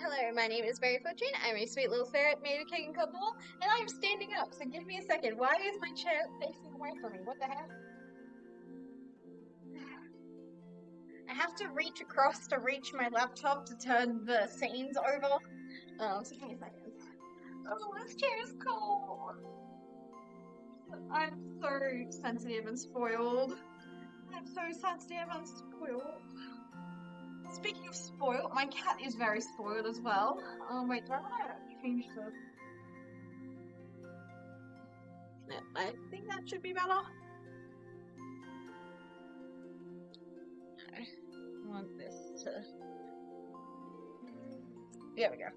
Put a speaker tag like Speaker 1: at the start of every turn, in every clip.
Speaker 1: hello. My name is Berry Fortune. I'm a sweet little ferret made of cake and cupboard, and I'm standing up. So give me a second. Why is my chair facing away from me? What the heck? I have to reach across to reach my laptop to turn the scenes over. So give me a second. Oh, this chair is cold. I'm so sensitive and spoiled. I'm so sensitive and spoiled. Speaking of spoiled, my cat is very spoiled as well. Wait, do I want to change the... Yeah, I think that should be better. I want this to... There we go.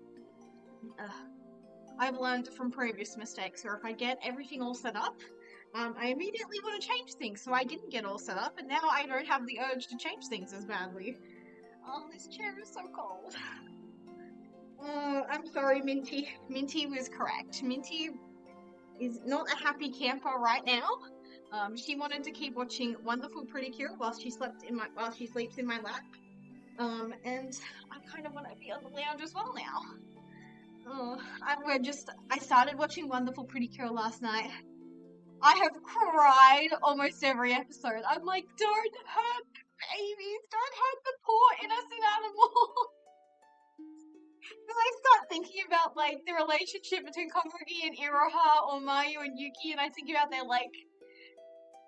Speaker 1: I've learned from previous mistakes where if I get everything all set up, I immediately want to change things, so I didn't get all set up, and now I don't have the urge to change things as badly. Oh, this chair is so cold. I'm sorry, Minty. Minty was correct. Minty is not a happy camper right now. She wanted to keep watching Wonderful Pretty Cure while she sleeps in my lap. And I kind of want to be on the lounge as well now. I started watching Wonderful Pretty Cure last night. I have cried almost every episode. I'm like, don't hurt babies, don't hurt the poor innocent animal. Because I start thinking about, like, the relationship between Komugi and Iroha, or Mayu and Yuki, and I think about their, like,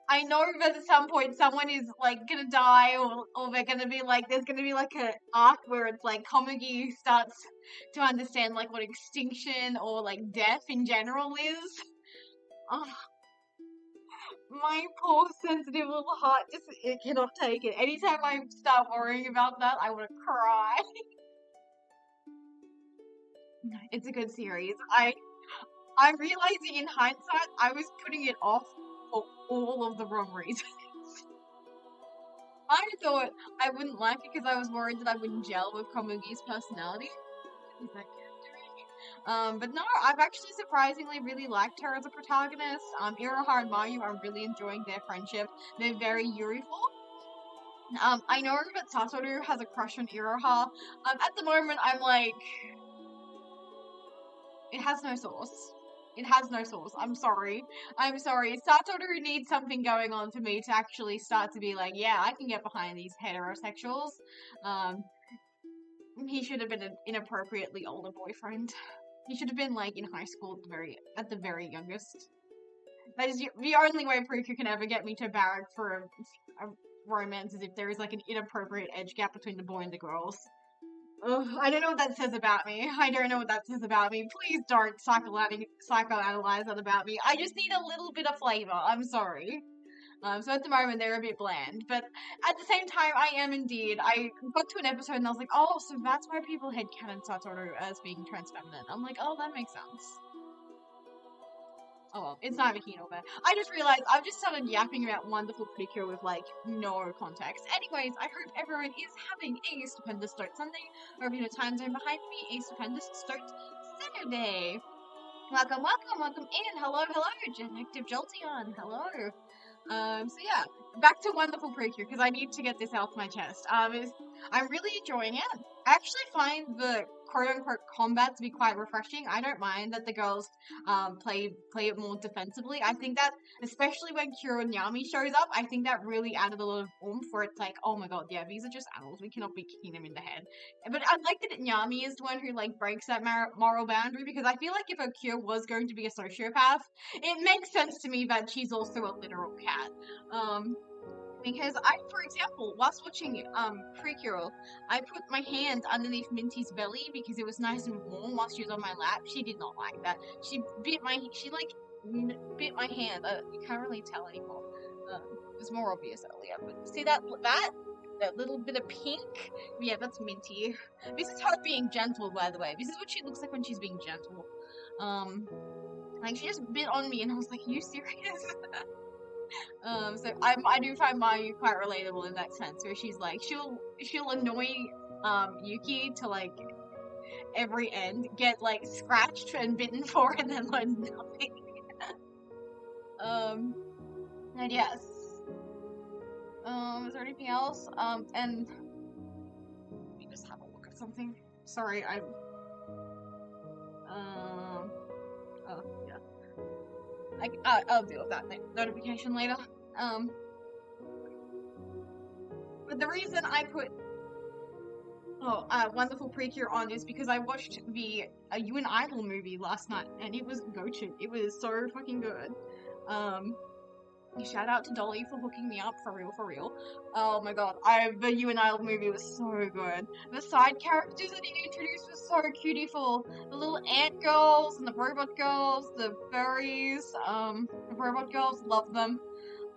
Speaker 1: I know that at some point someone is, like, gonna die, or they're gonna be, like, there's gonna be, like, an arc where it's, like, Komugi starts to understand, like, what extinction or, like, death in general is. Oh, my poor sensitive little heart it cannot take it. Anytime I start worrying about that, I want to cry. It's a good series. I'm realizing in hindsight, I was putting it off for all of the wrong reasons. I thought I wouldn't like it because I was worried that I wouldn't gel with Komugi's personality. But no, I've actually surprisingly really liked her as a protagonist. Iroha and Mayu are really enjoying their friendship. They're very Yuriful. I know that Satoru has a crush on Iroha. At the moment, I'm like... It has no source. It has no source. I'm sorry. Satoru needs something going on for me to actually start to be like, yeah, I can get behind these heterosexuals. He should have been an inappropriately older boyfriend. He should have been, like, in high school at the very youngest. That is the only way Pruku can ever get me to barrack for a romance is if there is, like, an inappropriate age gap between the boy and the girls. Ugh, I don't know what that says about me. Please don't psychoanalyze that about me. I just need a little bit of flavor. I'm sorry. So at the moment, they're a bit bland. But at the same time, I am indeed. I got to an episode and I was like, oh, so that's why people headcanon Satoru as being trans-feminine. I'm like, oh, that makes sense. Oh well, it's neither here nor there. I just realized I've just started yapping about Wonderful Pretty Cure with, like, no context. Anyways, I hope everyone is having a stupendous start Sunday, or if you know time zone behind me, a stupendous start Saturday. Welcome in. Hello, Detective Jolteon. Hello. So yeah, back to Wonderful Pretty Cure, because I need to get this off my chest. I'm really enjoying it. I actually find the quote-unquote combat to be quite refreshing. I don't mind that the girls play it more defensively. I think that, especially when Kuro and Yami shows up, I think that really added a lot of oomph where it's like, oh my god, yeah, these are just animals. We cannot be kicking them in the head. But I like that Yami is the one who, like, breaks that moral boundary, because I feel like if Kuro was going to be a sociopath, it makes sense to me that she's also a literal cat. Because for example, whilst watching Precure, I put my hand underneath Minty's belly because it was nice and warm while she was on my lap. She did not like that. She bit my hand. You can't really tell anymore. It was more obvious earlier, but see that little bit of pink? Yeah, that's Minty. This is her being gentle, by the way. This is what she looks like when she's being gentle. Like, she just bit on me and I was like, are you serious? So I do find Mayu quite relatable in that sense, where she's like, she'll annoy Yuki to, like, every end, get, like, scratched and bitten for, and then learn nothing. And yes. Is there anything else? And let me just have a look at something. Sorry, oh, yeah. I'll deal with that notification later. But the reason I put Wonderful Precure on is because I watched the You and Idol movie last night, and it was goated. It was so fucking good. Shout out to Dolly for hooking me up, for real, for real. Oh my god, the You and Idol movie was so good. The side characters that he introduced was so cutiful. The little ant girls and the robot girls, the furries, the robot girls, love them.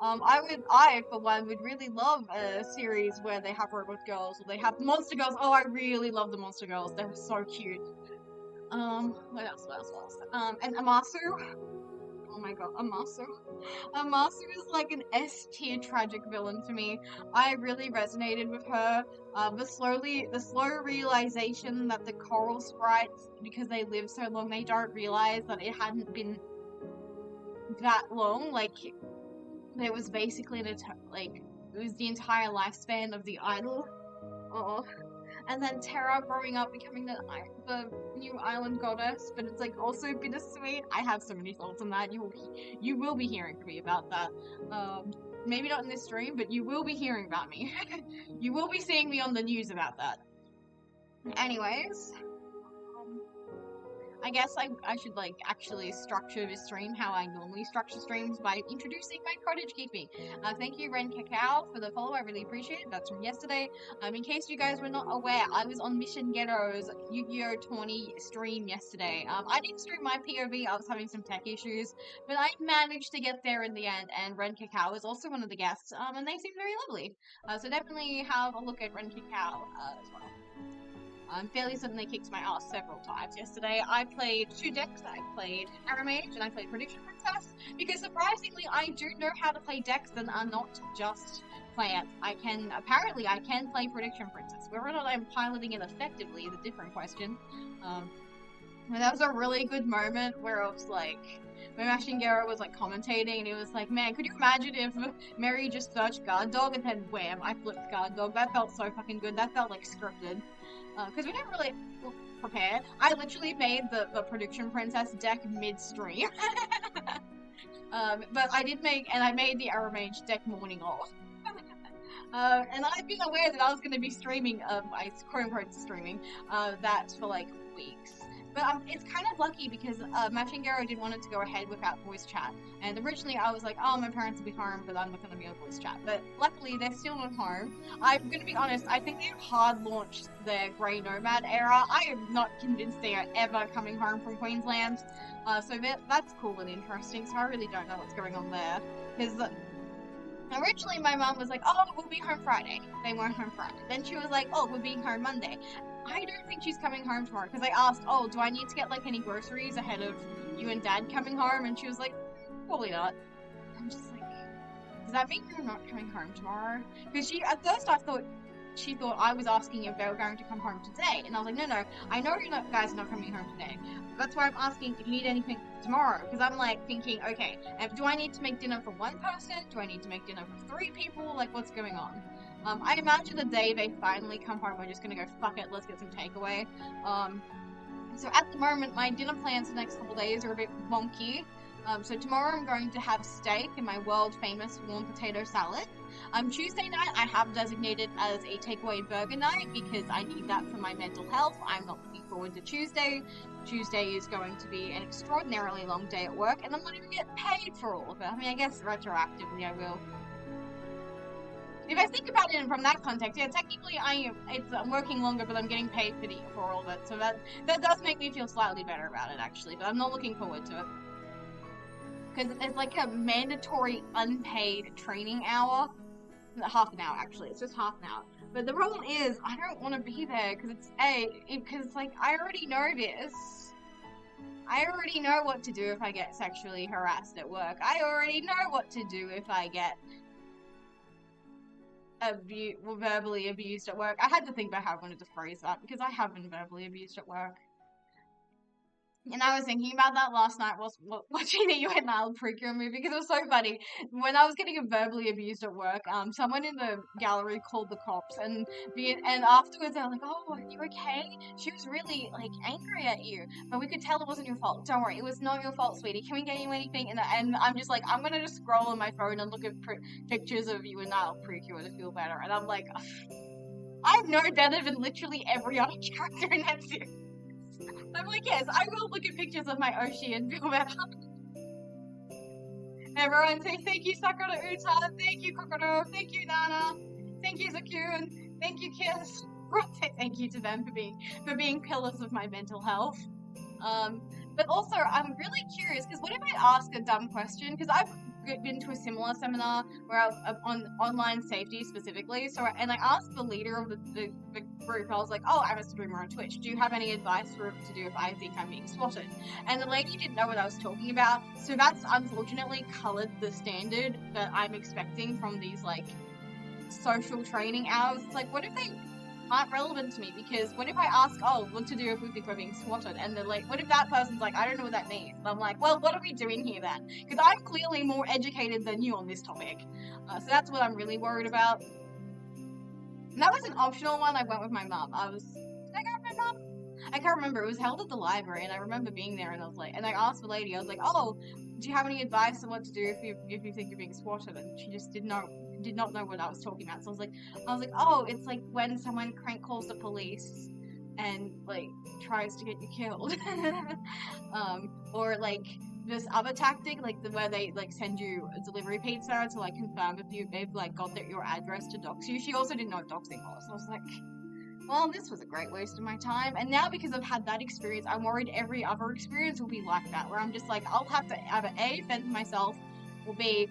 Speaker 1: I for one would really love a series where they have robot girls or they have monster girls. Oh, I really love the monster girls. They're so cute. What else? And Amasu. Oh my god, Amasu. Amasu is like an S tier tragic villain to me. I really resonated with her. The slow realization that the coral sprites, because they live so long, they don't realize that it hadn't been that long. Like, there was basically it was the entire lifespan of the idol. Oh. And then Terra growing up becoming the new island goddess, but it's like also bittersweet. I have so many thoughts on that. You will be hearing from me about that. Maybe not in this stream, but you will be hearing about me. You will be seeing me on the news about that. Anyways, I guess I should like actually structure this stream how I normally structure streams by introducing my cottage keeping. Thank you Ren Cacao for the follow, I really appreciate it. That's from yesterday. In case you guys were not aware, I was on Mission Ghetto's Yu-Gi-Oh! 20 stream yesterday. I didn't stream my POV, I was having some tech issues, but I managed to get there in the end, and Ren Cacao is also one of the guests, and they seem very lovely. So definitely have a look at Ren Cacao as well. Fairly suddenly kicked my ass several times yesterday. I played 2 decks. I played Aramage and I played Prediction Princess, because surprisingly I do know how to play decks that are not just plants. I can play Prediction Princess. Whether or not I'm piloting it effectively is a different question. But that was a really good moment where I was like, when Mashingera was like commentating and he was like, man, could you imagine if Mary just searched Guard Dog and then wham, I flipped Guard Dog. That felt so fucking good. That felt like scripted. Because we didn't really prepare. I literally made the Prediction Princess deck mid-stream. But I made the Aramage deck morning off. And I've been aware that I was going to be streaming, quote-unquote streaming, that for like weeks. But it's kind of lucky because Machingero didn't want it to go ahead without voice chat. And originally I was like, oh, my parents will be home, but I'm not going to be on voice chat. But luckily they're still not home. I'm going to be honest, I think they've hard launched their Grey Nomad era. I am not convinced they are ever coming home from Queensland. So that's cool and interesting. So I really don't know what's going on there. Because originally my mom was like, oh, we'll be home Friday. They weren't home Friday. Then she was like, oh, we're being home Monday. I don't think she's coming home tomorrow, because I asked, oh, do I need to get like any groceries ahead of you and Dad coming home? And she was like, probably not. I'm just like, does that mean you're not coming home tomorrow? Because at first she thought I was asking if they were going to come home today, and I was like, no, I know guys are not coming home today. That's why I'm asking if you need anything tomorrow, because I'm like thinking, okay, do I need to make dinner for 1 person? Do I need to make dinner for 3 people? Like, what's going on? I imagine the day they finally come home, we're just gonna go, fuck it, let's get some takeaway. So at the moment, my dinner plans for the next couple days are a bit wonky. So tomorrow I'm going to have steak and my world famous warm potato salad. Tuesday night I have designated as a takeaway burger night because I need that for my mental health. I'm not looking forward to Tuesday. Tuesday is going to be an extraordinarily long day at work, and I'm not even getting paid for all of it. I mean, I guess retroactively I will. If I think about it from that context, yeah, technically I'm working longer, but I'm getting paid for all of it. So that does make me feel slightly better about it, actually. But I'm not looking forward to it. Because it's like a mandatory unpaid training hour. Half an hour, actually. It's just half an hour. But the problem is, I don't want to be there, because it's like, I already know this. I already know what to do if I get sexually harassed at work. I already know what to do if I get verbally abused at work. I had to think about how I wanted to phrase that, because I have been verbally abused at work. And I was thinking about that last night whilst watching the You and Niall Precure movie because it was so funny. When I was getting verbally abused at work, someone in the gallery called the cops and afterwards they were like, "Oh, are you okay?" She was really like angry at you, but we could tell it wasn't your fault. Don't worry, it was not your fault, sweetie. Can we get you anything? And I'm just like, I'm gonna just scroll on my phone and look at pictures of You and Niall Precure to feel better. And I'm like, I know better than literally every other character in that series. I'm like, yes, I will look at pictures of my Oshi and feel better. Everyone say thank you, Sakura Uta, thank you, Kokoro, thank you, Nana, thank you, Zakun, thank you, Kiss. Say thank you to them for being pillars of my mental health. But also, I'm really curious because what if I ask a dumb question? Because I've been to a similar seminar where on online safety specifically. And I asked the leader of the group. I was like, "Oh, I'm a streamer on Twitch. Do you have any advice to do if I think I'm being spotted?" And the lady didn't know what I was talking about. So that's unfortunately colored the standard that I'm expecting from these like social training hours. It's like, what if they aren't relevant to me? Because what if I ask, oh, what to do if we think we're being swatted? And they're like, what if that person's like, I don't know what that means? And I'm like, well, what are we doing here then? Because I'm clearly more educated than you on this topic. So that's what I'm really worried about. And that was an optional one. I went with my mum. Did I go with my mum? I can't remember. It was held at the library, and I remember being there, and I was like, and I asked the lady, I was like, oh, do you have any advice on what to do if you think you're being swatted? And she just did not know what I was talking about. So I was like, oh, it's like when someone crank calls the police and like tries to get you killed, or like this other tactic, like where they like send you a delivery pizza to like confirm if they've like got your address to dox you. She also didn't know what doxing was. So I was like, well, this was a great waste of my time. And now because I've had that experience, I'm worried every other experience will be like that, where I'm just like, I'll have to either A, fend for myself, or B,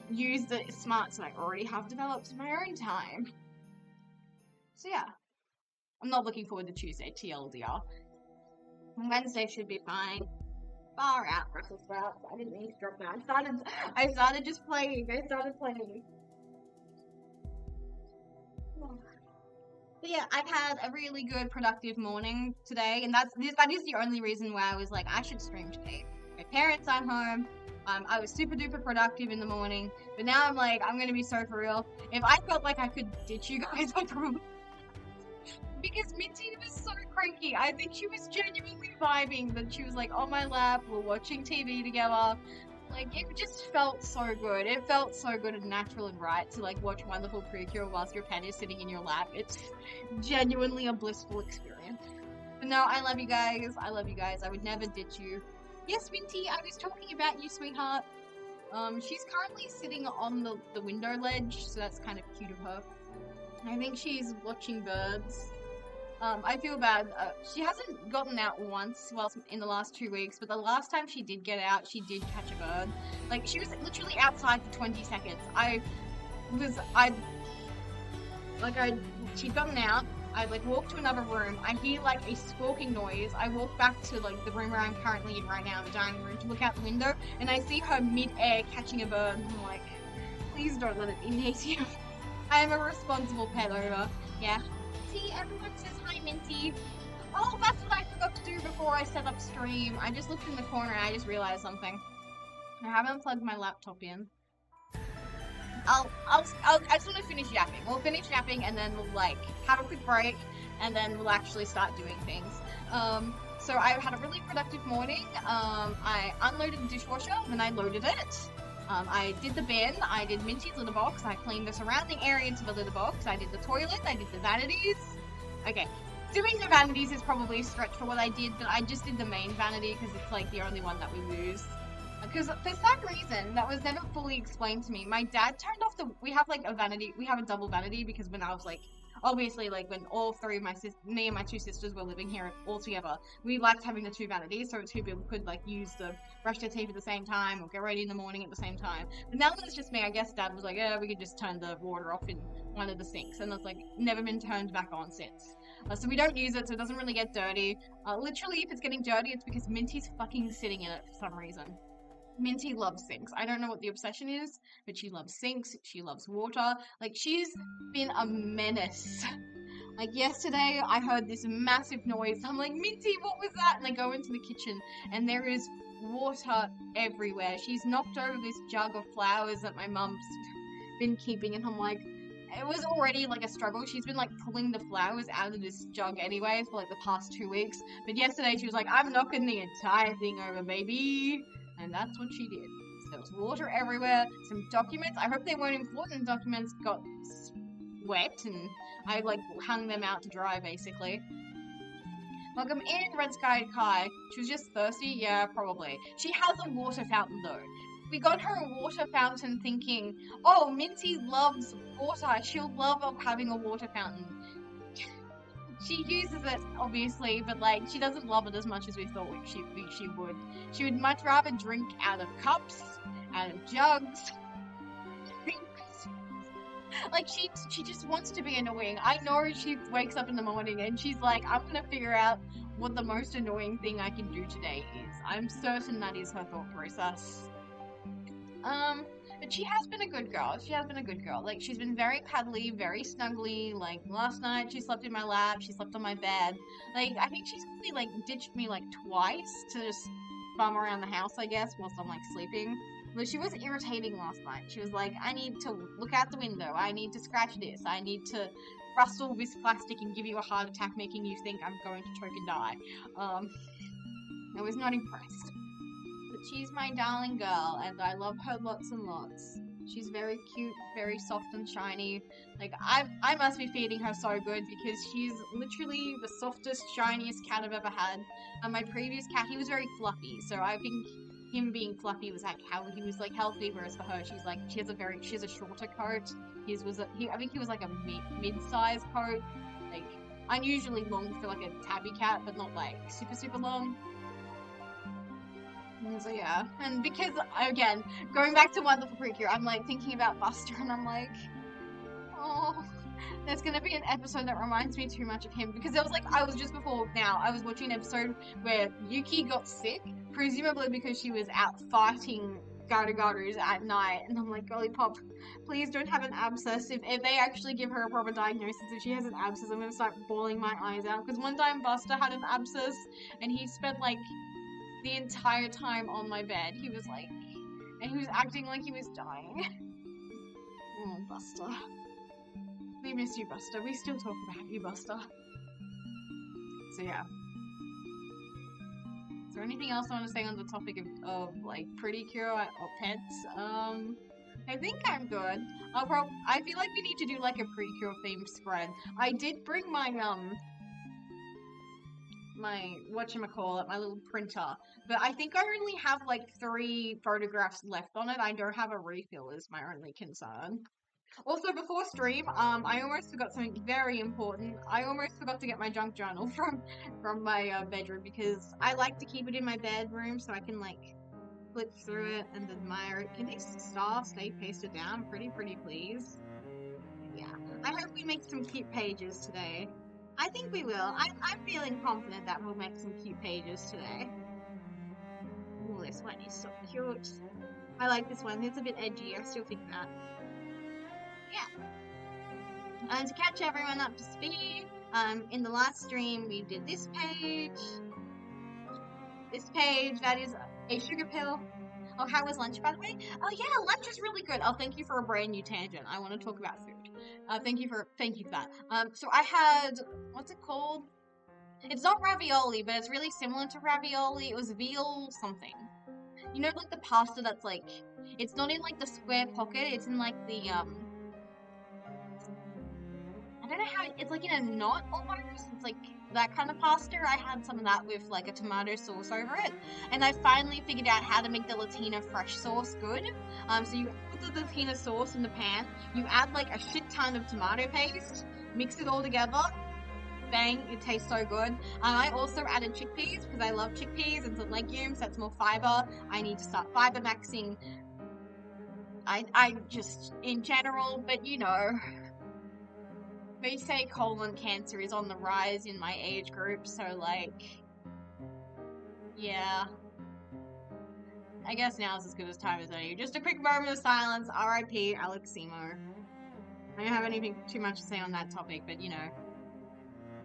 Speaker 1: use the smarts that I already have developed in my own time. So yeah, I'm not looking forward to Tuesday, TLDR. Wednesday should be fine. Far out, Brussels sprouts. I didn't mean to drop that. I started just playing. But yeah, I've had a really good, productive morning today, and that is the only reason why I was like, I should stream today. My parents aren't home. I was super duper productive in the morning, but now I'm like, I'm gonna be so for real. If I felt like I could ditch you guys, I probably because Minty was so cranky. I think she was genuinely vibing that she was like on my lap, we're watching TV together. Like, it just felt so good. It felt so good and natural and right to, like, watch Wonderful Precure whilst your pet is sitting in your lap. It's genuinely a blissful experience. But no, I love you guys. I would never ditch you. Yes, Minty, I was talking about you, sweetheart. She's currently sitting on the window ledge, so that's kind of cute of her. I think she's watching birds. I feel bad. She hasn't gotten out once in the last 2 weeks, but the last time she did get out, she did catch a bird. Like, she was literally outside for 20 seconds. She'd gotten out. I like walked to another room. I hear like a squawking noise. I walk back to like the room where I'm currently in right now, the dining room, to look out the window, and I see her mid-air catching a bird. And I'm like, please don't let it be native. I am a responsible pet owner. Yeah. See, everyone says hi, Minty. Oh, that's what I forgot to do before I set up stream. I just looked in the corner and I just realized something. I haven't plugged my laptop in. I just want to finish yapping. We'll finish yapping and then we'll like have a quick break and then we'll actually start doing things. So I had a really productive morning. I unloaded the dishwasher, then I loaded it. I did the bin, I did Minty's litter box, I cleaned the surrounding area to the litter box, I did the toilet, I did the vanities. Okay, doing the vanities is probably a stretch for what I did, but I just did the main vanity because it's like the only one that we use. Because for some reason, that was never fully explained to me. My dad turned off we have like a vanity, we have a double vanity because when I was like, obviously, like when all three of me and my two sisters were living here all together, we liked having the two vanities so two people could like use brush their teeth at the same time or get ready in the morning at the same time. But now that it's just me, I guess Dad was like, yeah, we could just turn the water off in one of the sinks, and it's like never been turned back on since. So we don't use it, so it doesn't really get dirty. Literally, if it's getting dirty, it's because Minty's fucking sitting in it for some reason. Minty loves sinks. I don't know what the obsession is, but she loves sinks. She loves water. Like, she's been a menace Like yesterday, I heard this massive noise. I'm like, Minty, what was that? And I go into the kitchen, and there is water everywhere. She's knocked over this jug of flowers that my mum's been keeping, and I'm like, it was already like a struggle. She's been like pulling the flowers out of this jug anyway for like the past 2 weeks. But yesterday she was like, I'm knocking the entire thing over, baby. And that's what she did. So there was water everywhere, some documents. I hope they weren't important documents got wet, and I like hung them out to dry basically. Welcome in, Red Sky Kai. She was just thirsty? Yeah, probably. She has a water fountain though. We got her a water fountain thinking, oh, Minty loves water. She'll love having a water fountain. She uses it, obviously, but like, she doesn't love it as much as we thought she would. She would much rather drink out of cups, out of jugs. Like, she just wants to be annoying. I know she wakes up in the morning and she's like, I'm gonna figure out what the most annoying thing I can do today is. I'm certain that is her thought process. But she has been a good girl. She has been a good girl. Like, she's been very cuddly, very snuggly. Like, last night she slept in my lap, she slept on my bed. Like, I think she's only, like, ditched me, like, twice to just bum around the house, I guess, whilst I'm, like, sleeping. But she was irritating last night. She was like, I need to look out the window. I need to scratch this. I need to rustle this plastic and give you a heart attack, making you think I'm going to choke and die. I was not impressed. But she's my darling girl, and I love her lots and lots. She's very cute, very soft and shiny. Like, I must be feeding her so good because she's literally the softest, shiniest cat I've ever had. My previous cat, he was very fluffy, so I think him being fluffy was like how he was like healthy, whereas for her, she's like, she has a shorter coat. I think he was like a mid-sized coat, like unusually long for like a tabby cat, but not like super long. So yeah, and because, again, going back to Wonderful Precure, I'm like thinking about Buster, and I'm like, oh, there's gonna be an episode that reminds me too much of him, because it was like, I was watching an episode where Yuki got sick, presumably because she was out fighting Garu at night, and I'm like, golly pop, please don't have an abscess. If they actually give her a proper diagnosis, if she has an abscess, I'm gonna start bawling my eyes out, because one time Buster had an abscess, and he spent like the entire time on my bed. He was like, and he was acting like he was dying. Oh, Buster. We miss you, Buster. We still talk about you, Buster. So yeah. Is there anything else I want to say on the topic of like pretty cure or pets? I think I'm good. I feel like we need to do like a pre-cure themed spread. I did bring my my whatchamacallit, my little printer, but I think I only have like 3 photographs left on it. I don't have a refill is my only concern. Also, before stream, I almost forgot something very important. I almost forgot to get my junk journal from my bedroom, because I like to keep it in my bedroom so I can like flip through it and admire it. Can these stars stay pasted down? Pretty please. Yeah, I hope we make some cute pages today. I think we will. I'm feeling confident that we'll make some cute pages today. Oh, this one is so cute. I like this one. It's a bit edgy. I still think that. Yeah. And to catch everyone up to speed, in the last stream we did this page. This page, that is a sugar pill. Oh, how was lunch, by the way? Oh yeah, lunch is really good. Oh, thank you for a brand new tangent. I want to talk about food. Thank you for that. So I had, what's it called? It's not ravioli, but it's really similar to ravioli. It was veal something. You know, like the pasta that's like, it's not in like the square pocket. It's in like the I don't know how, it's like in a knot almost. It's like that kind of pasta. I had some of that with like a tomato sauce over it, and I finally figured out how to make the Latina fresh sauce good. So you put the Latina sauce in the pan, you add like a shit ton of tomato paste, mix it all together. Bang, it tastes so good. I also added chickpeas because I love chickpeas. It's a legume, so that's more fiber. I need to start fiber maxing. I just, in general, but you know, they say colon cancer is on the rise in my age group, so like, yeah. I guess now's as good as time as any. Just a quick moment of silence. R.I.P. Alex Seymour. I don't have anything too much to say on that topic, but you know.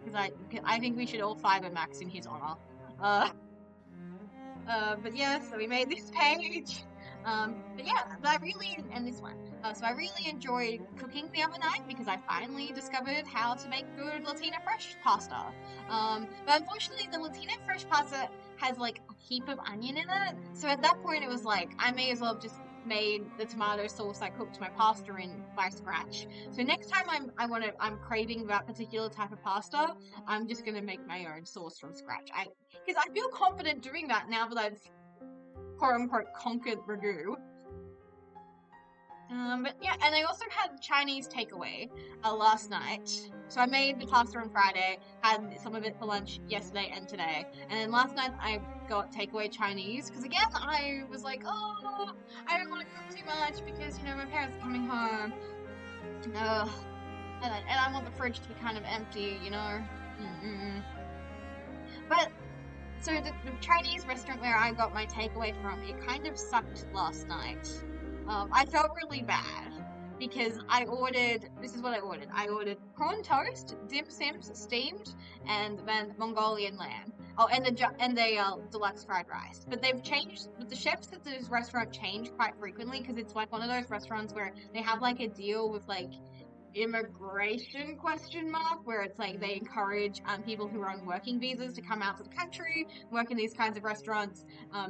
Speaker 1: because I think we should all fiber max in his honor. Uh, but yeah, so we made this page. But yeah, but I really, and this one. So I really enjoyed cooking the other night because I finally discovered how to make good Latina fresh pasta. But unfortunately, the Latina fresh pasta has like a heap of onion in it. So at that point, it was like I may as well have just made the tomato sauce I cooked my pasta in by scratch. So next time I'm craving that particular type of pasta, I'm just gonna make my own sauce from scratch. Because I feel confident doing that now that I've quote unquote conquered ragu. But yeah, and I also had Chinese takeaway last night. So I made the pasta on Friday, had some of it for lunch yesterday and today, and then last night I got takeaway Chinese because again I was like, oh, I don't want to cook too much because my parents are coming home, and I want the fridge to be kind of empty. Mm-mm. But so the Chinese restaurant where I got my takeaway from, it kind of sucked last night. I felt really bad because this is what I ordered. I ordered prawn toast, dim sims steamed, and then Mongolian lamb. Oh, and the deluxe fried rice. But the chefs at this restaurant change quite frequently because it's like one of those restaurants where they have like a deal with like immigration question mark where it's like they encourage people who are on working visas to come out to the country, work in these kinds of restaurants.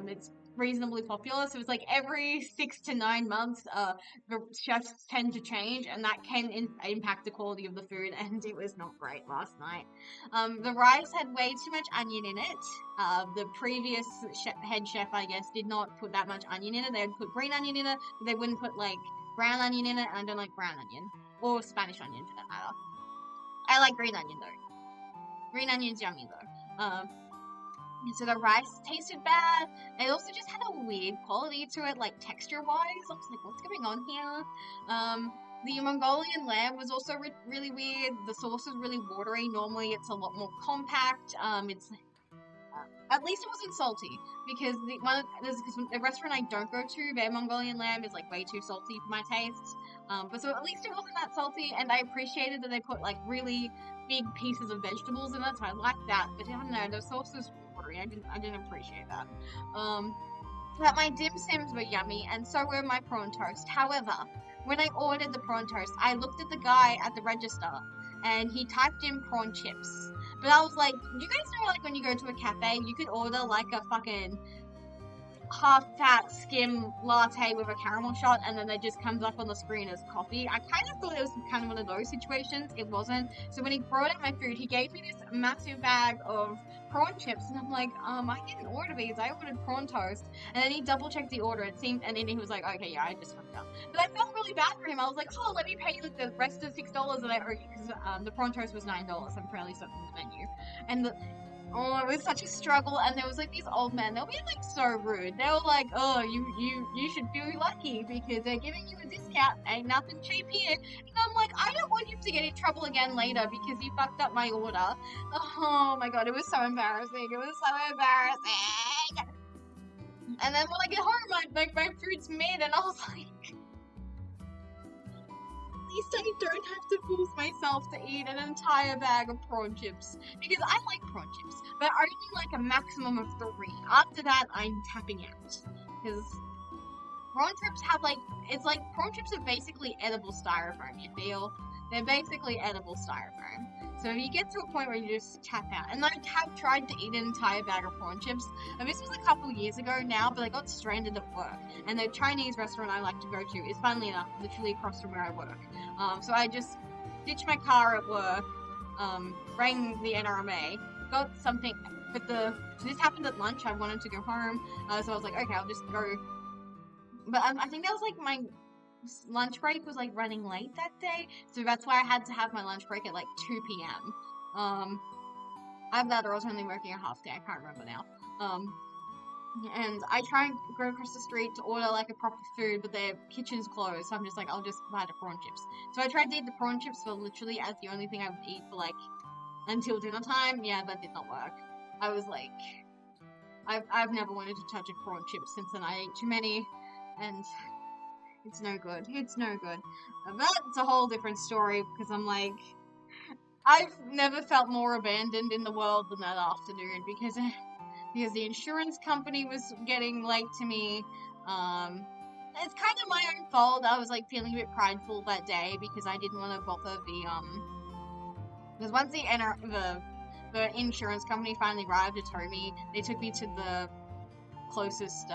Speaker 1: It's reasonably popular, so it's like every 6 to 9 months the chefs tend to change, and that can impact the quality of the food, and it was not great last night. The rice had way too much onion in it. The previous head chef, I guess, did not put that much onion in it. They would put green onion in it, but they wouldn't put like brown onion in it, and I don't like brown onion. Or Spanish onion for that matter. I like green onion though. Green onion's yummy though. So the rice tasted bad. It also just had a weird quality to it, like texture wise. I was like, what's going on here? The Mongolian lamb was also really weird. The sauce was really watery. Normally it's a lot more compact. At least it wasn't salty because the restaurant I don't go to, their Mongolian lamb is like way too salty for my tastes. But so at least it wasn't that salty, and I appreciated that they put like really big pieces of vegetables in it, so I liked that. But I don't know, the sauce was watery. I didn't appreciate that. But my dim sims were yummy, and so were my prawn toast. However, when I ordered the prawn toast, I looked at the guy at the register, and he typed in prawn chips. But I was like, you guys know, like, when you go to a cafe, you could order, like, a fucking half-fat skim latte with a caramel shot, and then it just comes up on the screen as coffee. I kind of thought it was kind of one of those situations. It wasn't. So when he brought out my food, he gave me this massive bag of prawn chips, and I'm like, I didn't order these. I ordered prawn toast. And then he double-checked the order. It seemed, and then he was like, okay, yeah, I just fucked up. But I felt really bad for him. I was like, oh, let me pay you the rest of the $6 that I owe you, because the prawn toast was $9. I'm fairly certain on the menu. And oh, it was such a struggle, and there was like these old men. They were being like so rude. They were like, "Oh, you should feel lucky because they're giving you a discount. Ain't nothing cheap here." And I'm like, I don't want him to get in trouble again later because he fucked up my order. Oh my god, it was so embarrassing. It was so embarrassing. And then when I get home, my food's mid, and I was like, at least I don't have to force myself to eat an entire bag of prawn chips. Because I like prawn chips, but I only like a maximum of 3. After that, I'm tapping out. Because prawn chips have prawn chips are basically edible styrofoam, you feel? They're basically edible styrofoam. So you get to a point where you just tap out. And I have tried to eat an entire bag of prawn chips. And this was a couple years ago now, but I got stranded at work. And the Chinese restaurant I like to go to is, funnily enough, literally across from where I work. So I just ditched my car at work, rang the NRMA, got something, so this happened at lunch. I wanted to go home, so I was like, okay, I'll just go. But I think that was like my lunch break was like running late that day, so that's why I had to have my lunch break at like 2 p.m. Either that or I was only working a half day, I can't remember now. And I try and go across the street to order like a proper food, but their kitchen's closed, so I'm just like, I'll just buy the prawn chips. So I tried to eat the prawn chips for literally as the only thing I would eat for like until dinner time. Yeah, that did not work. I was like, I've never wanted to touch a prawn chip since then. I ate too many, and it's no good. It's no good. But it's a whole different story because I'm like, I've never felt more abandoned in the world than that afternoon because the insurance company was getting late to me. It's kind of my own fault. I was like feeling a bit prideful that day because I didn't want to bother because once the insurance company finally arrived to tow me, they took me to the closest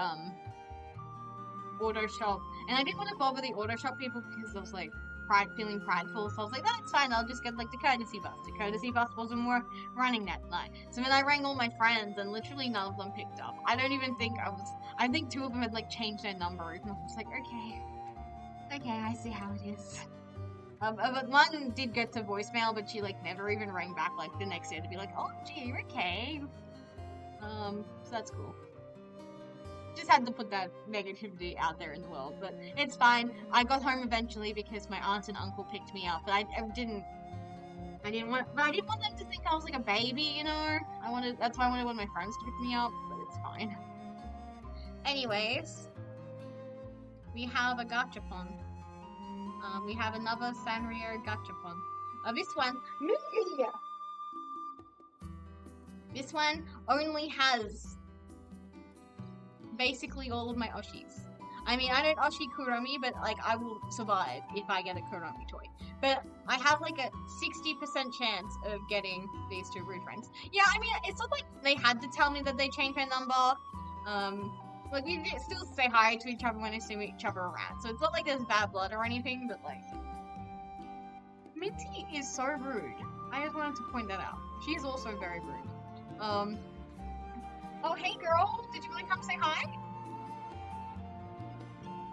Speaker 1: auto shop, and I didn't want to bother the auto shop people because I was like feeling prideful, so I was like, that's fine, I'll just get like the courtesy bus. The courtesy bus wasn't running that night, so then I rang all my friends and literally none of them picked up. I think two of them had like changed their number, and I was like, okay, I see how it is. But one did get to voicemail, but she like never even rang back like the next day to be like, oh gee, you're okay. So that's cool. Just had to put that negativity out there in the world, but it's fine. I got home eventually because my aunt and uncle picked me up, but I didn't want them to think I was like a baby, you know? That's why I wanted one of my friends to pick me up, but it's fine. Anyways, we have a gachapon. We have another Sanrio gachapon. This one only has basically all of my Oshis. I mean, I don't Oshi Kuromi, but like I will survive if I get a Kuromi toy. But I have like a 60% chance of getting these two rude friends. Yeah, I mean, it's not like they had to tell me that they changed my number. Like we still say hi to each other when we see each other around. So it's not like there's bad blood or anything, but like Minty is so rude. I just wanted to point that out. She is also very rude. Oh, hey girl, did you want to come say hi?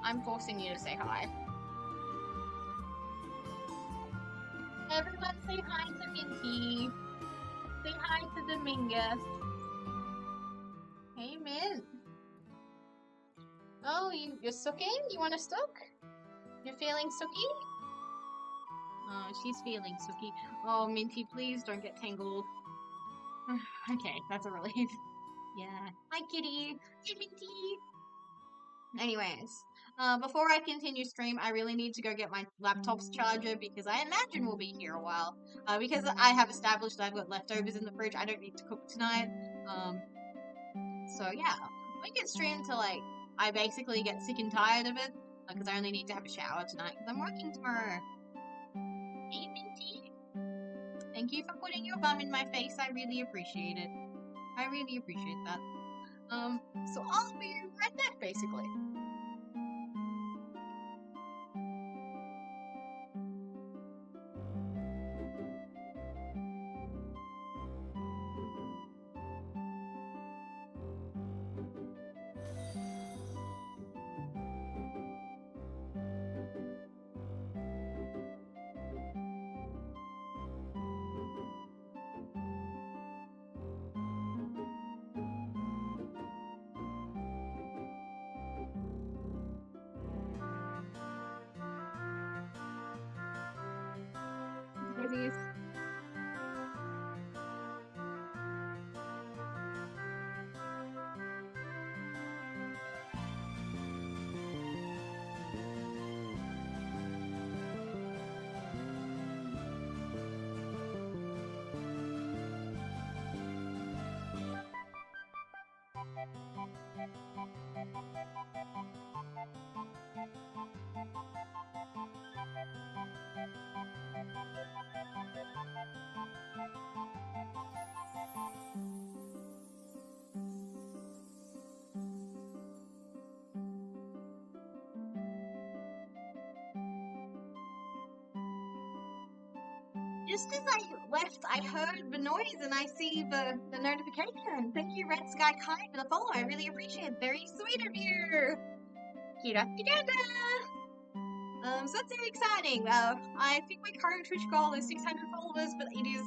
Speaker 1: I'm forcing you to say hi. Everyone say hi to Minty. Say hi to Domingus. Hey, Mint. Oh, you're sucking? You want to suck? You're feeling sucky? Oh, she's feeling sucky. Oh, Minty, please don't get tangled. Okay, that's a relief. Yeah. Hi, kitty. Hey, Minty. Anyways, before I continue stream, I really need to go get my laptop's charger because I imagine we'll be here a while. Because I have established that I've got leftovers in the fridge, I don't need to cook tonight. So yeah, we can stream till like I basically get sick and tired of it because I only need to have a shower tonight because I'm working tomorrow. Hey, Minty. Thank you for putting your bum in my face. I really appreciate it. I really appreciate that. So I'll be right back, basically. Goodies. Just as I left, I heard the noise and I see the notification. Thank you, Red Sky Kai, for the follow. I really appreciate it. Very sweet of you. Kira Kidada. So that's very exciting. I think my current Twitch goal is 600 followers, but it is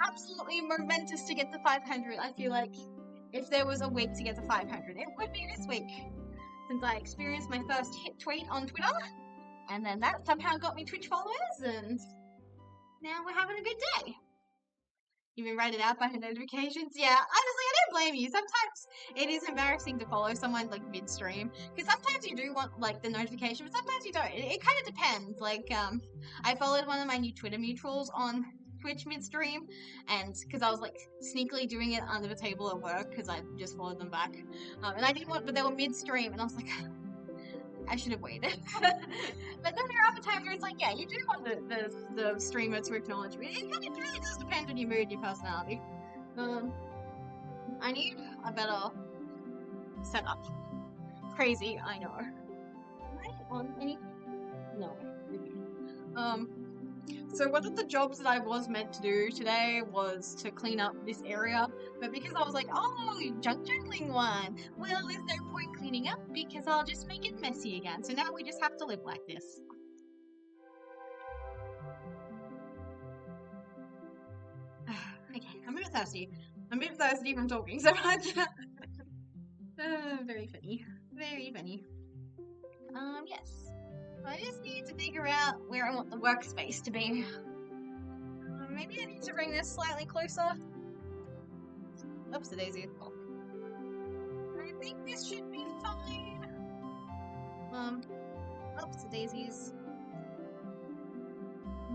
Speaker 1: absolutely momentous to get to 500. I feel like if there was a week to get to 500, it would be this week. Since I experienced my first hit tweet on Twitter, and then that somehow got me Twitch followers, and now we're having a good day. You've been rated out by her notifications? Yeah, honestly, I don't blame you. Sometimes it is embarrassing to follow someone, like, midstream. Because sometimes you do want, like, the notification, but sometimes you don't. It kind of depends. Like, I followed one of my new Twitter mutuals on Twitch midstream, and because I was like sneakily doing it under the table at work because I just followed them back, and I didn't want, but they were midstream, and I was like, I should have waited. But then there are other times where it's like, yeah, you do want the streamer to acknowledge me. It really does depend on your mood and your personality. I need a better setup. Crazy, I know. Am I on any? No. So one of the jobs that I was meant to do today was to clean up this area, but because I was like, oh, junk journaling one, well, there's no point cleaning up because I'll just make it messy again. So now we just have to live like this. Okay, I'm a bit thirsty. I'm a bit thirsty from talking so much. Very funny. Very funny. Yes. I just need to figure out where I want the workspace to be. Maybe I need to bring this slightly closer. Oops, the daisy. Oh. I think this should be fine. Oops, the daisies.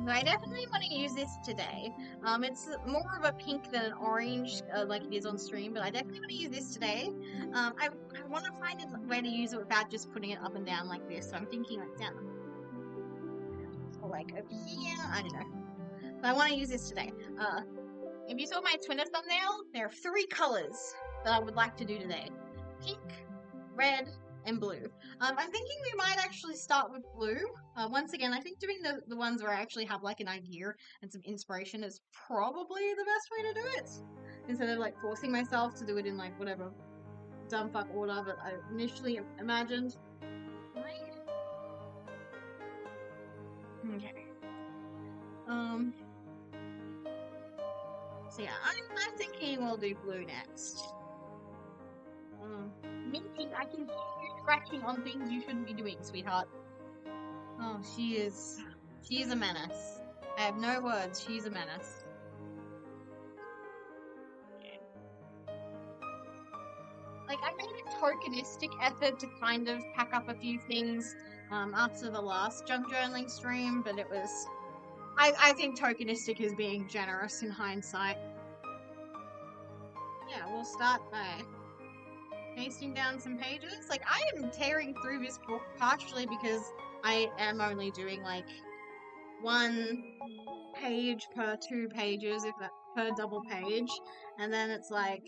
Speaker 1: I definitely want to use this today. It's more of a pink than an orange, like it is on stream, but I definitely want to use this today. I want to find a way to use it without just putting it up and down like this, so I'm thinking like down. Or like over here, I don't know. But I want to use this today. If you saw my Twitter thumbnail, there are 3 colors that I would like to do today. Pink, red, and blue. I'm thinking we might actually start with blue. Once again, I think doing the ones where I actually have like an idea and some inspiration is probably the best way to do it. Instead of like forcing myself to do it in like whatever dumb fuck order that I initially imagined. Okay. So yeah, I'm thinking we'll do blue next. Minty, I can hear you scratching on things you shouldn't be doing, sweetheart. Oh, she is a menace. I have no words, she's a menace. Like, I made a tokenistic effort to kind of pack up a few things after the last junk journaling stream, but it was... I think tokenistic is being generous in hindsight. Yeah, we'll start by pasting down some pages. Like, I am tearing through this book partially because I am only doing, like, 1 page per 2 pages, if that, per double page. And then it's like,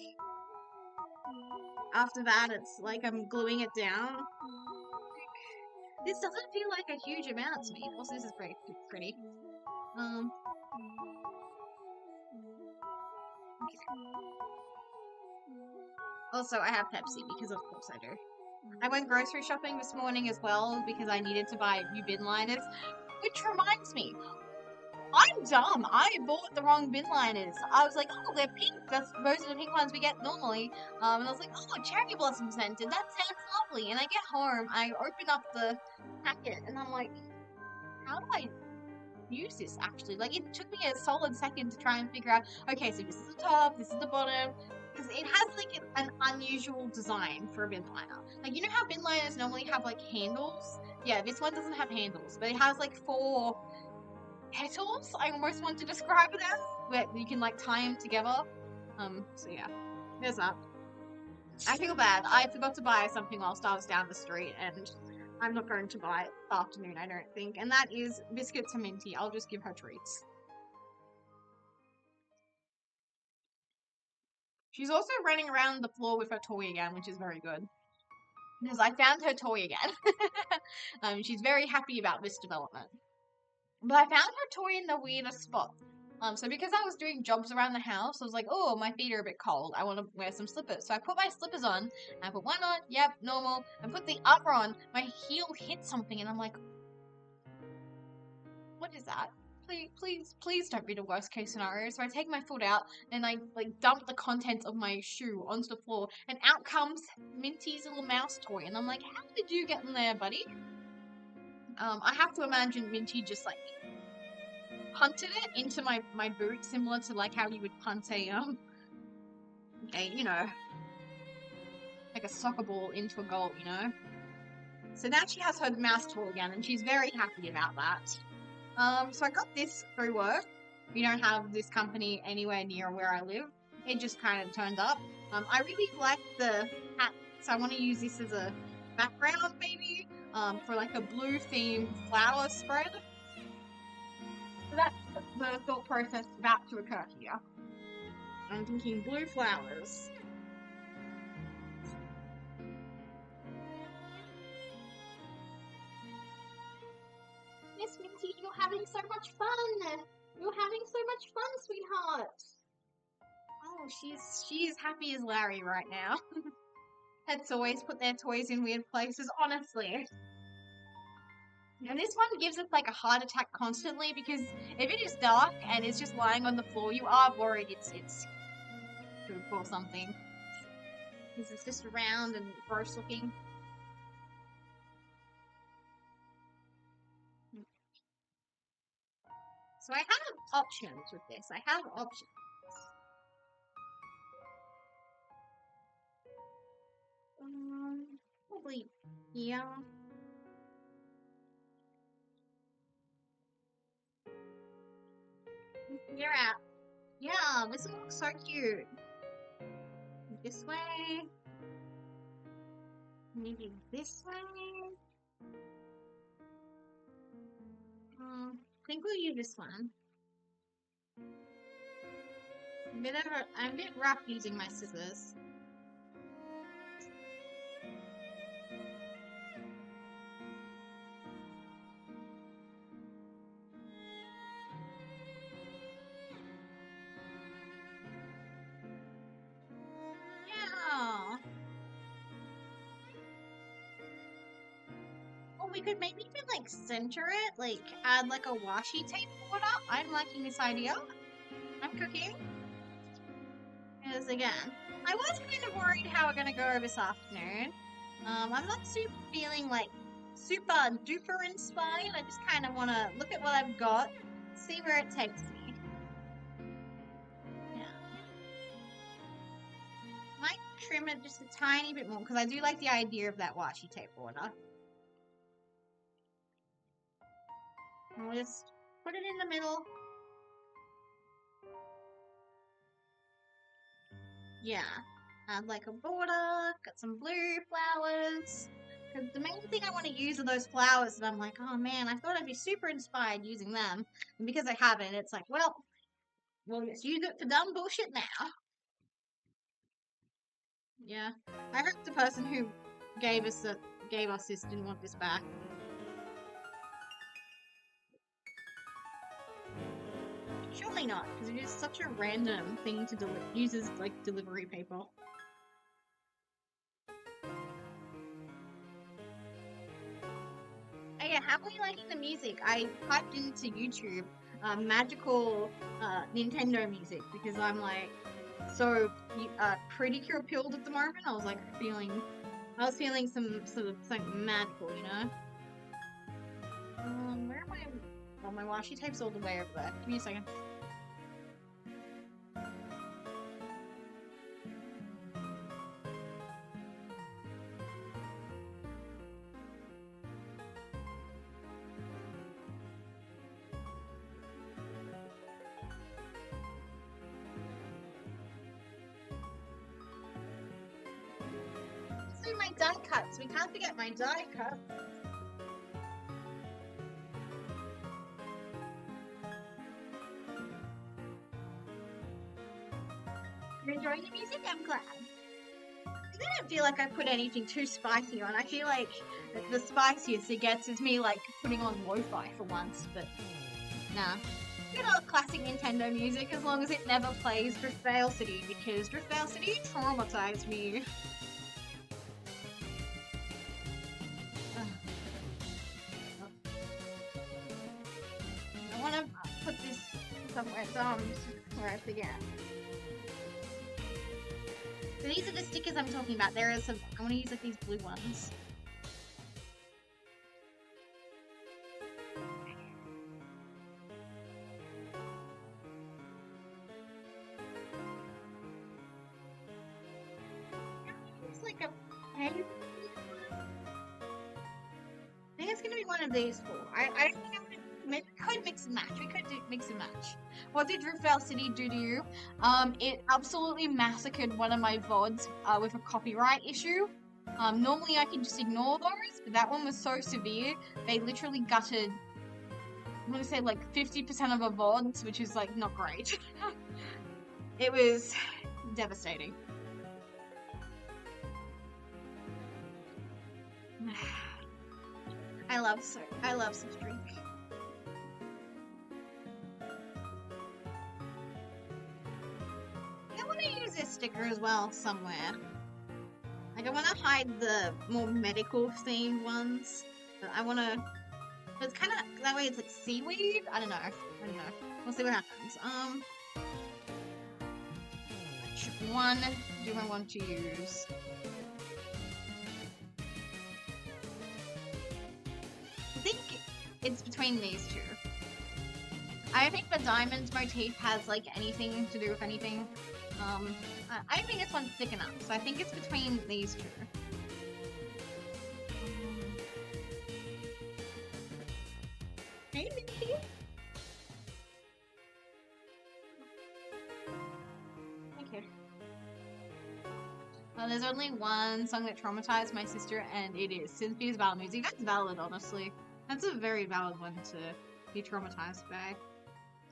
Speaker 1: after that, it's like I'm gluing it down. This doesn't feel like a huge amount to me. Also, this is very pretty. Okay. Also, I have Pepsi, because of course I do. I went grocery shopping this morning as well, because I needed to buy new bin liners. Which reminds me, I'm dumb. I bought the wrong bin liners. I was like, oh, they're pink. Those are the pink ones we get normally. And I was like, oh, cherry blossom scented. That sounds lovely. And I get home, I open up the packet, and I'm like, how do I use this actually? Like, it took me a solid second to try and figure out, okay, so this is the top, this is the bottom. Because it has, like, an unusual design for a bin liner. Like, you know how bin liners normally have, like, handles? Yeah, this one doesn't have handles, but it has, like, 4... petals, I almost want to describe it as, where you can like tie them together. So yeah, there's that. I feel bad. I forgot to buy something whilst I was down the street, and I'm not going to buy it this afternoon, I don't think. And that is biscuit to Minty. I'll just give her treats. She's also running around the floor with her toy again, which is very good. Because I found her toy again. She's very happy about this development. But I found her toy in the weirdest spot. So because I was doing jobs around the house, I was like, oh, my feet are a bit cold. I want to wear some slippers. So I put my slippers on, and I put one on, yep, normal. I put the other on, my heel hit something, and I'm like, what is that? Please don't be the worst case scenario. So I take my foot out, and I, like, dump the contents of my shoe onto the floor, and out comes Minty's little mouse toy. And I'm like, how did you get in there, buddy? I have to imagine Minty just, like, punted it into my boot, similar to like how you would punt a you know, like a soccer ball into a goal, you know. So now she has her mouse toy again, and she's very happy about that. So I got this through work. we don't have this company anywhere near where I live. It just kind of turned up. I really like the hat, so I want to use this as a background maybe for like a blue themed flower spread. So that's the thought process about to occur here. I'm thinking blue flowers. Miss Minty, you're having so much fun. You're having so much fun, sweetheart. Oh, she's happy as Larry right now. Pets always put their toys in weird places, honestly. And this one gives us like a heart attack constantly because if it is dark and it's just lying on the floor, you are worried it's poop or something. Because it's just round and gross looking. So I have options with this. I have options. Probably here. You're out. Yeah, this one looks so cute. This way. Maybe this way. I think we'll use this one. I'm a bit rough using my scissors. Yeah. Well, we could maybe even like center it, like add like a washi tape border. I'm liking this idea. I'm cooking. Because again, I was kind of worried how we're gonna go this afternoon. I'm not super feeling like super duper inspired. I just kind of want to look at what I've got, see where it takes me. Yeah. Might trim it just a tiny bit more because I do like the idea of that washi tape border. I'll just put it in the middle. Yeah. Add like a border, got some blue flowers. Because the main thing I want to use are those flowers, and I'm like, oh man, I thought I'd be super inspired using them. And because I haven't, it's like, well, we'll just use it for dumb bullshit now. Yeah. I hope the person who gave us this didn't want this back. Surely not, because it is such a random thing to use as like delivery paper. Oh yeah, how are you liking the music? I typed into YouTube magical Nintendo music because I'm like so pretty cure pilled at the moment. I was feeling some sort of something magical, you know. Where am I? Oh, my washi tape's all the way over there. Give me a second. So my die cuts. We can't forget my die cut. You're enjoying the music? I'm glad. I don't feel like I put anything too spicy on. I feel like the spiciest it gets is me like putting on lo-fi for once, but nah. Good old classic Nintendo music as long as it never plays Driftvale City because Driftvale City traumatized me. I want to put this somewhere where I forget. So these are the stickers I'm talking about. There are some. I want to use like these blue ones. It's like a pen. I think it's gonna be one of these four. I don't think I'm gonna do maybe we could mix and match. We could do mix and match. What did Rivervale City do to you? It absolutely massacred one of my VODs with a copyright issue. Normally I can just ignore those, but that one was so severe, they literally gutted, I'm gonna say like 50% of our VODs, which is like not great. It was devastating. I love soft drink. I want to use this sticker as well somewhere. Like, I want to hide the more medical themed ones. But I want to. But it's kind of that way. It's like seaweed. I don't know. We'll see what happens. Which one do I want to use? I think it's between these two. I don't think the diamonds motif has like anything to do with anything. I don't think this one's thick enough, so I think it's between these two. Hey, Minty. Okay. Well, there's only one song that traumatized my sister, and it is Cynthia's Valid Music. That's valid, honestly. That's a very valid one to be traumatized by.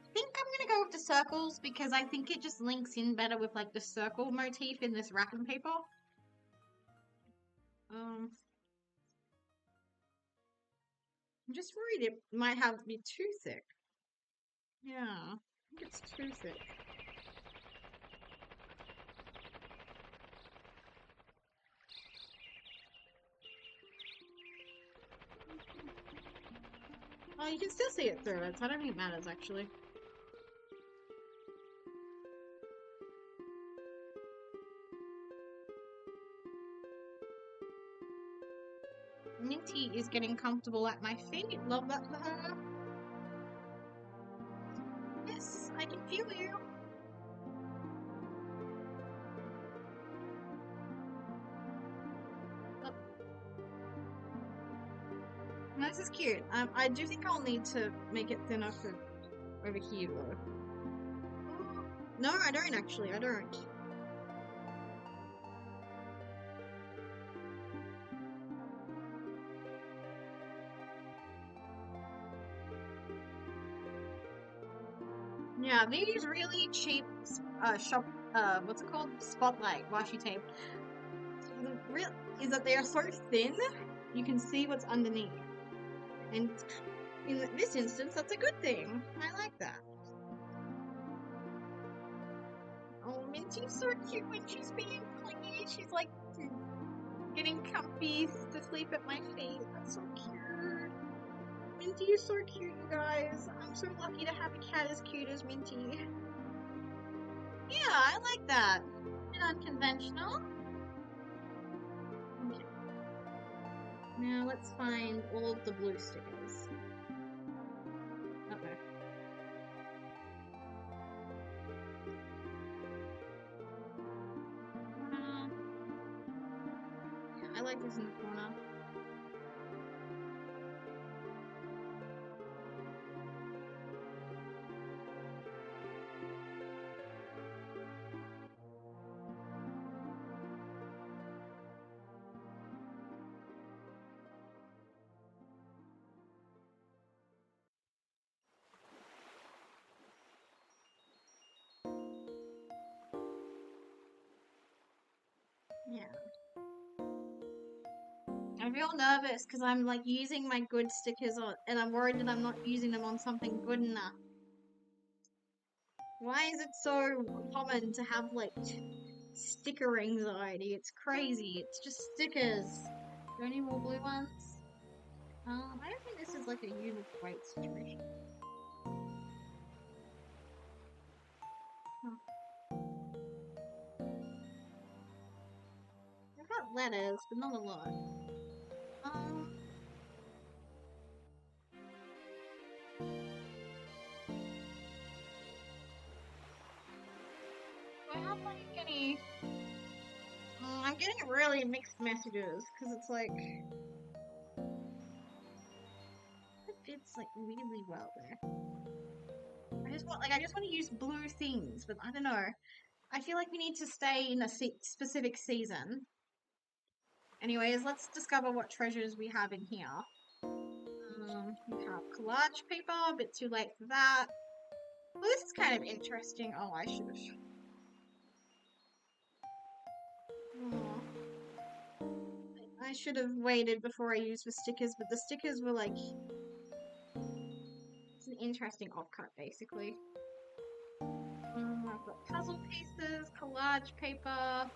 Speaker 1: I think I'm gonna go with the circles because I think it just links in better with like the circle motif in this wrapping paper. I'm just worried it might have to be too thick. Yeah, I think it's too thick. Oh, you can still see it through it, so I don't think it matters actually. Minty is getting comfortable at my feet. Love that for her. Yes, I can feel you. Oh. This is cute. I do think I'll need to make it thinner for over here though. No, I don't actually. I don't. Yeah, these really cheap shop what's it called? Spotlight washi tape. The real is that they are so thin you can see what's underneath. And in this instance, that's a good thing. I like that. Oh, Minty's so cute when she's being clingy. She's like getting comfy to sleep at my feet. That's so cute. Minty is so cute, you guys. I'm so lucky to have a cat as cute as Minty. Yeah, I like that. And unconventional. Okay. Now let's find all of the blue stickers. Okay. Yeah, I like this in the corner. Yeah. I feel nervous because I'm like using my good stickers on, and I'm worried that I'm not using them on something good enough. Why is it so common to have like sticker anxiety? It's crazy. It's just stickers. Are there any more blue ones? I don't think this is like a unit weight situation. Huh. I've got letters, but not a lot. Do I have like any? I'm getting really mixed messages because it's like I fits like really well there. I just want to use blue things, but I don't know. I feel like we need to stay in a specific season. Anyways, let's discover what treasures we have in here. We have collage paper, a bit too late for that. Well, this is kind of interesting. Oh, I should have. Oh. I should have waited before I used the stickers, but the stickers were like... It's an interesting offcut, basically. I've got puzzle pieces, collage paper.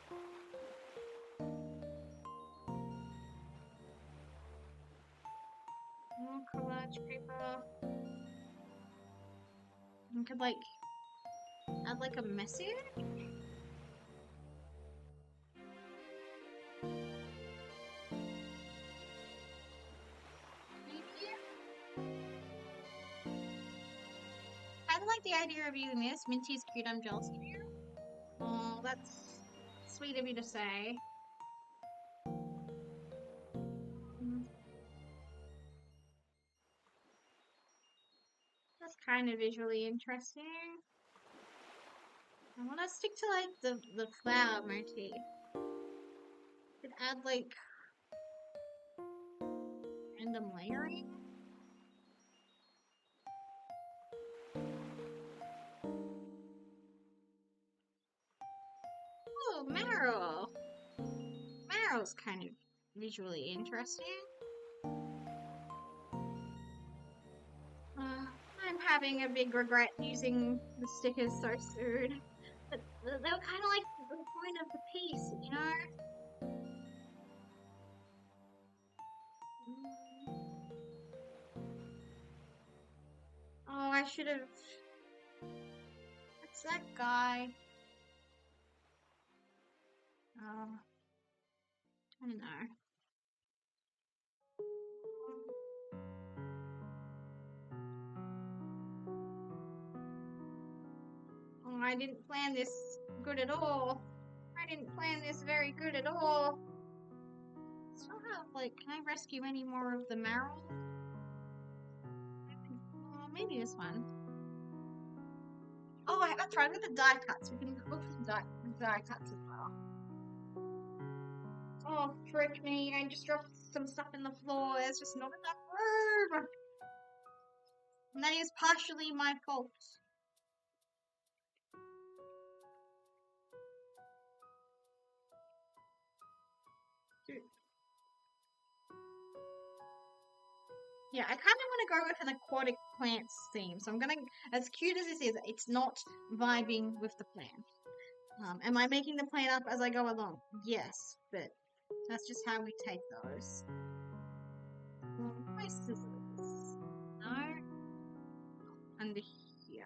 Speaker 1: More collage paper. I could like add like a message. I like the idea of using this. Minty's cute, I'm jealous of you. Oh, that's sweet of you to say. That's kind of visually interesting. I want to stick to like the flower motif. Could add like random layering. Oh, marrow. Marrow's kind of visually interesting. I'm having a big regret using the stickers so soon. But they were kind of like the point of the piece, you know? Oh, I should have... What's that guy? I don't know. Oh, I didn't plan this good at all. I didn't plan this very good at all. Still have, like, can I rescue any more of the marrow? Maybe this one. Oh, that's right, with the die cuts. We can look for the die cuts as well. Oh, frick me. I just dropped some stuff in the floor. There's just not enough room. And that is partially my fault. Yeah, I kind of want to go with an aquatic plants theme. So I'm gonna, as cute as this is, it's not vibing with the plant. Am I making the plant up as I go along? Yes, but that's just how we take those. My scissors. No. Under here.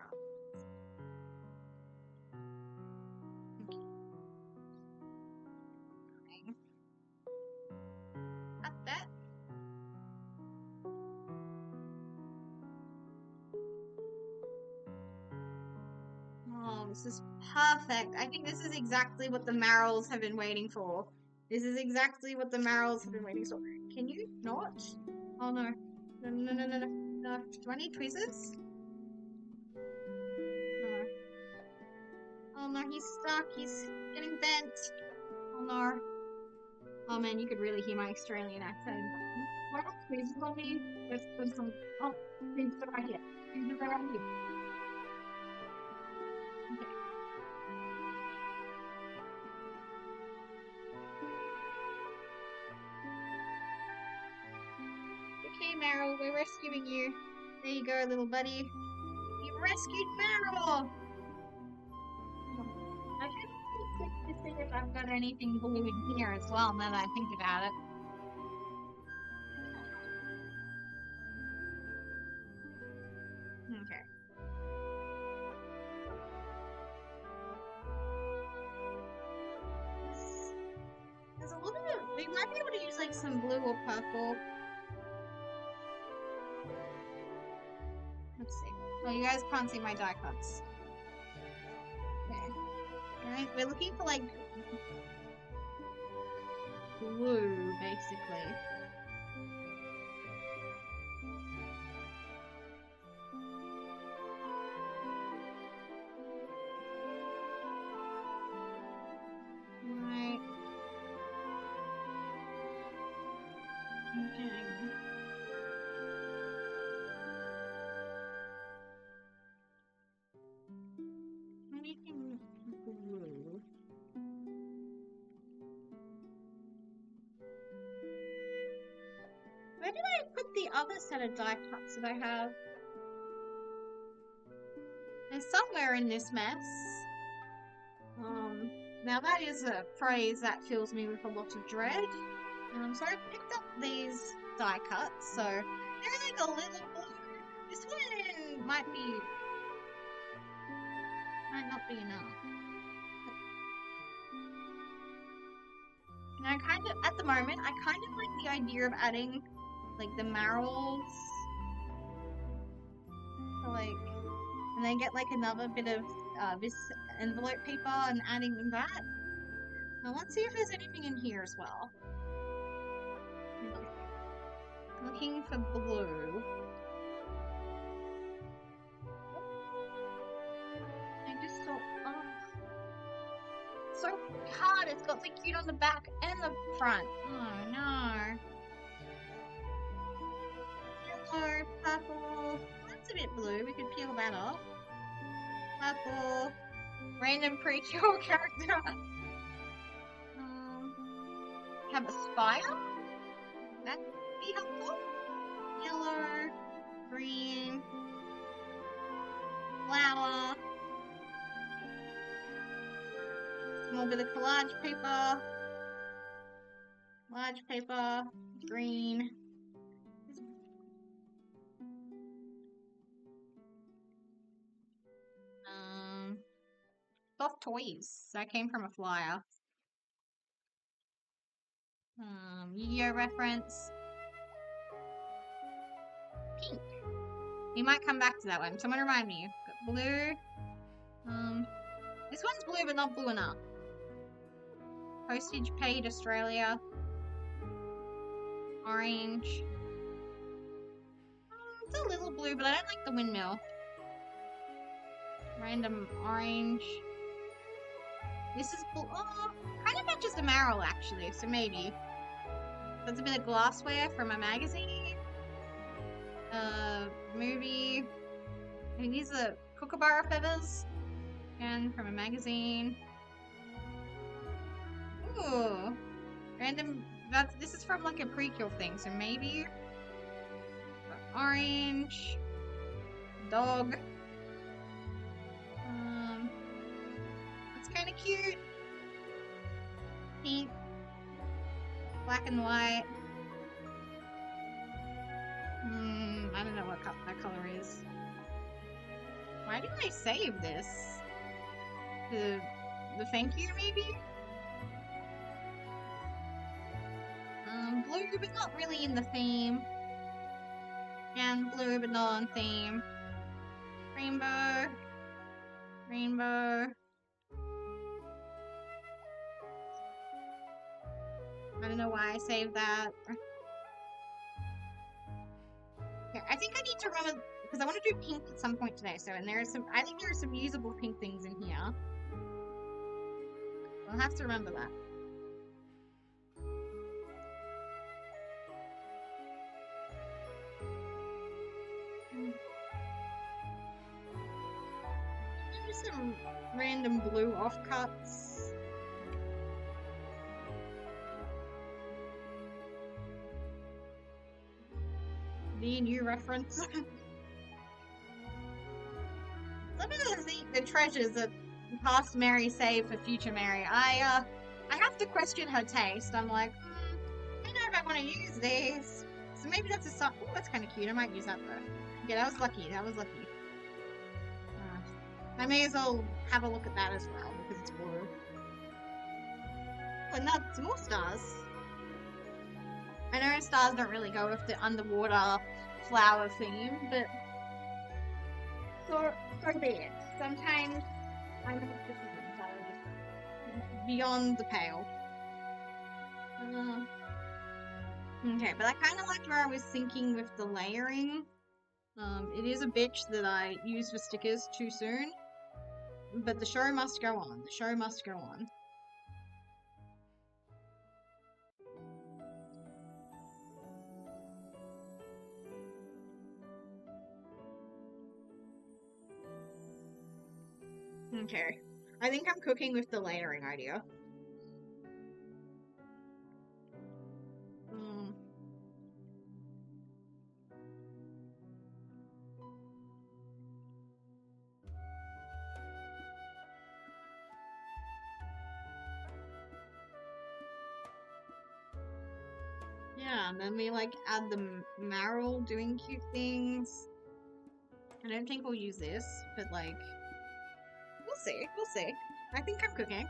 Speaker 1: Okay. Cut that. Oh, this is perfect. I think this is exactly what the marrows have been waiting for. This is exactly what the marrows have been waiting for. Can you not? Oh no. No, no, no, no, no. No. Do I need tweezers? No. Oh no, he's stuck. He's getting bent. Oh no. Oh man, you could really hear my Australian accent. What else tweezers on me? There's some. Oh, tweezers are right here. Tweezers are right here. Okay. Okay, Meryl, we're rescuing you. There you go, little buddy. You rescued Meryl! I should check to see if I've got anything blue in here as well, now that I think about it. Okay. There's a little bit of... We might be able to use like some blue or purple. Let's see. Well, you guys can't see my die cuts. Okay. Alright, we're looking for like blue, basically. Okay. Making blue. Where did I put the other set of die cuts that I have? They're somewhere in this mess. Now that is a phrase that fills me with a lot of dread. So I picked up these die cuts, so they're like a little blue. This one might not be enough. And I kind of, at the moment, I kind of like the idea of adding, like, the marrows. So, like, and then get, like, another bit of this envelope paper and adding that. Now, let's see if there's anything in here as well. Looking for blue. I just saw, oh. So hard, it's got the cute on the back and the front. Oh no. Yellow, purple. That's a bit blue, we could peel that off. Purple. Random pre-cure character. Have a spire? That'd be helpful. Yellow, green, flower. Small bit of collage paper. Large paper, green. Soft toys. That came from a flyer. Yu-Gi-Oh reference. Pink. We might come back to that one. Someone remind me. Got blue. This one's blue, but not blue enough. Postage paid Australia. Orange. It's a little blue, but I don't like the windmill. Random orange. This is blue. Oh, kind of matches the marrow actually, so maybe. That's a bit of glassware from a magazine. Movie. I think these are kookaburra feathers. Again, from a magazine. Ooh. Random. This is from like a prequel thing, so maybe. Orange. Dog. It's kind of cute. Pink. Black and white. I don't know what that color is. Why did I save this? The thank you, maybe? Blue, but not really in the theme. And blue, but not on theme. Rainbow. Rainbow. I don't know why I saved that. Okay, I think I need to run because I want to do pink at some point today. So, and I think there are some usable pink things in here. I'll have to remember that. There's some random blue offcuts. The new reference. Some of the treasures that past Mary saved for future Mary. I have to question her taste. I'm like, I don't know if I want to use these. So maybe that's a song. Oh, that's kind of cute. I might use that though. Yeah, that was lucky. That was lucky. I may as well have a look at that as well because it's blue. Oh, and that's more stars. I know stars don't really go with the underwater flower theme, but so be it. Sometimes I make decisions that are just beyond the pale. Okay, but I kind of liked where I was thinking with the layering. It is a bitch that I use for stickers too soon, but the show must go on. The show must go on. Okay. I think I'm cooking with the layering idea. Mm. Yeah, and then we like add the marrow doing cute things. I don't think we'll use this, but like, we'll see, we'll see. I think I'm cooking.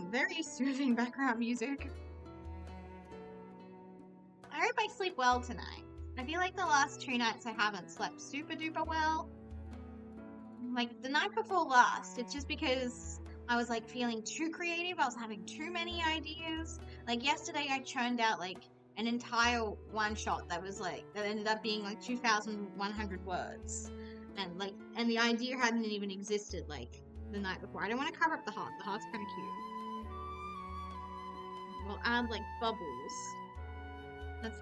Speaker 1: Very soothing background music. I hope I sleep well tonight. I feel like the last 2 nights I haven't slept super duper well. Like the night before last, it's just because I was like feeling too creative. I was having too many ideas. Like yesterday, I churned out like an entire one shot that was like that ended up being like 2,100 words, and the idea hadn't even existed like the night before. I don't want to cover up the heart. The heart's kind of cute. We'll add like bubbles.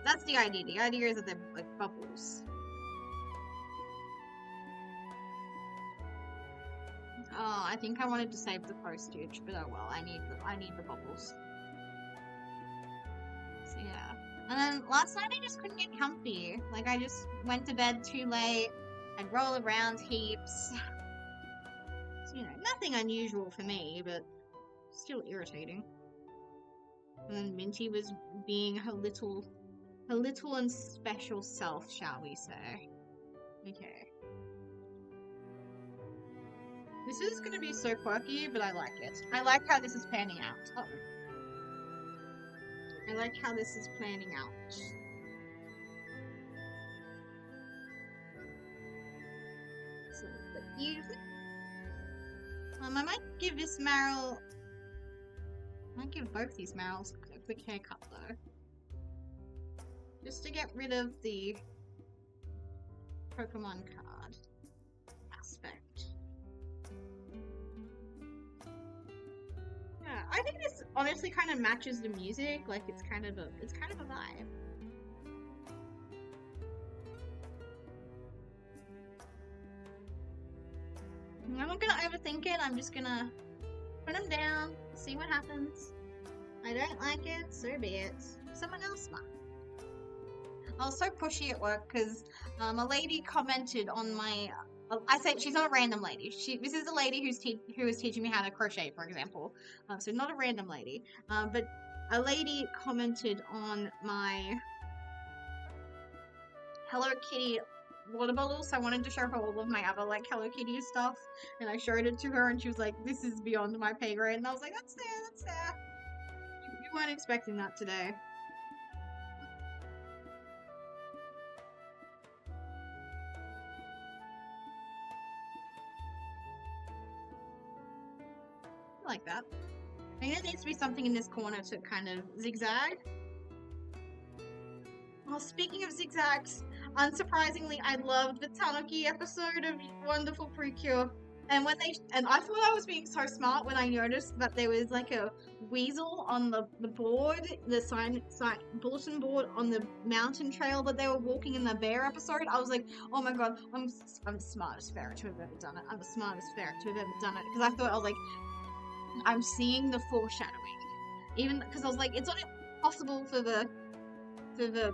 Speaker 1: That's the idea. The idea is that they're like bubbles. Oh, I think I wanted to save the postage, but oh well. I need the bubbles. So yeah. And then last night I just couldn't get comfy. Like I just went to bed too late. I'd roll around heaps. So, nothing unusual for me, but still irritating. And then Minty was being her little and special self, shall we say. Okay. This is gonna be so quirky, but I like it. I like how this is panning out. Oh. I like how this is planning out. So, but I might give this Meryl. I might give both these Meryls a quick haircut though, just to get rid of the Pokemon card aspect. Yeah, I think this honestly kind of matches the music. Like it's kind of a vibe. I'm not gonna overthink it. I'm just gonna put them down, see what happens. I don't like it, so be it. Someone else might. I was so pushy at work because a lady commented on my. I said she's not a random lady. This is a lady who is teaching me how to crochet, for example. So not a random lady, but a lady commented on my Hello Kitty water bottle. So I wanted to show her all of my other like Hello Kitty stuff, and I showed it to her, and she was like, "This is beyond my pay grade," and I was like, "That's fair, that's fair." You weren't expecting that today. I like that. I think there needs to be something in this corner to kind of zigzag. Well, speaking of zigzags, unsurprisingly, I loved the Tanuki episode of Wonderful Precure. And I thought I was being so smart when I noticed that there was like a weasel on the board, the sign bulletin board on the mountain trail that they were walking in the bear episode. I was like, oh my god, I'm the smartest ferret to have ever done it. I'm the smartest ferret to have ever done it. Because I was like, I'm seeing the foreshadowing. Even because I was like, it's not possible for the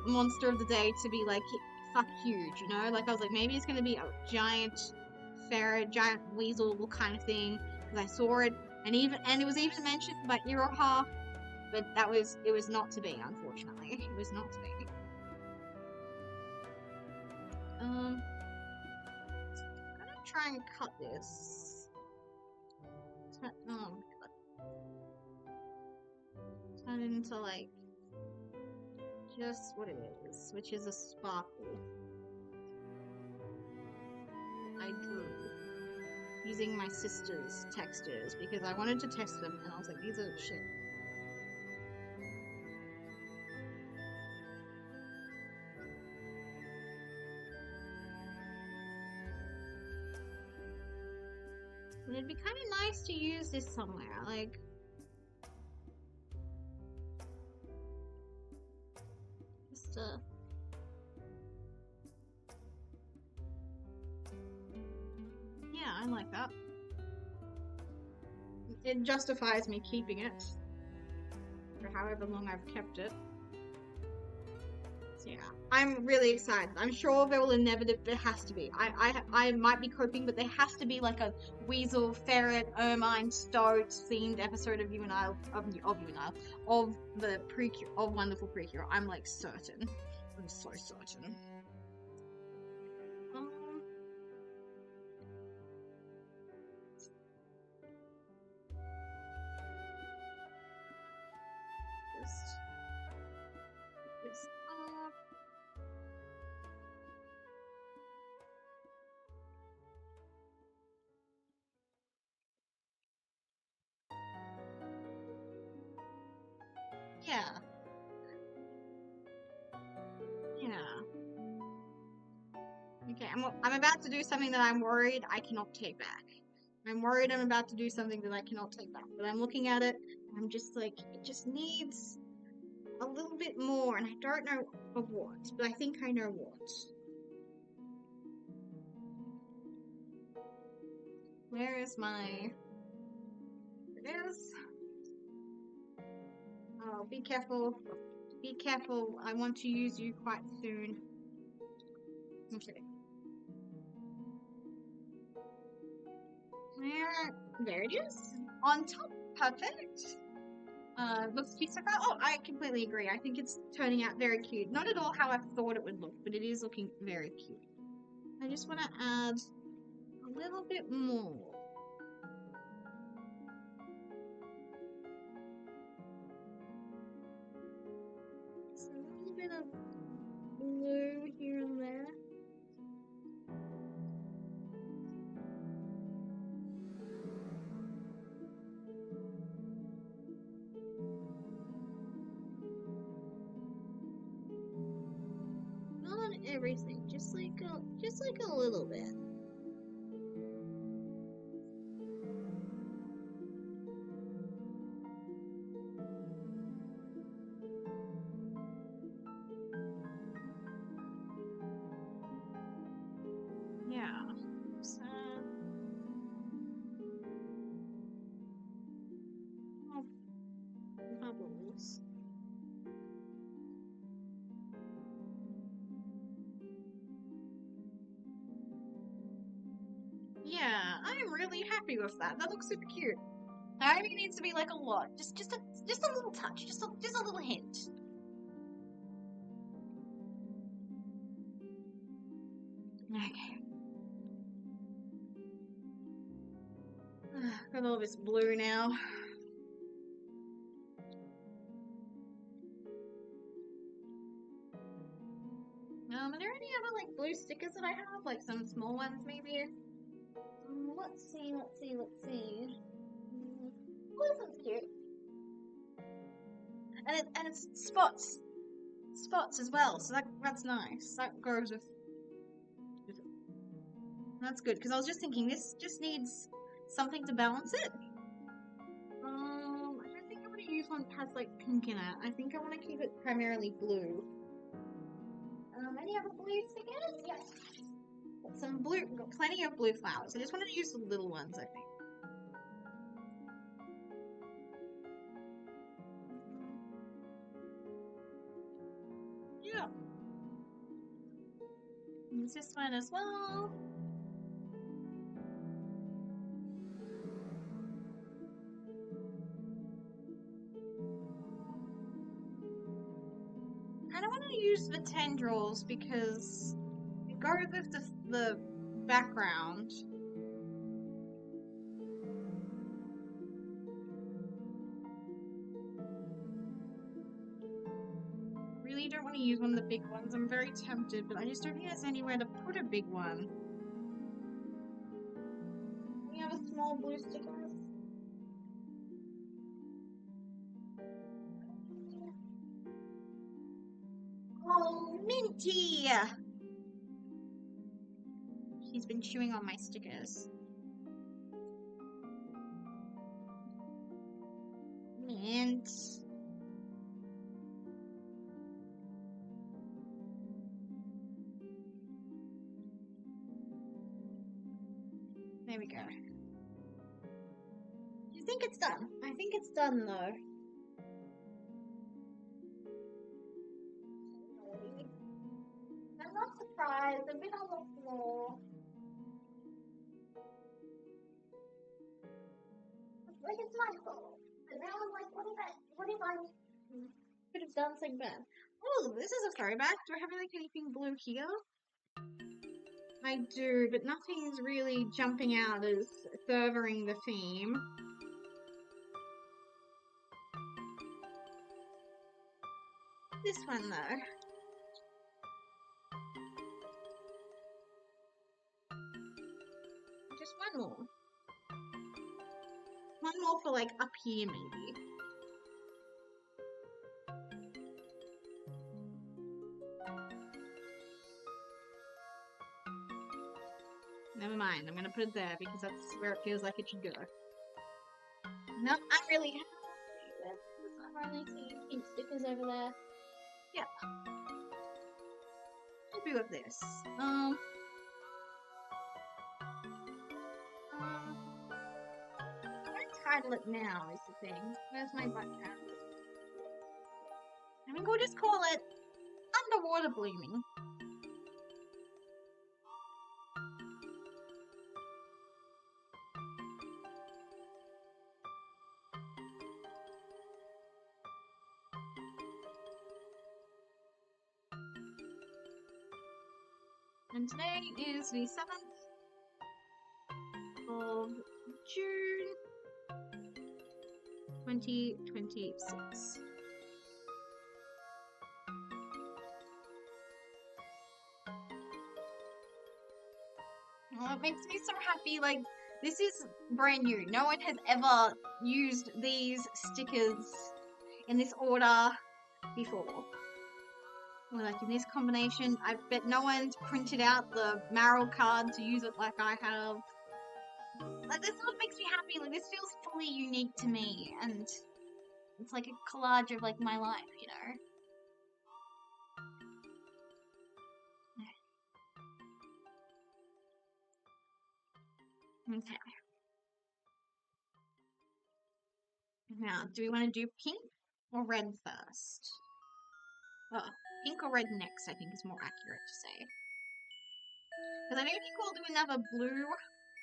Speaker 1: monster of the day to be like fuck huge, Like I was like, maybe it's gonna be a giant ferret, giant weasel kind of thing. Because I saw it, and it was even mentioned by Iroha, but it was not to be, unfortunately. It was not to be. I'm gonna try and cut this. Turn it into like just what it is, which is a sparkle. I drew using my sister's textures because I wanted to test them, and I was like, these are shit. And it'd be kind of nice to use this somewhere, like just it justifies me keeping it for however long I've kept it. So yeah, I'm really excited. I'm sure there will inevitably, there has to be. I might be coping, but there has to be like a weasel, ferret, ermine, stoat themed episode of you and I, of you and I, of the Precure, of Wonderful Precure. I'm like certain. I'm so certain. Um, just this up. Yeah, yeah. Okay, I'm about to do something that I'm worried I cannot take back. I'm worried I'm about to do something that I cannot take back. But I'm looking at it, and I'm just like, it just needs a little bit more, and I don't know of what, but I think I know what. Where is my... It is. Oh, be careful. Be careful. I want to use you quite soon. Okay. There it is. On top. Perfect. Looks cute so far. Oh, I completely agree. I think it's turning out very cute. Not at all how I thought it would look, but it is looking very cute. I just want to add a little bit more. Just a little bit of blue here and there. Not on everything, just like a little bit. Yeah. So, oh, bubbles. Yeah, I'm really happy with that. That looks super cute. I think it needs to be like a lot, just a little touch, just a little hint. Okay. Got all this blue now. Are there any other like blue stickers that I have? Like some small ones maybe? Let's see. Oh, this one's cute. And it's spots as well. So that's nice. That goes with. That's good because I was just thinking this just needs something to balance it. I don't think I want to use one that has like pink in it. I think I want to keep it primarily blue. Any other blue stickers? Yes. Got some blue. Got plenty of blue flowers. I just wanted to use the little ones. I think. Yeah. Use this one as well. I don't want to use the tendrils because it goes with the background. Really don't want to use one of the big ones. I'm very tempted, but I just don't think there's anywhere to put a big one. Any other small blue stickers? Oh, Minty! She's been chewing on my stickers. Mint. There we go. think it's done. I think it's done though. I'm not surprised. I've been on the floor. Like it's my fault. But now I'm like, what if I could have done something bad? Oh, this is a throwback. Do I have like anything blue here? I do, but nothing's really jumping out as furthering the theme. This one though. Just one more. One more for like up here maybe. Never mind, I'm gonna put it there because that's where it feels like it should go. Nope, I'm really happy with this. I'm only seeing pink stickers over there. Yeah. Happy with this. I'm gonna title it now is the thing. Where's my button? I think we'll just call it Underwater Blooming. And today is the 7th of June 2026. Well, it makes me so happy, like, this is brand new. No one has ever used these stickers in this order before. Or like in this combination. I bet no one's printed out the Marrow card to use it like I have. Like, this is what makes me happy. Like, this feels fully unique to me, and it's like a collage of, like, my life, you know? Okay. Now, do we want to do pink or red first? Oh, pink or red next, I think is more accurate to say. Because I don't think we'll do another blue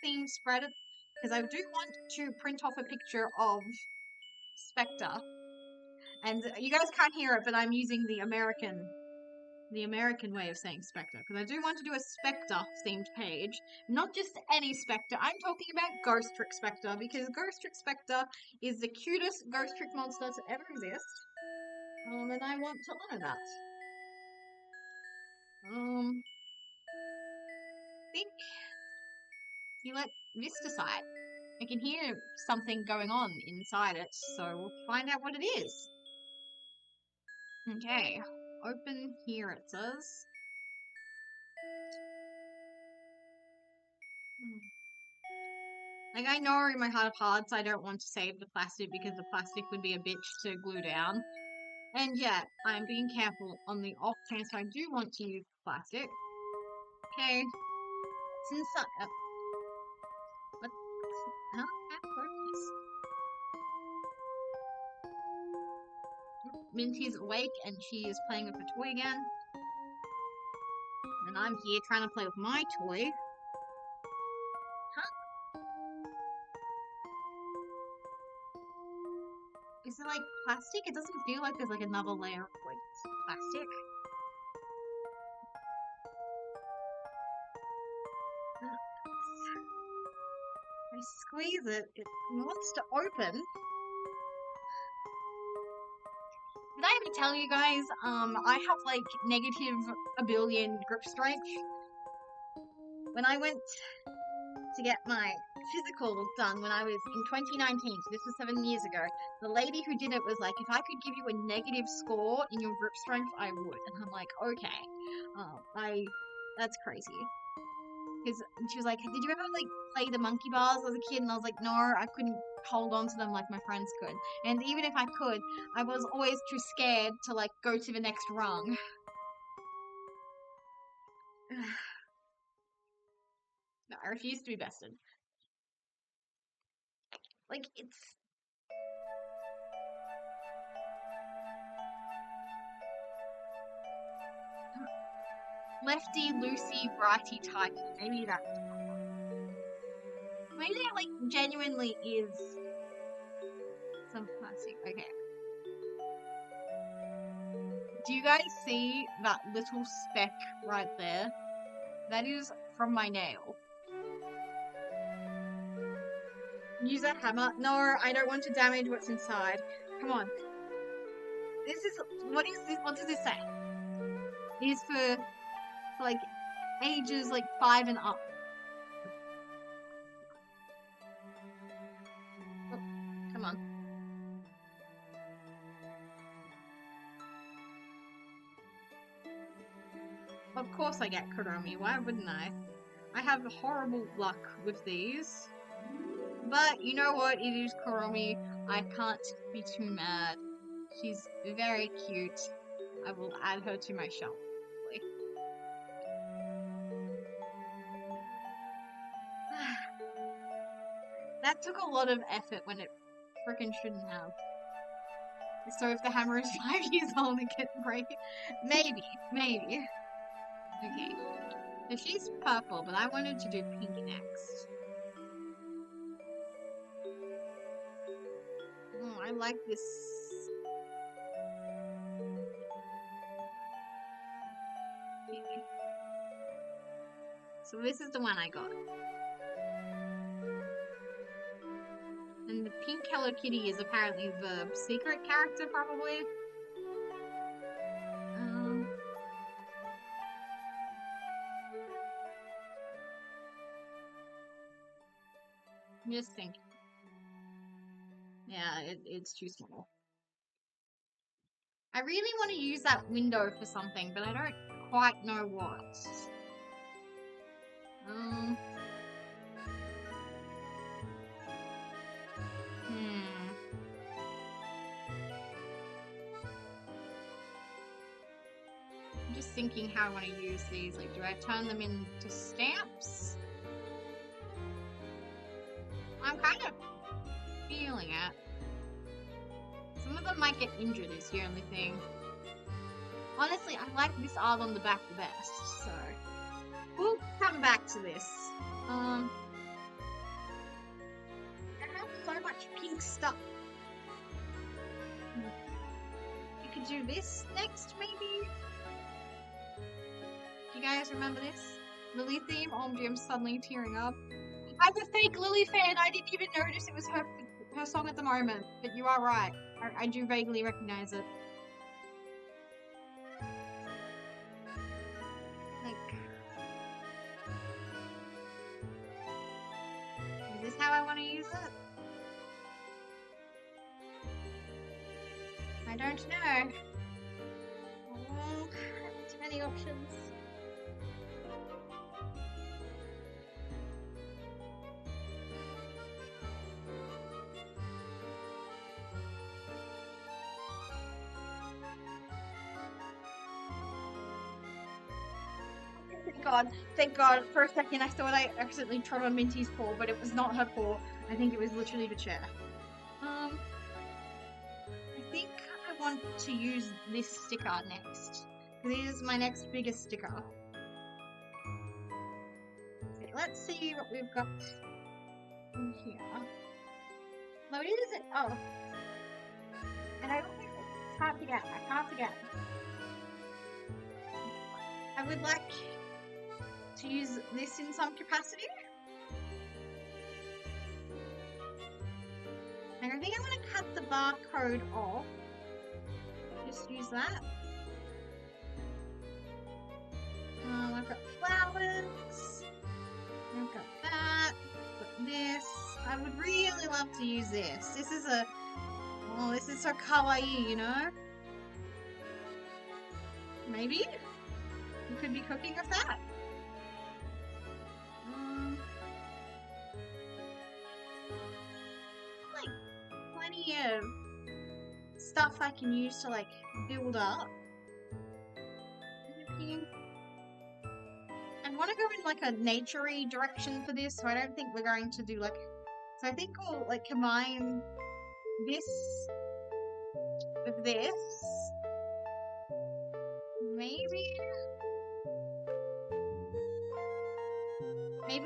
Speaker 1: theme spread, because I do want to print off a picture of Spectre. And you guys can't hear it, but I'm using the American way of saying Spectre, because I do want to do a Spectre themed page, not just any Spectre. I'm talking about Ghost Trick Spectre, because Ghost Trick Spectre is the cutest Ghost Trick monster to ever exist, and I want to honor that. I think you let this decide. I can hear something going on inside it, so we'll find out what it is. Okay, open here it says. Like, I know in my heart of hearts I don't want to save the plastic because the plastic would be a bitch to glue down. And yet, I'm being careful on the off chance I do want to use plastic. Okay. It's inside. What? Huh? Minty's awake and she is playing with her toy again. And I'm here trying to play with my toy. Huh? Is it like plastic? It doesn't feel like there's like another layer of like plastic. I squeeze it, it wants to open. Did I ever tell you guys, I have like negative a billion grip strength? When I went to get my physical done when I was in 2019, so this was 7 years ago, the lady who did it was like, if I could give you a negative score in your grip strength, I would. And I'm like, okay. That's crazy. Because she was like, did you ever like play the monkey bars as a kid? And I was like, no, I couldn't hold on to them like my friends could. And even if I could, I was always too scared to like go to the next rung. No, I refuse to be bested. Like, it's... Lefty, loosey, righty, tighty. Maybe that. Maybe that, like, genuinely is some classic. Okay. Do you guys see that little speck right there? That is from my nail. Use that hammer. No, I don't want to damage what's inside. Come on. This is... What is this? What does this say? It is for like, ages, like, 5 and up. Oh, come on. Of course I get Kuromi, why wouldn't I? I have horrible luck with these. But, you know what, it is Kuromi. I can't be too mad. She's very cute. I will add her to my shelf. That took a lot of effort when it frickin' shouldn't have. So if the hammer is 5 years old, it can break. Maybe. Okay. So she's purple, but I wanted to do pink next. Oh, I like this. Okay. So this is the one I got. And the pink Hello Kitty is apparently the secret character, probably. I'm just thinking. Yeah, it's too small. I really want to use that window for something, but I don't quite know what. I'm just thinking how I want to use these. Like, do I turn them into stamps? I'm kind of feeling it. Some of them might get injured is the only thing. Honestly, I like this art on the back the best, so we'll come back to this. I have so much pink stuff. You could do this next, maybe? Do you guys remember this? Lily theme? OMG, I'm suddenly tearing up. I'm a fake Lily fan. I didn't even notice it was her song at the moment. But you are right. I do vaguely recognize it. Like, is this how I want to use it? I don't know. Oh, too many options. Thank God. For a second, I thought I accidentally trod on Minty's paw, but it was not her paw. I think it was literally the chair. I think I want to use this sticker next. This is my next biggest sticker. Okay, let's see what we've got in here. No, it isn't. Oh. And I don't think it's hard to get. I can't forget. I would like to use this in some capacity. And I think I'm going to cut the barcode off. Just use that. I've got flowers. I've got that. Got this. I would really love to use this. This is a... Oh, this is so kawaii, you know? Maybe? You could be cooking with that. Like, plenty of stuff I can use to, like, build up. I want to go in, like, a nature-y direction for this, so I don't think we're going to do, like, So I think we'll like combine this with this. Maybe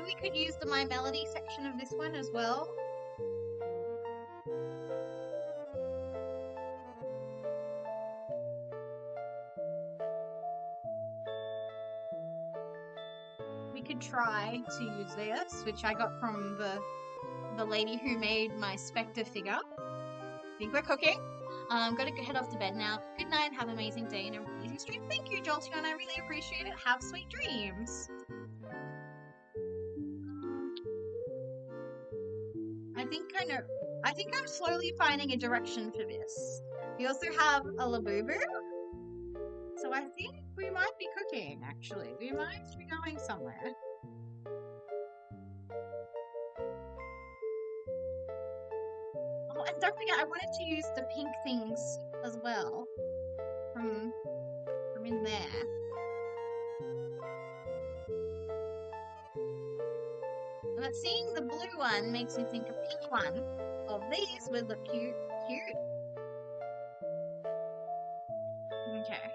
Speaker 1: we could use the My Melody section of this one as well. We could try to use this, which I got from the lady who made my Spectre figure. I think we're cooking. I'm gonna head off to bed now. Good night, have an amazing day and an amazing stream. Thank you, Jolteon, I really appreciate it. Have sweet dreams. I think I'm slowly finding a direction for this. We also have a Labubu. So I think we might be cooking, actually. We might be going somewhere. Oh, and don't forget, I wanted to use the pink things as well. From in there. But seeing the blue one makes me think a pink one of these would look cute. Okay.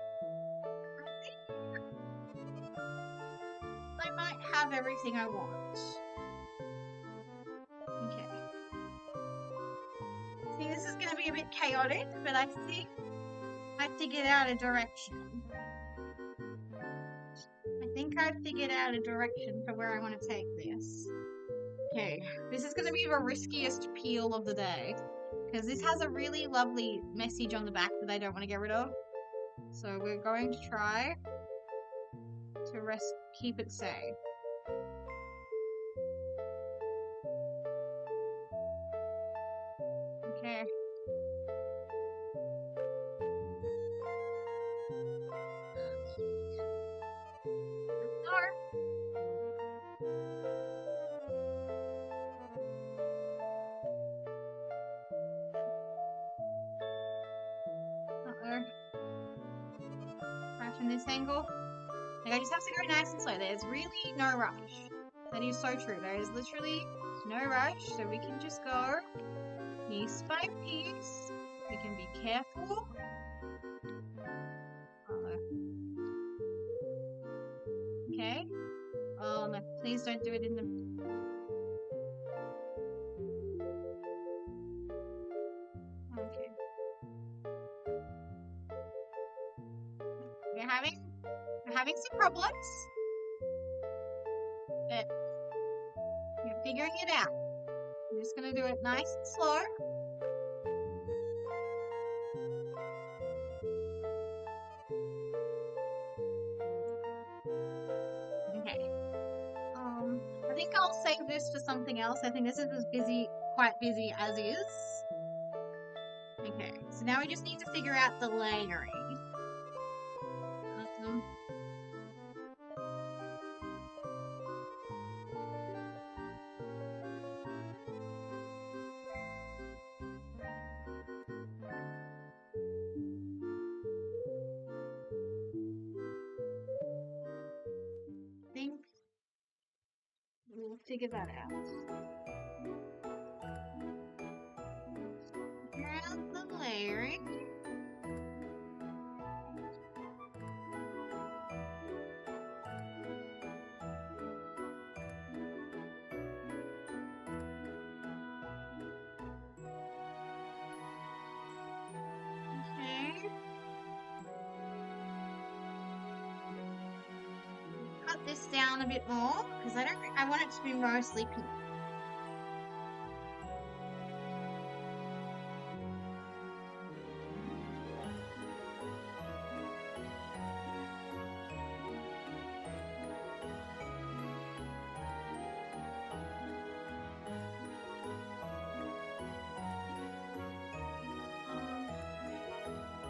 Speaker 1: I might have everything I want. Okay. See, this is going to be a bit chaotic, but I think I figured out a direction. For where I want to take this. Okay, this is going to be the riskiest peel of the day. Because this has a really lovely message on the back that I don't want to get rid of. So we're going to try to keep it safe. Okay. Right from this angle. Like, I just have to go nice and slow. There's really no rush. That is so true. There is literally no rush, so we can just go piece by piece. We can be careful. Okay. Oh no, please don't do it in the... Okay. We're having some problems. But we're figuring it out. I'm just gonna do it nice and slow. Okay. I think I'll save this for something else. I think this is quite busy as is. Okay, so now we just need to figure out the layering. We'll figure that out. Figure out the layering. Okay. Cut this down a bit more because I want it to be mostly pink.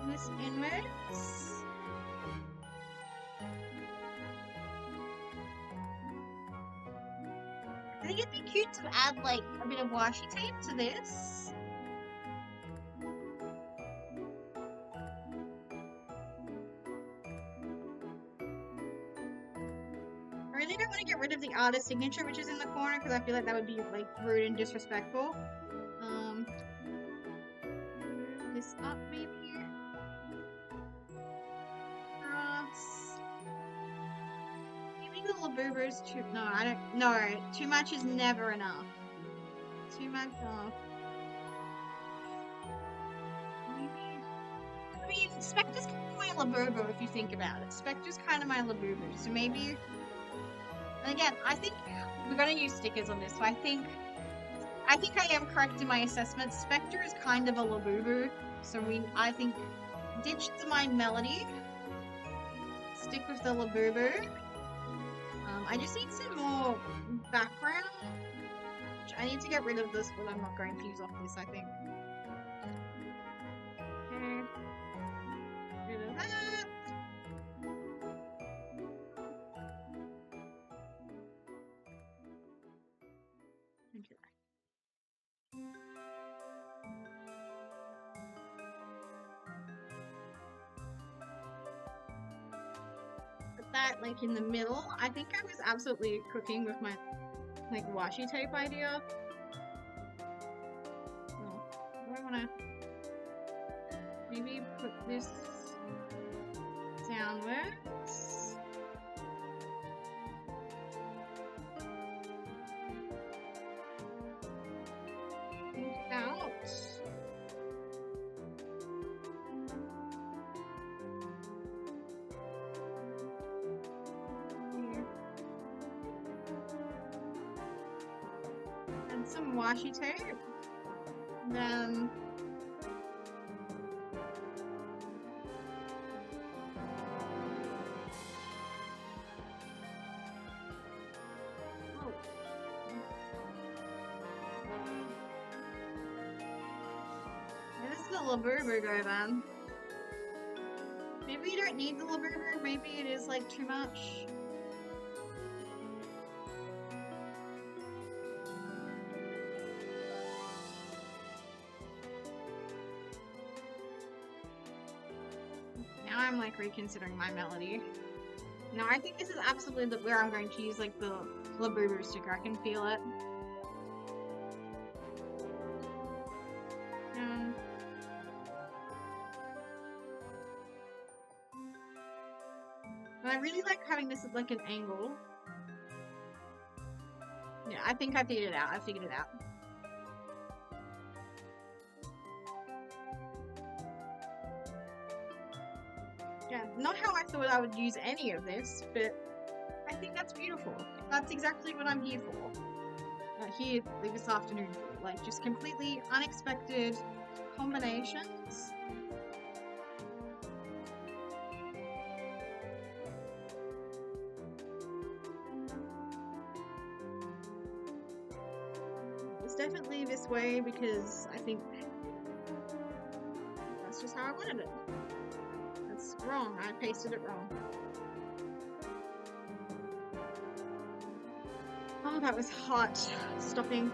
Speaker 1: This inwards. I think it'd be cute to add like a bit of washi tape to this. I really don't want to get rid of the artist signature, which is in the corner, because I feel like that would be like rude and disrespectful. This up maybe. Maybe the Labubu's too. No, I don't. No, too much is never enough. Too much. Maybe. I mean, Spectre's kind of my Labubu if you think about it. Spectre's kind of my Labubu, so maybe. And again, I think we're gonna use stickers on this, so I think I am correct in my assessment. Spectre is kind of a Labubu, so I think ditch the My Melody. Stick with the Labubu. I just need some more background. I need to get rid of this, but I'm not going to use off this, I think. Okay. Rid of that. Okay. Put that like in the middle. I think I was absolutely cooking with my like washi tape idea. Oh, I wanna maybe put this downwards. And out. And some washi tape. Then where does the Labubu go then? Maybe you don't need the Labubu, maybe it is like too much. Now I'm like reconsidering my melody. No, I think this is absolutely where I'm going to use like the Labubu sticker. I can feel it. And I really like having this at like an angle. Yeah, I think I figured it out. I figured it out. Yeah, not how I thought I would use any of this, but I think that's beautiful. That's exactly what I'm here for. Here like, this afternoon, like just completely unexpected combinations. It's definitely this way because I think that's just how I wanted it. That's wrong. I pasted it wrong. Oh, that was hot. Stopping.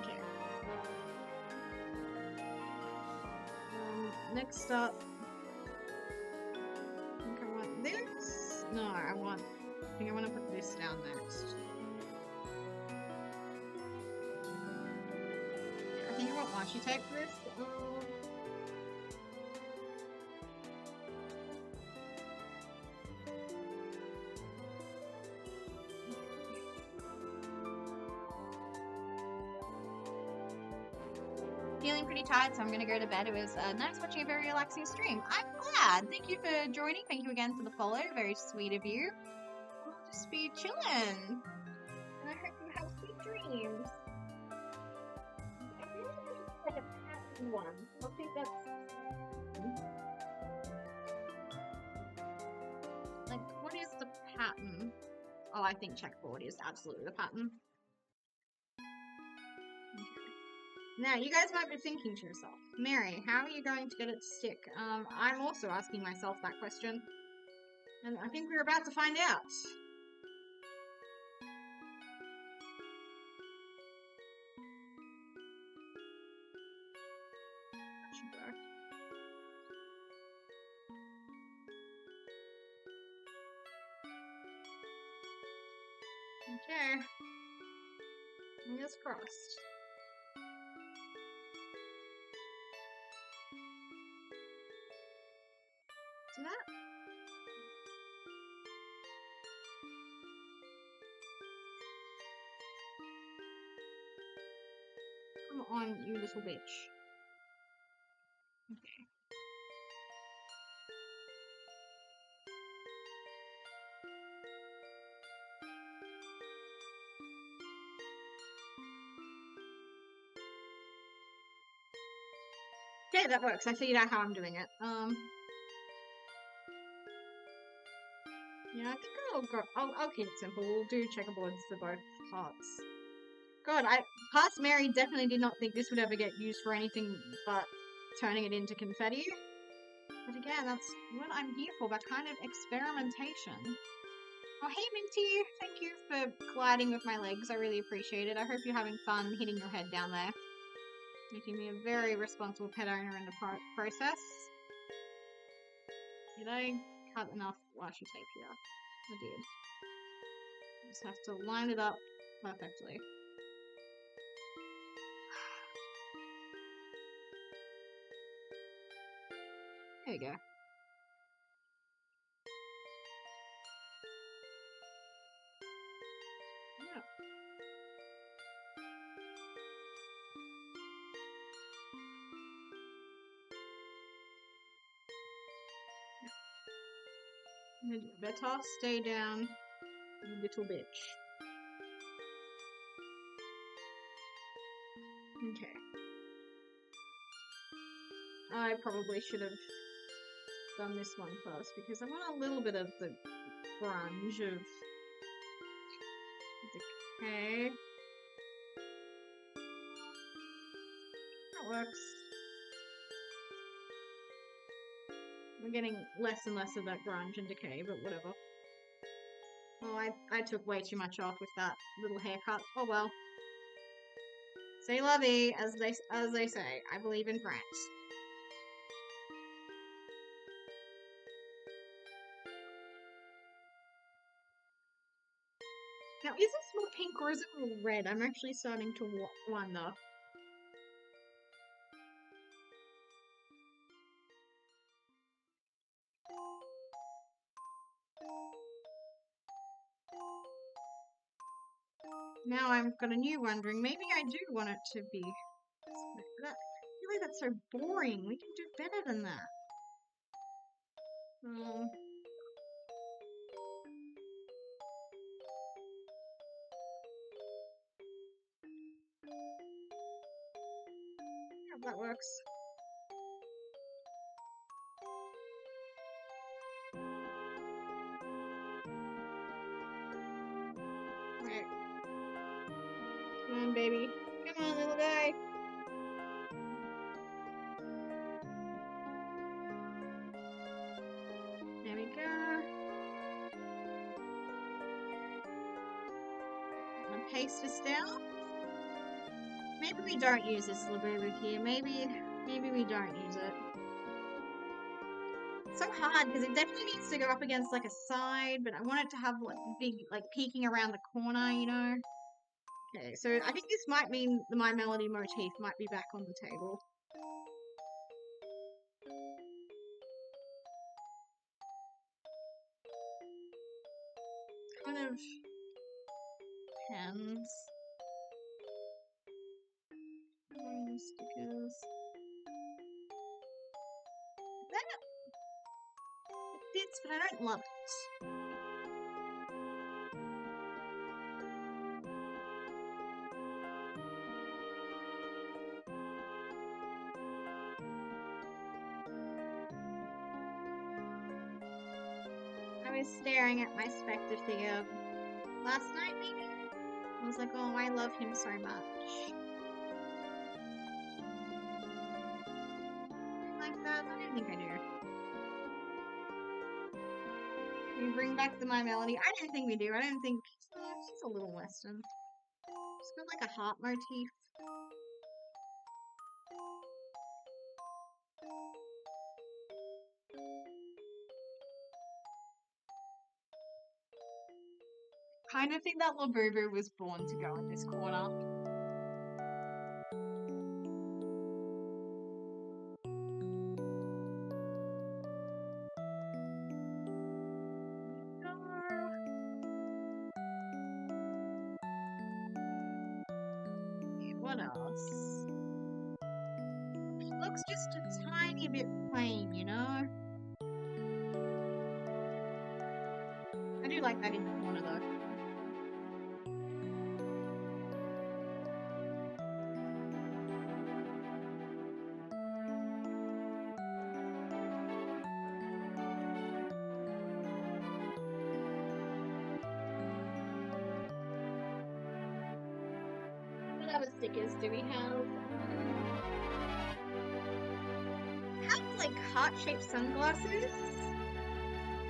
Speaker 1: Okay. Next up. I think I want this. No, I think I want to put this down next. I think I want washi tape for this. Feeling pretty tired, so I'm gonna go to bed. It was nice watching a very relaxing stream. I'm glad. Thank you for joining. Thank you again for the follow. Very sweet of you. I'll just be chilling. And I hope you have sweet dreams. I really like a pattern one. I think that's like what is the pattern? Oh, I think checkerboard is absolutely the pattern. Now, you guys might be thinking to yourself, Mary, how are you going to get it to stick? I'm also asking myself that question. And I think we're about to find out. That should work. Okay. Fingers crossed. See that? Come on, you little bitch. Okay. Okay, that works. I figured out how I'm doing it. Yeah, I think I'll keep it simple. We'll do checkerboards for both parts. God, past Mary definitely did not think this would ever get used for anything but turning it into confetti. But again, that's what I'm here for, that kind of experimentation. Oh, hey Minty! Thank you for gliding with my legs. I really appreciate it. I hope you're having fun hitting your head down there. Making me a very responsible pet owner in the process. Did I cut enough washi tape here? I did. Just have to line it up perfectly. There you go. Yeah. Better stay down, you little bitch. Okay. I probably should have done this one first because I want a little bit of the grunge of decay. That works. We're getting less and less of that grunge and decay, but whatever. Oh, I took way too much off with that little haircut. Oh well. C'est la vie, as they say. I believe in France. Now, is this more pink or is it more red? I'm actually starting to wonder. Now I've got a new wondering. Maybe I do want it to be. I feel like that's so boring. We can do better than that. Yeah, that works. Right. Come on, baby. Come on, little guy. There we go. I'm gonna paste this down. Maybe we don't use this Labubu here. Maybe we don't use it. It's so hard because it definitely needs to go up against like a side, but I want it to have like big, like peeking around the corner, you know? Okay, so I think this might mean the My Melody motif might be back on the table. Kind of pens. Stickers. That it fits, but I don't love it. I was staring at my Spectre figure last night, maybe? I was like, oh, I love him so much. Like that? I don't think I do. We bring back the My Melody. I don't think we do. I don't think. She's a little Western. She's got like a heart motif. kind of think that Labubu was born to go in this corner. What else? Looks just a tiny bit plain, you know? I do like that in the corner though. What other stickers do we have? Like heart-shaped sunglasses.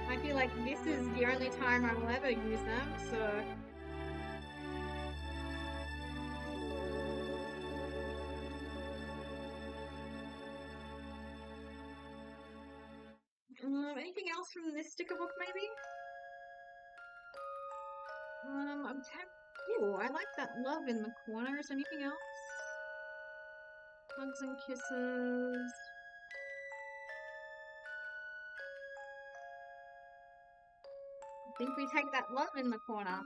Speaker 1: I feel like this is the only time I will ever use them, so anything else from this sticker book maybe? Ooh, I like that love in the corner. Is anything else? Hugs and kisses. I think we take that love in the corner.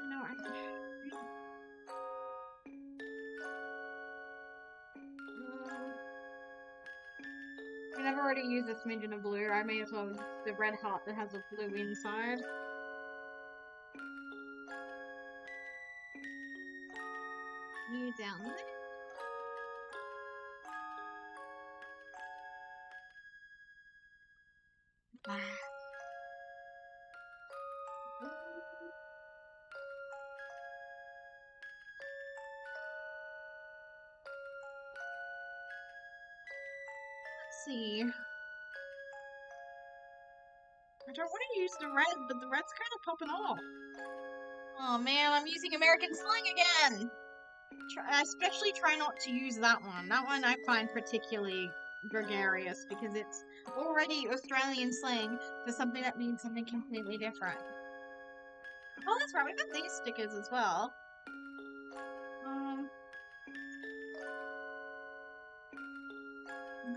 Speaker 1: No, I've already used a smidgen of blue. I may as well use the red heart that has a blue inside. You down there. Let's see. I don't want to use the red, but the red's kind of popping off. Oh man, I'm using American slang again! I especially try not to use that one. That one I find particularly gregarious because it's already Australian slang for something that means something completely different. Oh, that's right, we've got these stickers as well.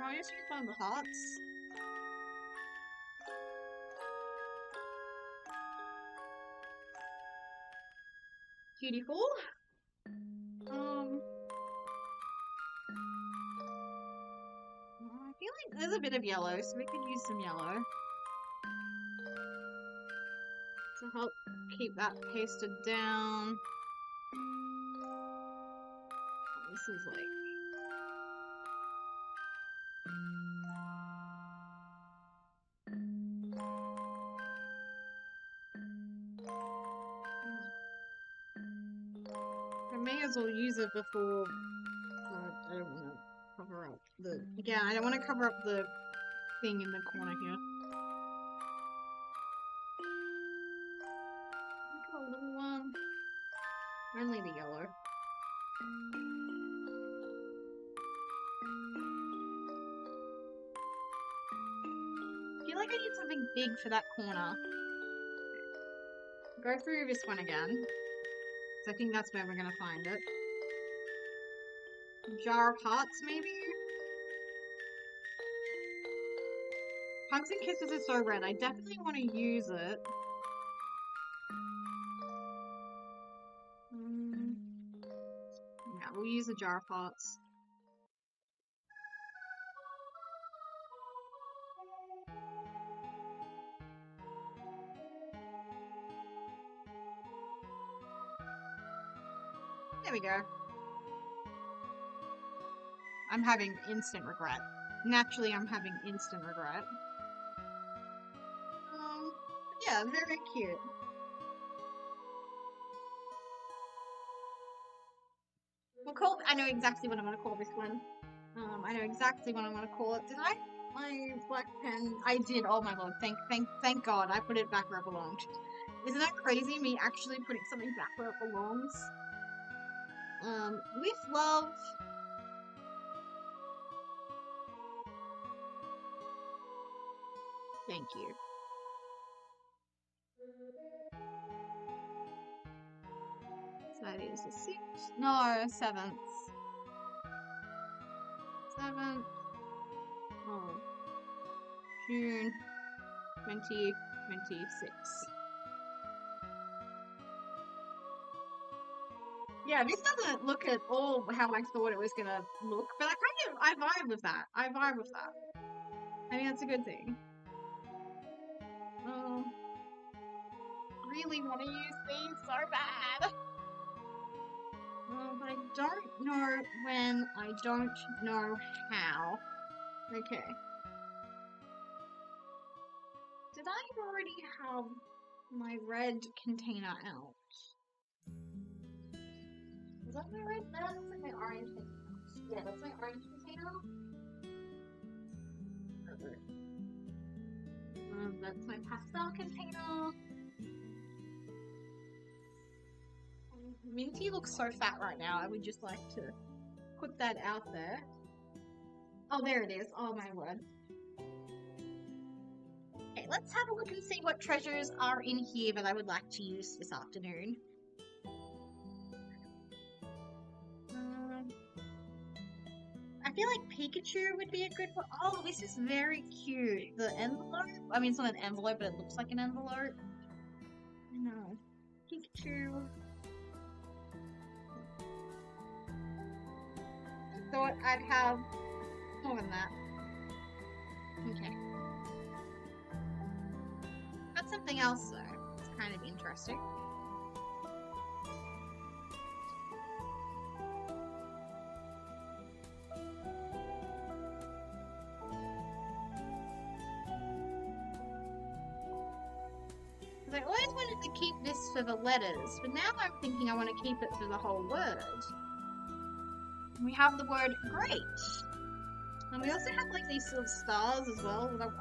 Speaker 1: I'll just use one of the hearts. Beautiful. I feel like there's a bit of yellow, so we could use some yellow to help keep that pasted down. This is like I may as well use it before I don't want to cover up I don't want to cover up the thing in the corner here. A little one. Only the yellow. I feel like I need something big for that corner. Go through this one again. So I think that's where we're going to find it. Jar of hearts, maybe? Hugs and kisses is so red. I definitely want to use it. Yeah, we'll use a jar of hearts. There we go. I'm having instant regret. Naturally, I'm having instant regret. Yeah, very cute. I know exactly what I'm going to call this one. I know exactly what I'm going to call it. Did I? My black pen. I did. Oh my lord. Thank God. I put it back where it belonged. Isn't that crazy? Me actually putting something back where it belongs. With love. Thank you. So that is a 6th. No, 7th. 7th. Oh. June 2026. Yeah, this doesn't look at all how I thought it was gonna look, but I vibe with that. I vibe with that. I think that's a good thing. Really want to use these so bad. But I don't know when, I don't know how. Okay. Did I already have my red container out? Is that my red? No, that's like my orange container. Yeah, that's my orange container. That's my pastel container. Minty looks so fat right now. I would just like to put that out there. Oh, there it is. Oh my word. Okay, let's have a look and see what treasures are in here that I would like to use this afternoon. I feel like Pikachu would be a good one. Oh, this is very cute. The envelope. I mean, it's not an envelope, but it looks like an envelope. I know. Pikachu. I thought I'd have more than that. Okay. Got something else though. It's kind of interesting. I always wanted to keep this for the letters, but now I'm thinking I want to keep it for the whole word. We have the word great. And we also have like these little stars as well that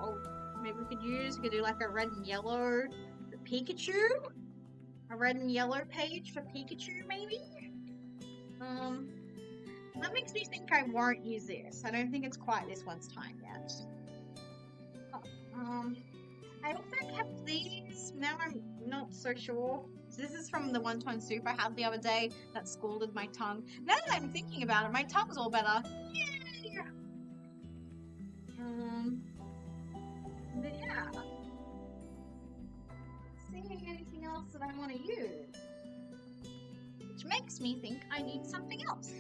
Speaker 1: maybe we could use. We could do like a red and yellow for Pikachu. A red and yellow page for Pikachu maybe. That makes me think I won't use this. I don't think it's quite this one's time yet. I also kept these. Now I'm not so sure. So this is from the one-ton soup I had the other day that scalded my tongue. Now that I'm thinking about it, my tongue's all better. Yay! But yeah. Seeing anything else that I want to use. Which makes me think I need something else.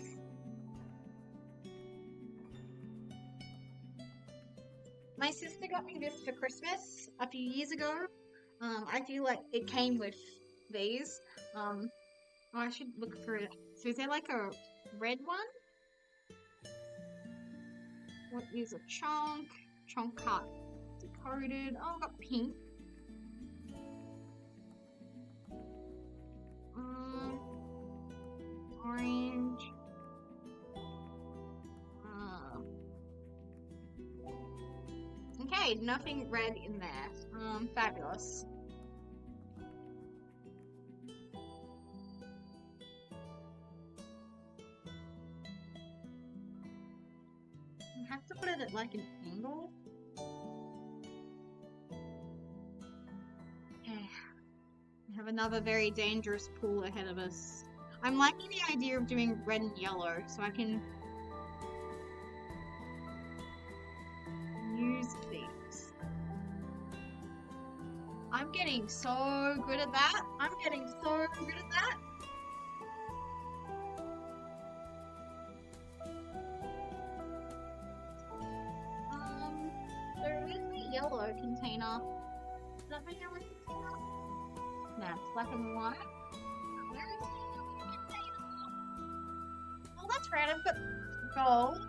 Speaker 1: My sister got me this for Christmas a few years ago. I feel like it came with these. I should look for it. So is there like a red one? What is a chunk? Chunk cut. Decoded. Oh, I've got pink. Orange. Okay, nothing red in there. Fabulous. I have to put it at like an angle. Okay. We have another very dangerous pool ahead of us. I'm liking the idea of doing red and yellow, so I can use these. I'm getting so good at that. I'm getting so good at that. So where's the yellow container? Is that my yellow container? No, it's black and white. Where is the yellow container? Oh, that's right. I've got gold.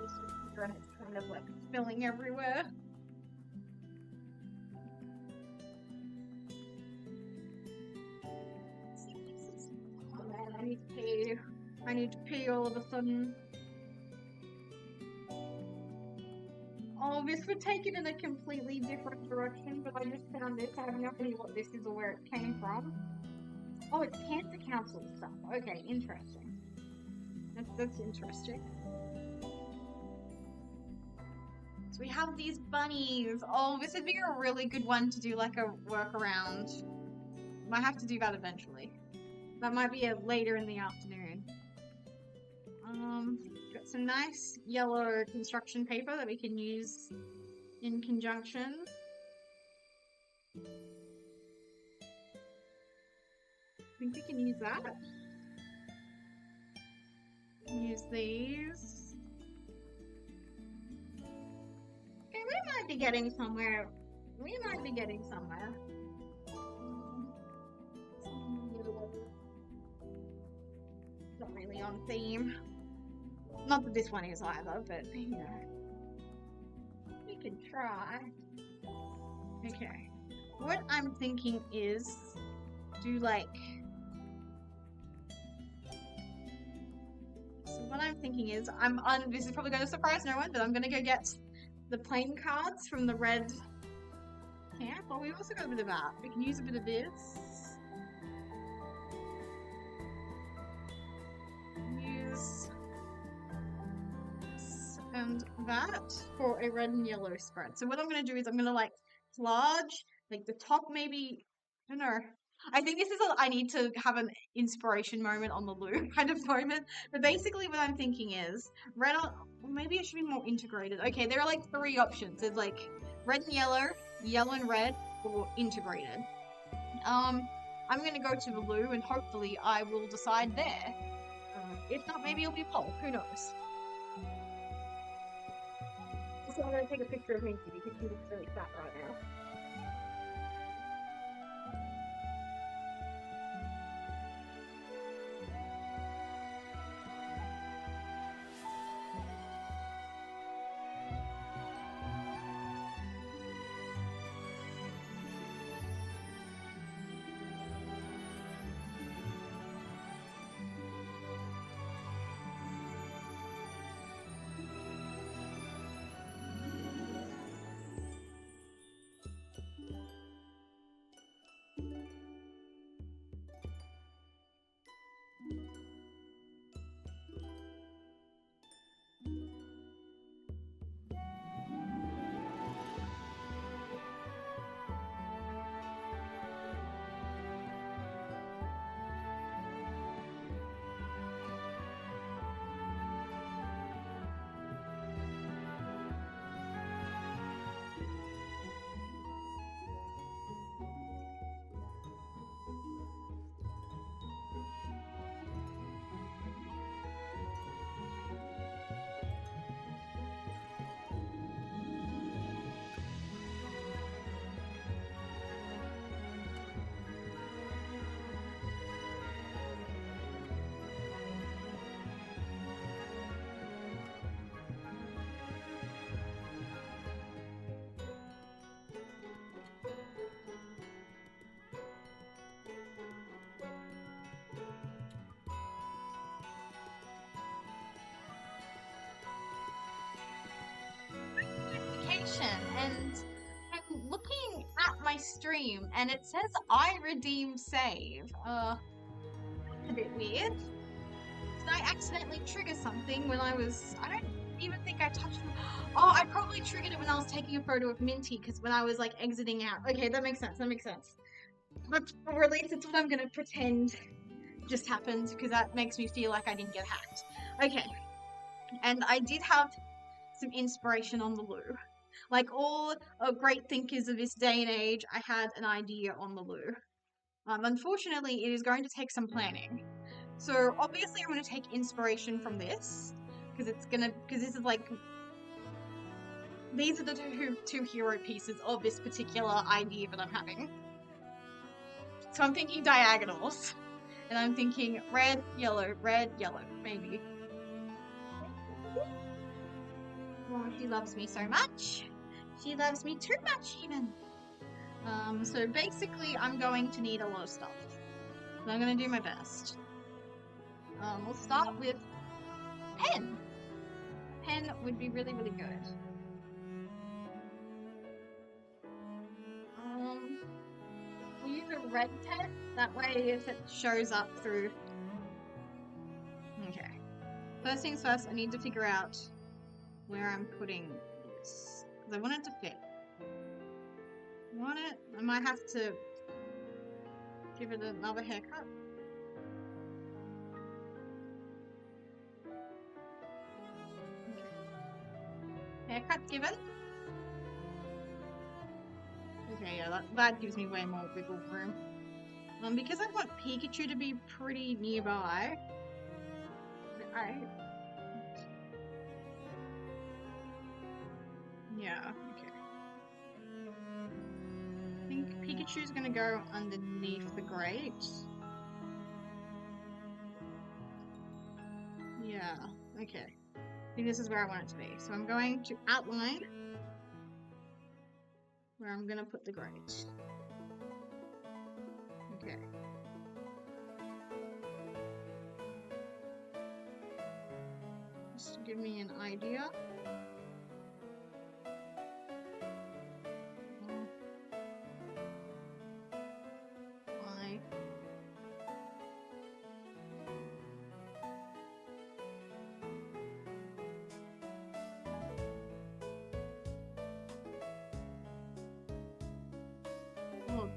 Speaker 1: It's kind of like spilling everywhere. Oh man, I need to pee. I need to pee all of a sudden. Oh, this would take it in a completely different direction, but I just found this. I have no idea what this is or where it came from. Oh, it's Cancer Council stuff. Okay, interesting. That's interesting. So we have these bunnies. Oh, this would be a really good one to do like a workaround. Might have to do that eventually. That might be a later in the afternoon. Got some nice yellow construction paper that we can use in conjunction. I think we can use that. Use these. Okay, we might be getting somewhere. We might be getting somewhere. Not really on theme. Not that this one is either, but you know. We can try. Okay. What I'm thinking is do like. So what I'm thinking is this is probably going to surprise no one, but I'm going to go get the playing cards from the red camp. Oh, we also got a bit of that. We can use a bit of this. Use this and that for a red and yellow spread. So what I'm going to do is I'm going to like large, like the top maybe, I don't know. I think this is I need to have an inspiration moment on the loo kind of moment. But basically what I'm thinking is red on, maybe it should be more integrated. Okay, there are like 3 options. There's like red and yellow and red, or integrated. I'm going to go to the loo and hopefully I will decide there. If not, maybe it'll be poll. Who knows? So I'm going to take a picture of Minky because she looks really fat right now. And I'm looking at my stream and it says I redeem save. That's a bit weird. Did I accidentally trigger something when I don't even think I touched it. Oh, I probably triggered it when I was taking a photo of Minty because when I was like exiting out. Okay, that makes sense. But or at least it's what I'm gonna pretend just happened because that makes me feel like I didn't get hacked. Okay. And I did have some inspiration on the loo. Like all great thinkers of this day and age, I had an idea on the loo. Unfortunately, it is going to take some planning. So obviously, I'm going to take inspiration from this because this is like these are the two hero pieces of this particular idea that I'm having. So I'm thinking diagonals, and I'm thinking red, yellow, maybe. Oh, she loves me so much. She loves me too much, even. So basically, I'm going to need a lot of stuff. But I'm going to do my best. We'll start with pen. Pen would be really, really good. We'll use a red pen. That way, if it shows up through... Okay. First things first, I need to figure out where I'm putting this. because I want it to fit. Want it? I might have to give it another haircut. Haircut given. Okay, yeah, that gives me way more wiggle room. Because I want Pikachu to be pretty nearby. Yeah, okay. I think Pikachu's gonna go underneath the grate. Yeah, okay. I think this is where I want it to be. So I'm going to outline where I'm gonna put the grate. Okay. Just to give me an idea. Why? Oh,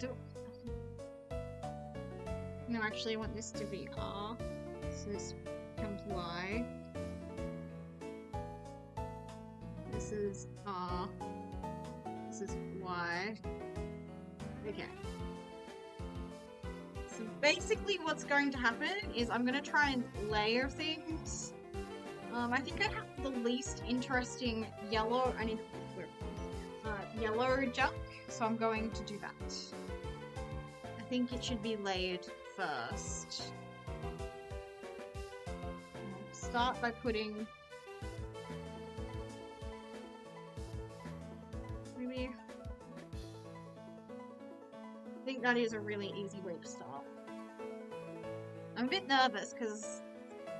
Speaker 1: no, actually I want this to be R. So this becomes Y. This is R. This is Y. Okay. So basically what's going to happen is I'm going to try and layer things. I think I have the least interesting yellow, yellow junk, so I'm going to do that. I think it should be layered first. I'll start by putting maybe. I think that is a really easy way to start. I'm a bit nervous because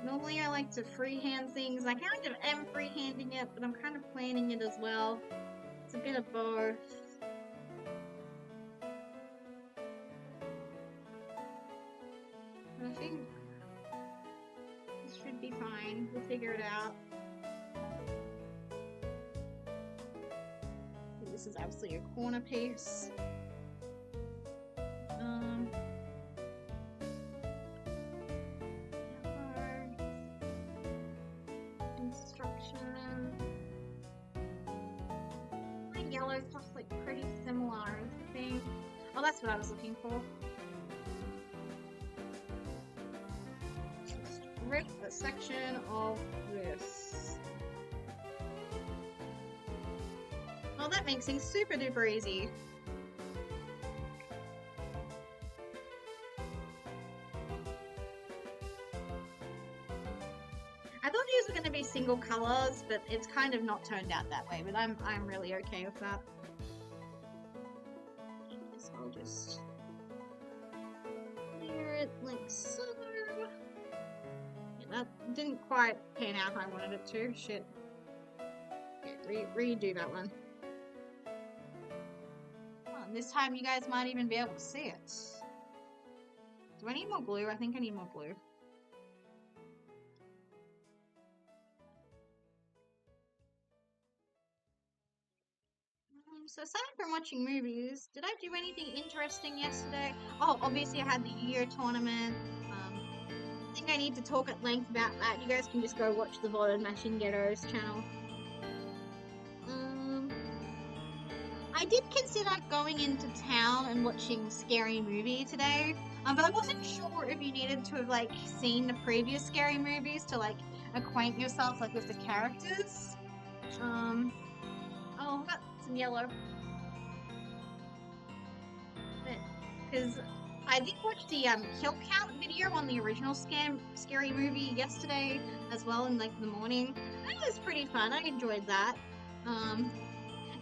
Speaker 1: normally I like to freehand things. I kind of am freehanding it, but I'm kind of planning it as well. It's a bit of both. I think this should be fine. We'll figure it out. This is absolutely a corner piece. Instruction. My yellow stuff's like pretty similar, I think. Oh, that's what I was looking for. Just rip a section of this. Oh, that makes things super duper easy. I thought these were going to be single colors, but it's kind of not turned out that way. But I'm really okay with that. So I'll just layer it like so. Yeah, that didn't quite pan out how I wanted it to. Shit. Okay, redo that one. Oh, and this time you guys might even be able to see it. Do I need more glue? I think I need more glue. So aside from watching movies, did I do anything interesting yesterday? Oh, obviously I had the year tournament. I think I need to talk at length about that. You guys can just go watch the VOD Machine Ghettos channel. I did consider going into town and watching Scary Movie today, but I wasn't sure if you needed to have like seen the previous Scary Movies to like acquaint yourself like with the characters. Oh, got some yellow. Because I did watch the kill count video on the original Scary Movie yesterday as well in like the morning. That was pretty fun. I enjoyed that.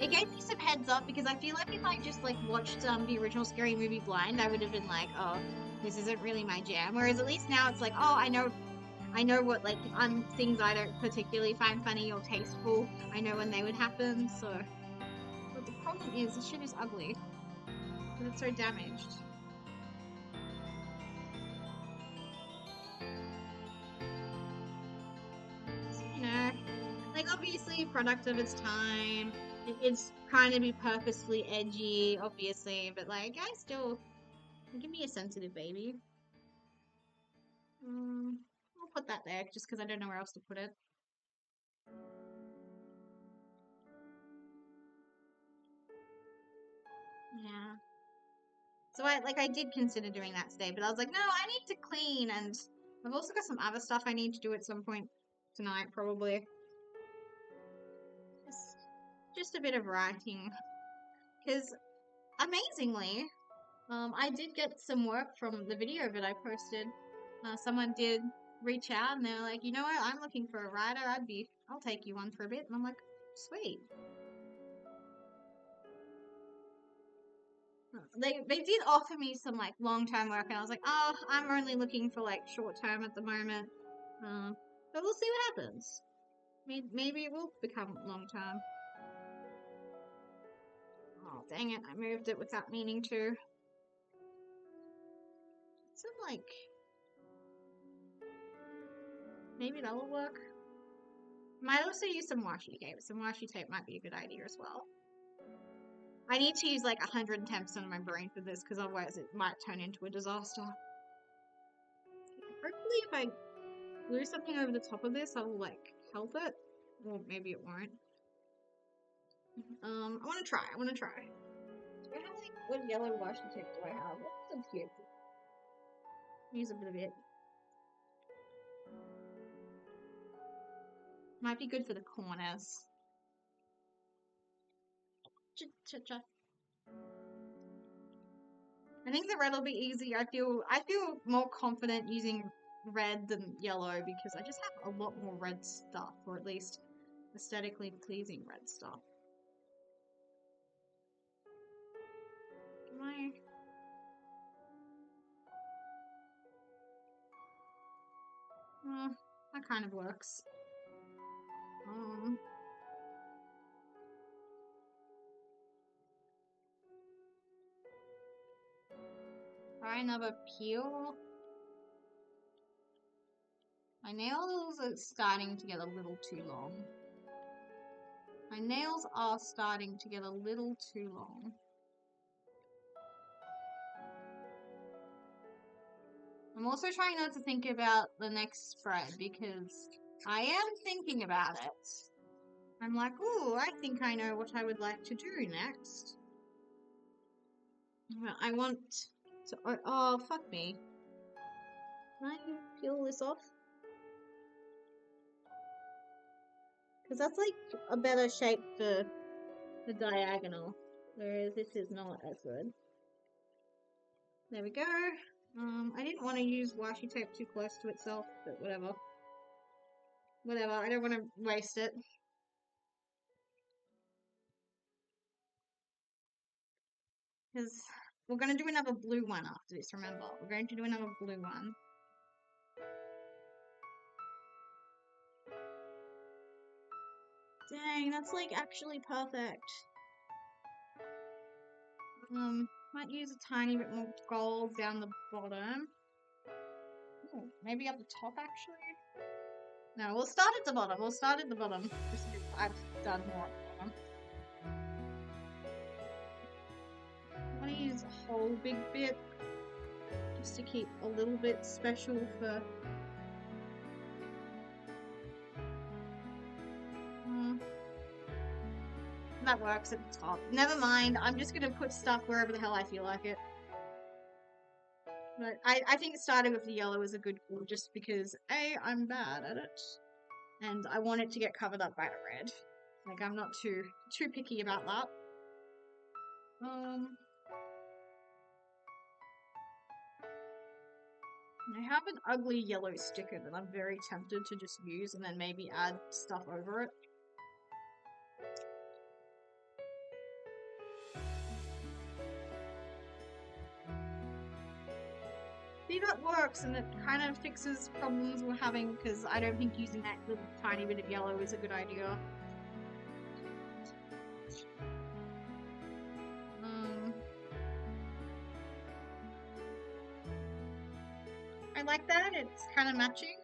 Speaker 1: It gave me some heads up because I feel like if I just like watched the original Scary Movie blind, I would have been like, oh, this isn't really my jam. Whereas at least now it's like, oh, I know what like things I don't particularly find funny or tasteful. I know when they would happen. So, but the problem is, this shit is ugly because it's so damaged. So, you know, like obviously product of its time. It's trying to be purposefully edgy, obviously, but like, I still, give me a sensitive baby. I'll put that there just because I don't know where else to put it. Yeah. So I did consider doing that today, but I was like, no, I need to clean, and I've also got some other stuff I need to do at some point tonight, probably. Just a bit of writing, because amazingly, I did get some work from the video that I posted. Someone did reach out, and they're like, you know what, I'm looking for a writer. I'll take you on for a bit, and I'm like, sweet. They did offer me some like long term work, and I was like, oh, I'm only looking for like short term at the moment. But we'll see what happens. Maybe it will become long term. Oh dang it! I moved it without meaning to. Some like maybe that will work. Might also use some washi tape. Some washi tape might be a good idea as well. I need to use like 110% of my brain for this because otherwise it might turn into a disaster. Hopefully if I glue something over the top of this, I will like help it. Or maybe it won't. I want to try. Do I have like, what yellow washi tape do I have? What's here? Use a bit of it. Might be good for the corners. Cha-cha-cha. I think the red will be easy. I feel more confident using red than yellow because I just have a lot more red stuff, or at least aesthetically pleasing red stuff. Can I? That kind of works. Try another peel. My nails are starting to get a little too long. My nails are starting to get a little too long. I'm also trying not to think about the next spread because I am thinking about it. I'm like, ooh, I think I know what I would like to do next. Well, I want to... Oh, fuck me. Can I peel this off? Because that's like a better shape for the diagonal, whereas this is not as good. There we go. I didn't want to use washi tape too close to itself, but whatever. Whatever, I don't want to waste it. Because we're going to do another blue one after this, remember? We're going to do another blue one. Dang, that's like actually perfect. Might use a tiny bit more gold down the bottom. Ooh, maybe up the top actually? No, we'll start at the bottom. Just because I've done more at the bottom. I want to use a whole big bit just to keep a little bit special for... that works at the top. Never mind, I'm just gonna put stuff wherever the hell I feel like it. But I think starting with the yellow is a good call just because A, I'm bad at it. And I want it to get covered up by the red. Like, I'm not too picky about that. I have an ugly yellow sticker that I'm very tempted to just use and then maybe add stuff over it. See, that works and it kind of fixes problems we're having because I don't think using that little tiny bit of yellow is a good idea. I like that, it's kind of matching.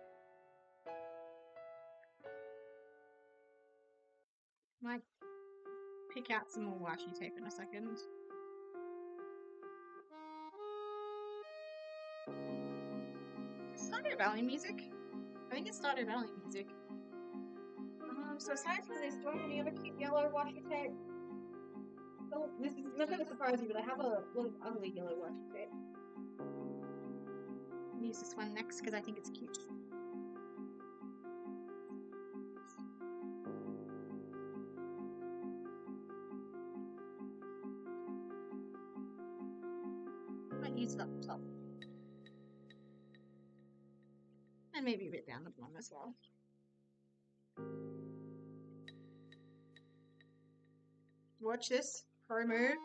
Speaker 1: pick out some more washi tape in a second. Stardew Valley music? I think it's Stardew Valley music. So aside from this, do I have any other cute yellow washi tape? Oh, this is not going to surprise you, but I have a lot of ugly yellow washi tape. I'll use this one next because I think it's cute. I might use it up top. And maybe a bit down the bottom as well. Watch this. Pro move.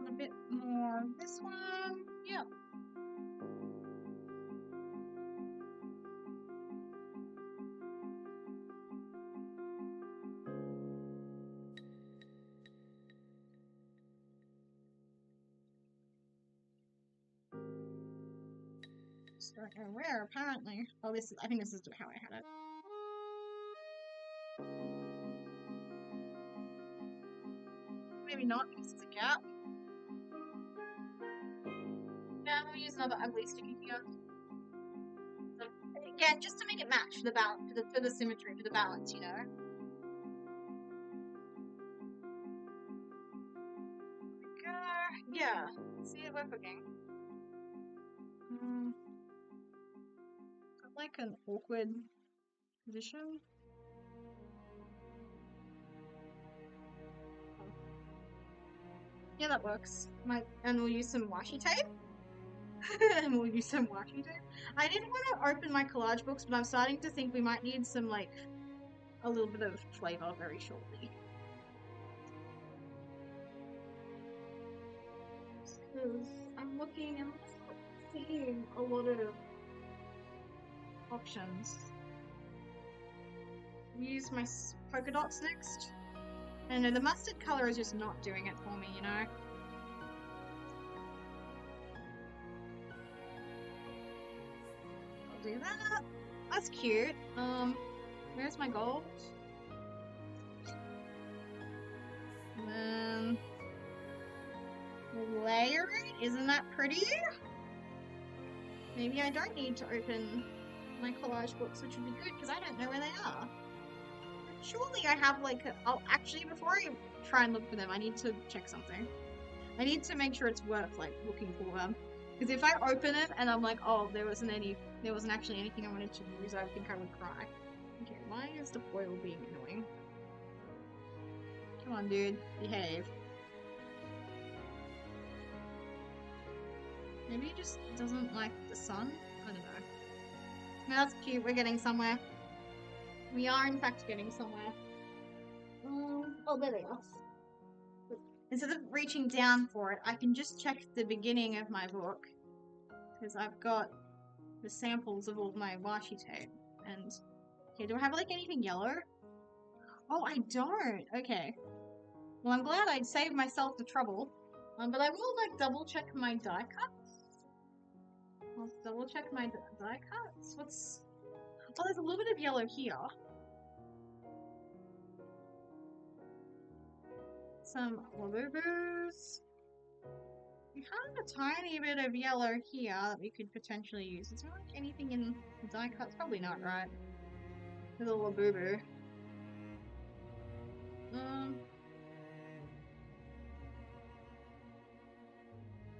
Speaker 1: A bit more this one. Yeah. Start where apparently. Oh, this is. I think this is how I had it. Maybe not because it's a gap. Yeah, we'll use another ugly sticky here. So, again, just to make it match the balance, for the symmetry, for the balance, you know. Yeah. See if we're cooking. Like an awkward position. Yeah, that works. And we'll use some washi tape. And we'll use some washi tape. I didn't want to open my collage books, but I'm starting to think we might need some, like, a little bit of flavor very shortly. Because I'm looking and I'm just not seeing a lot of options. Use my polka dots next. And no, the mustard color is just not doing it for me, you know? I'll do that. That's cute. Where's my gold? And then layer it. Isn't that pretty? Maybe I don't need to open my collage books, which would be good because I don't know where they are. Surely I have like oh, actually, before I try and look for them, I need to check something. I need to make sure it's worth like looking for them. Because if I open it and I'm like, oh, there wasn't actually anything I wanted to use, I think I would cry. Okay, why is the foil being annoying? Come on, dude, behave. Maybe he just doesn't like the sun? I don't know. No, that's cute, we're getting somewhere. We are in fact getting somewhere. Oh, there they are. Instead of reaching down for it, I can just check the beginning of my book. Because I've got the samples of all my washi tape. And, okay, do I have like anything yellow? Oh, I don't! Okay. Well, I'm glad I saved myself the trouble. But I will like double check my die cuts. I'll double check my die cuts. What's... Oh, there's a little bit of yellow here. Some Labubus. We have a tiny bit of yellow here that we could potentially use. Is there like anything in the die cuts? Probably not, right? With a Labubu.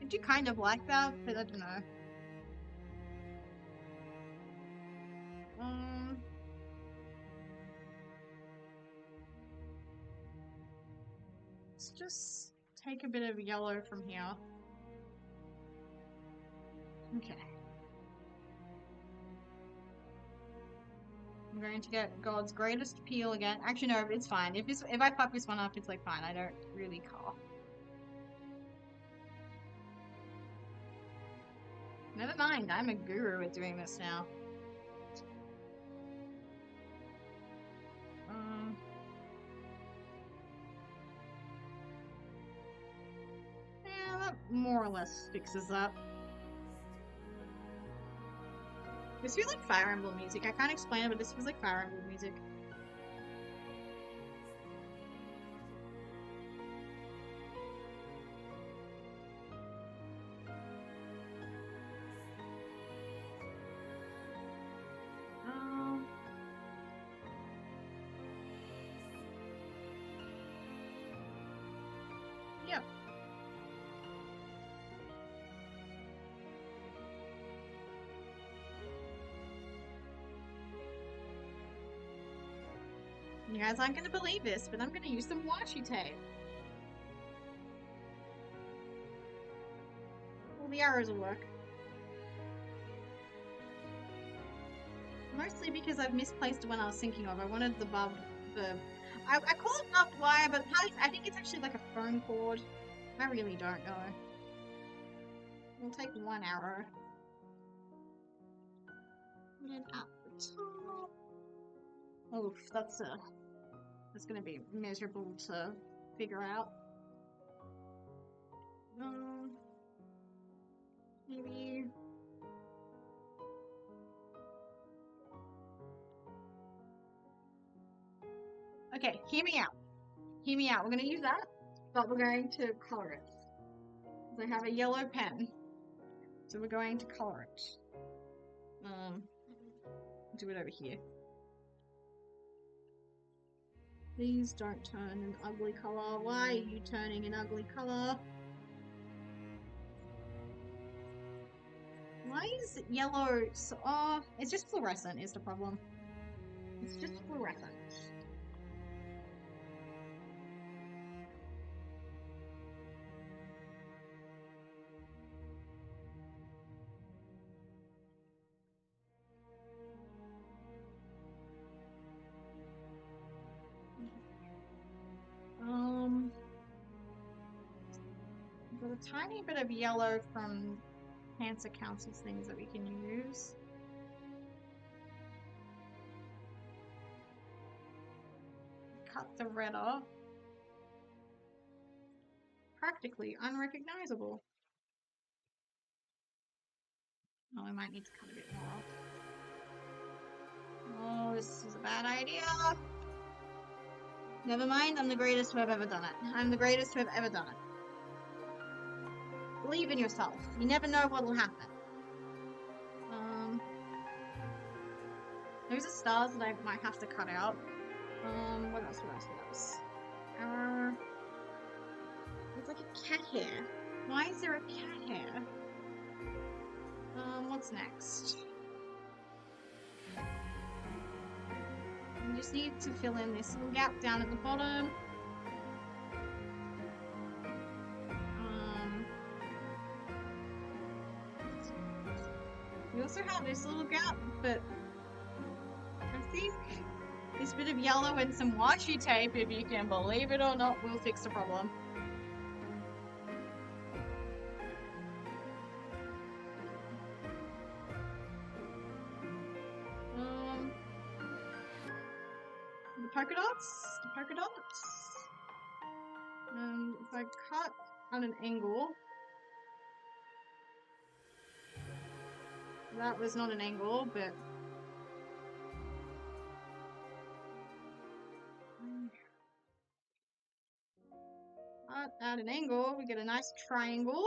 Speaker 1: I do kind of like that, but I don't know. Let's just take a bit of yellow from here. Okay. I'm going to get God's greatest peel again. Actually, no, it's fine. If I fuck this one up, it's like fine. I don't really cough. Never mind. I'm a guru at doing this now. Yeah, that more or less fixes that. This feels like Fire Emblem music. I can't explain it, but this feels like Fire Emblem music. Yeah. You guys aren't gonna believe this, but I'm gonna use some washi tape. Well, the arrows will work. Mostly because I've misplaced the one I was thinking of. I wanted the I call it barbed wire, but I think it's actually like a phone cord. I really don't know. We'll take one arrow. And then up the top. Oof, that's gonna be miserable to figure out. Maybe. Okay, hear me out. Hear me out. We're gonna use that, but we're going to color it. I have a yellow pen, so we're going to color it. Do it over here. Please don't turn an ugly color. Why are you turning an ugly color? Why is yellow so... Oh, it's just fluorescent is the problem. It's just fluorescent. Got a tiny bit of yellow from Cancer Council things that we can use. Cut the red off. Practically unrecognizable. Oh, I might need to cut a bit more off. Oh, this is a bad idea. Never mind, I'm the greatest who have ever done it. I'm the greatest who have ever done it. Believe in yourself. You never know what will happen. Those are stars that I might have to cut out. What else? It's like a cat hair. Why is there a cat hair? What's next? We just need to fill in this little gap down at the bottom. We also have this little gap, but I think this bit of yellow and some washi tape, if you can believe it or not, will fix the problem. The polka dots. And if I cut on an angle, that was not an angle, but at an angle, we get a nice triangle.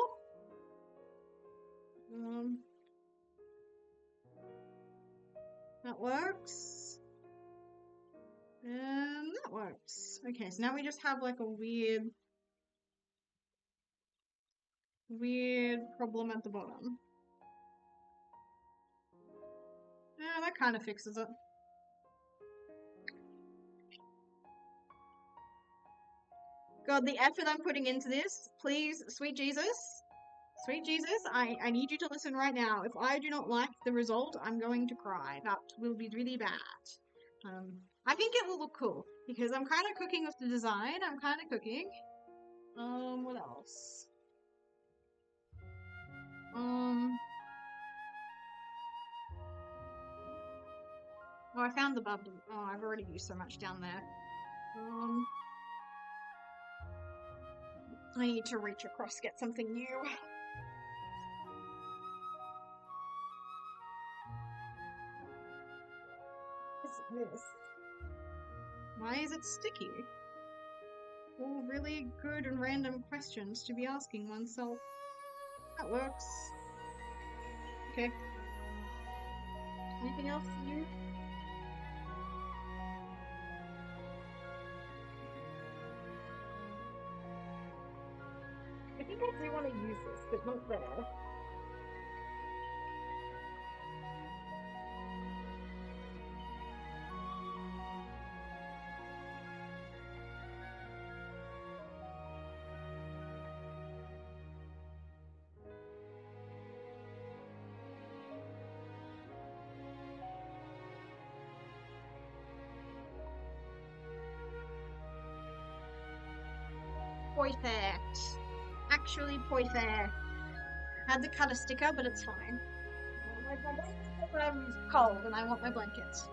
Speaker 1: That works. And that works. Okay, so now we just have like a weird problem at the bottom. Yeah, that kind of fixes it. God, the effort I'm putting into this, please, sweet Jesus, I need you to listen right now. If I do not like the result, I'm going to cry. That will be really bad. I think it will look cool, because I'm kind of cooking with the design. I'm kind of cooking. What else? Oh, I found the bubble. Oh, I've already used so much down there. I need to reach across, get something new. What's this? Why is it sticky? All really good and random questions to be asking oneself. That works. Okay. Anything else new? I think I do want to use this, but not there. Perfect. Actually perfect. Had to cut a sticker, but it's fine. I'm cold and I want my blankets.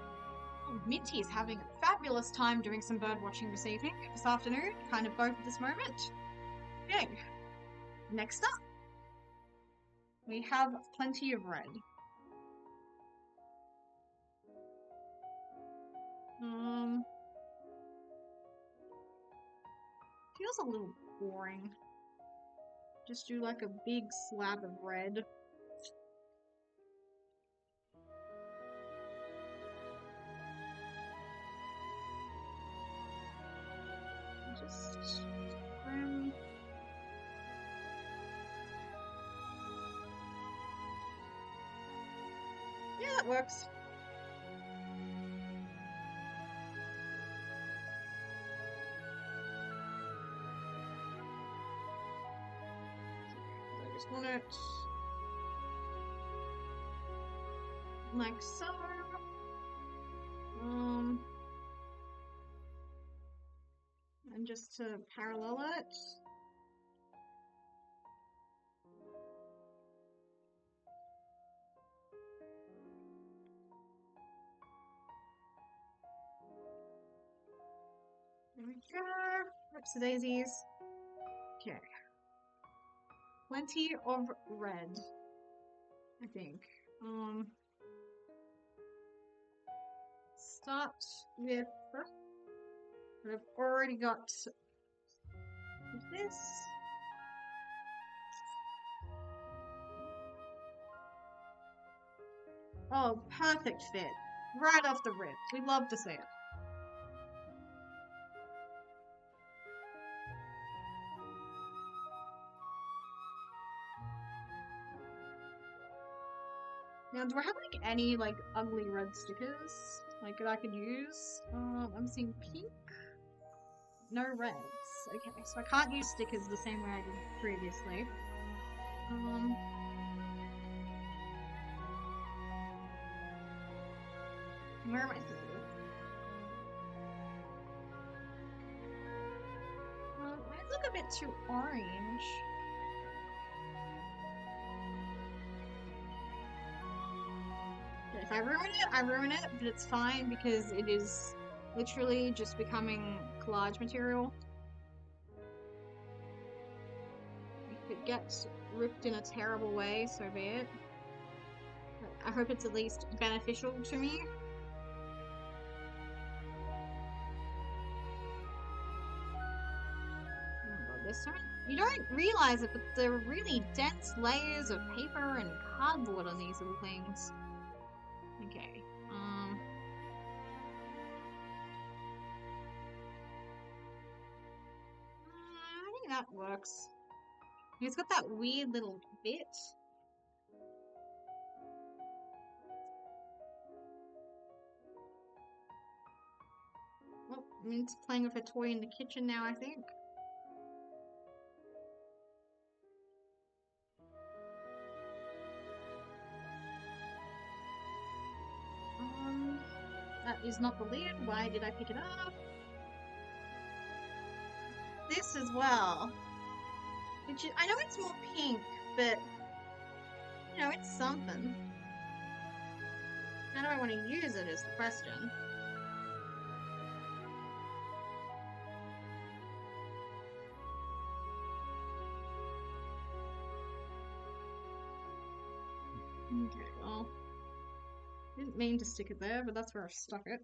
Speaker 1: Oh, Minty is having a fabulous time doing some bird watching this afternoon, kind of both at this moment. Okay. Next up, we have plenty of red. Feels a little boring. Just do like a big slab of red. Just yeah, that works. I just want it like so. And just to parallel it. There we go. Oops, daisies. Okay. Plenty of red, I think. Start with what I've already got this. Oh, perfect fit. Right off the rip. We love to see it. Now, do I have like any like ugly red stickers like that I could use? I'm seeing pink. No reds. Okay, so I can't use stickers the same way I did previously. Where am I thinking? Might look a bit too orange. If I ruin it, I ruin it, but it's fine because it is literally just becoming collage material. If it gets ripped in a terrible way, so be it. I hope it's at least beneficial to me. Oh god, there's so many. You don't realize it, but there are really dense layers of paper and cardboard on these little things. Okay. I think that works. It's got that weird little bit. Well, Mint's playing with a toy in the kitchen now, I think. That is not the lid. Why did I pick it up? This as well. Which is, I know it's more pink, but you know, it's something. How do I want to use it is the question. Okay, well, didn't mean to stick it there, but that's where I stuck it.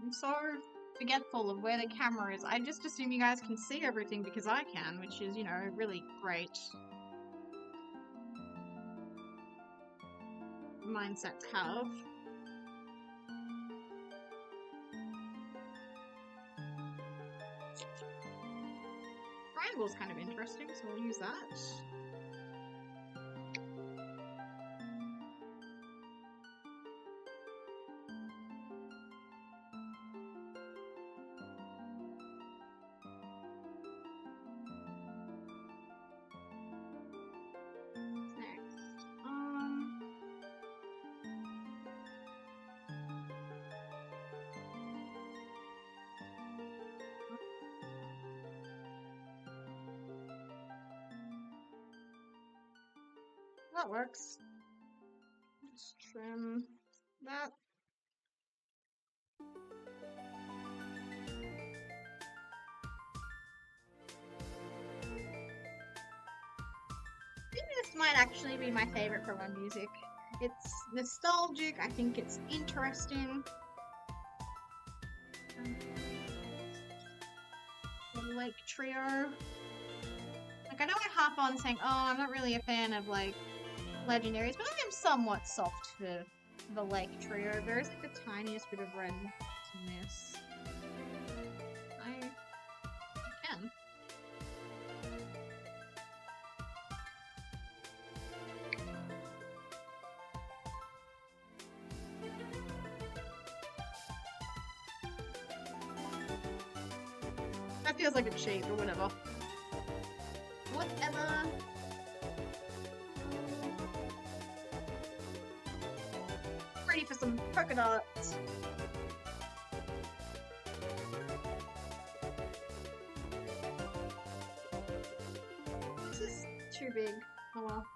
Speaker 1: I'm so forgetful of where the camera is. I just assume you guys can see everything because I can, which is, you know, really great mindset to have. Triangle's kind of interesting, so we'll use that. Next. That works. Let's trim that. I think this might actually be my favorite from our music. It's nostalgic, I think it's interesting. The Lake Trio. Like, I know I harp on saying, oh, I'm not really a fan of, like, legendaries, but I am somewhat soft for the Lake Trio. There is, like, the tiniest bit of red to miss. I can. That feels like a cheat, but whatever. Whatever. Ready for some polka dots. This is too big. Oh well.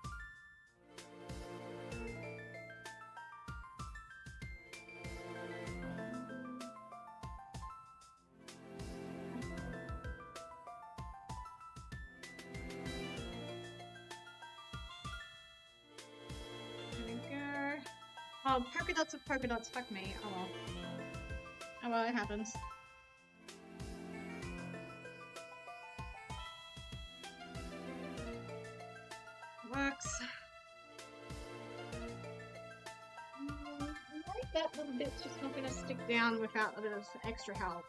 Speaker 1: Oh, polka dots with polka dots, fuck me. Oh well. Oh well, it happens. Works. I like that little bit's just not gonna stick down without a bit of extra help.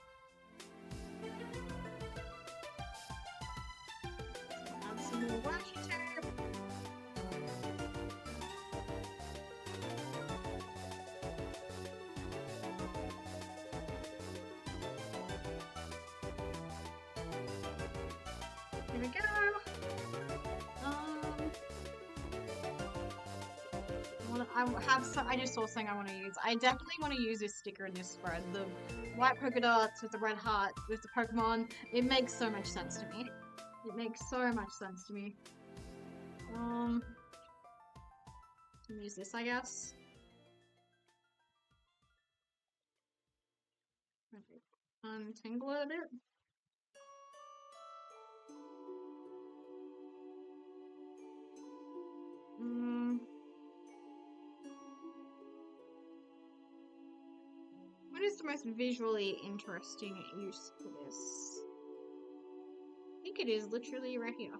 Speaker 1: Add some more washi tape. Here we go. I just saw something I want to use. I definitely want to use this sticker in this spread. The white polka dots with the red heart with the Pokemon. It makes so much sense to me. It makes so much sense to me. Use this, I guess. Untangle it a bit. What is the most visually interesting use for this? I think it is literally right here.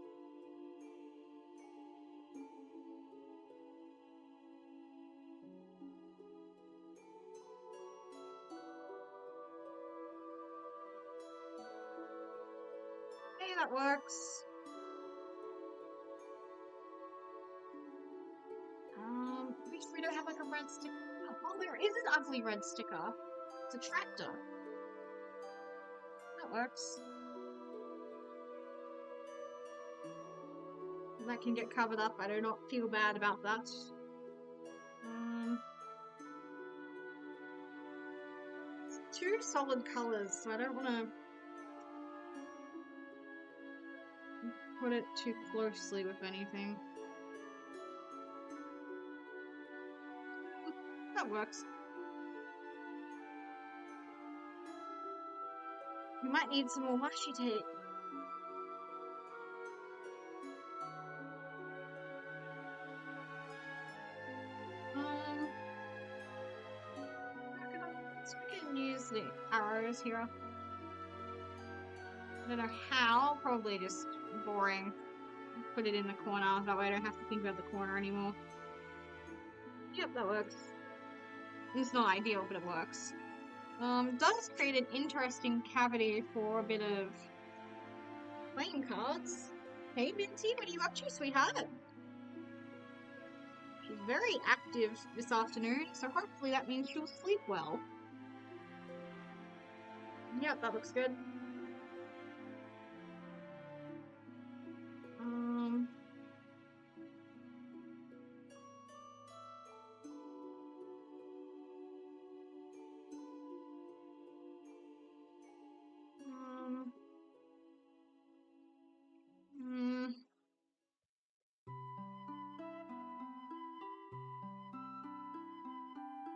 Speaker 1: Okay, that works. We don't have like a red sticker. Oh, there is an ugly red sticker. It's a tractor. That works. That can get covered up. I do not feel bad about that. two solid colours, so I don't want to put it too closely with anything. That works. We might need some more washi tape. We can use the arrows here. I don't know how, probably just boring. Put it in the corner, that way I don't have to think about the corner anymore. Yep, that works. It's not ideal, but it works. Does create an interesting cavity for a bit of playing cards. Hey Minty, what are you up to, sweetheart? She's very active this afternoon, so hopefully that means she'll sleep well. Yep, that looks good.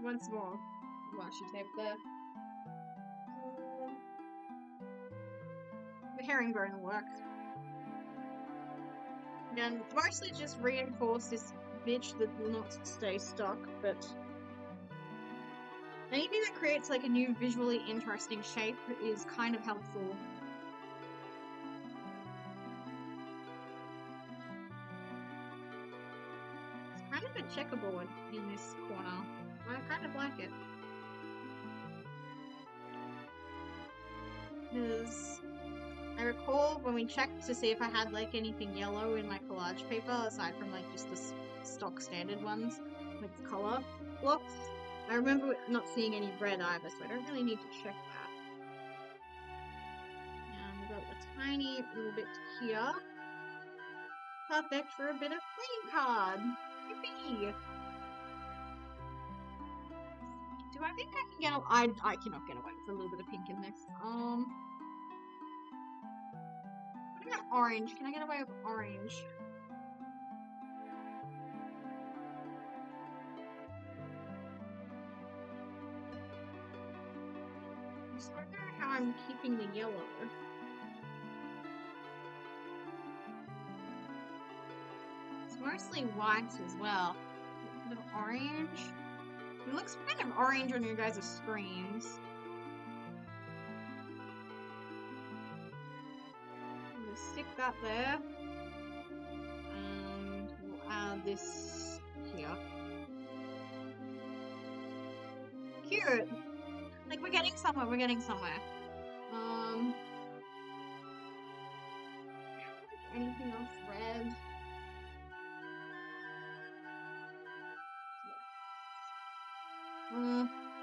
Speaker 1: Once more washi tape there. The herringbone will work. Again, mostly just reinforce this bitch that will not stay stuck, but anything that creates like a new visually interesting shape is kind of helpful. It's kind of a checkerboard in this corner. I kind of like it. Because I recall when we checked to see if I had like anything yellow in my collage paper, aside from like just the stock standard ones with color blocks. I remember not seeing any red either, so I don't really need to check that. And we've got a tiny little bit here. Perfect for a bit of playing card. Yippee! Do I think I can get I cannot get away with a little bit of pink in this. What about orange? Can I get away with orange? I just wonder how I'm keeping the yellow. It's mostly white as well. A bit of orange. It looks kind of orange on your guys' screens. I'm gonna stick that there. And we'll add this here. Cute! Like, we're getting somewhere, we're getting somewhere. Anything else red?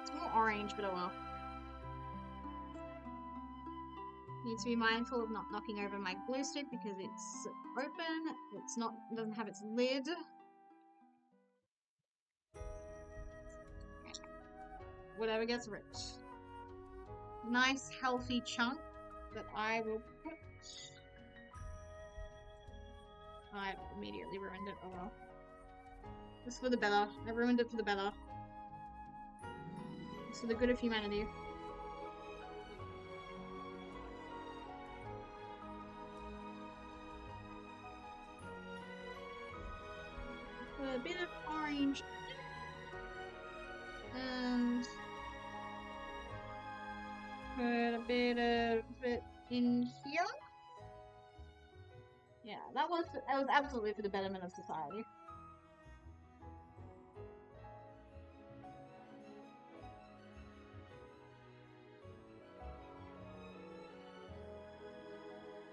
Speaker 1: It's more orange, but oh well. Need to be mindful of not knocking over my glue stick because it's open. It's not, it doesn't have its lid. Whatever gets ripped. Nice healthy chunk that I will put. I immediately ruined it. Oh well. It's for the better. I ruined it for the better. It's for the good of humanity. Put a bit of orange and put a bit of it in here. Yeah, that was absolutely for the betterment of society.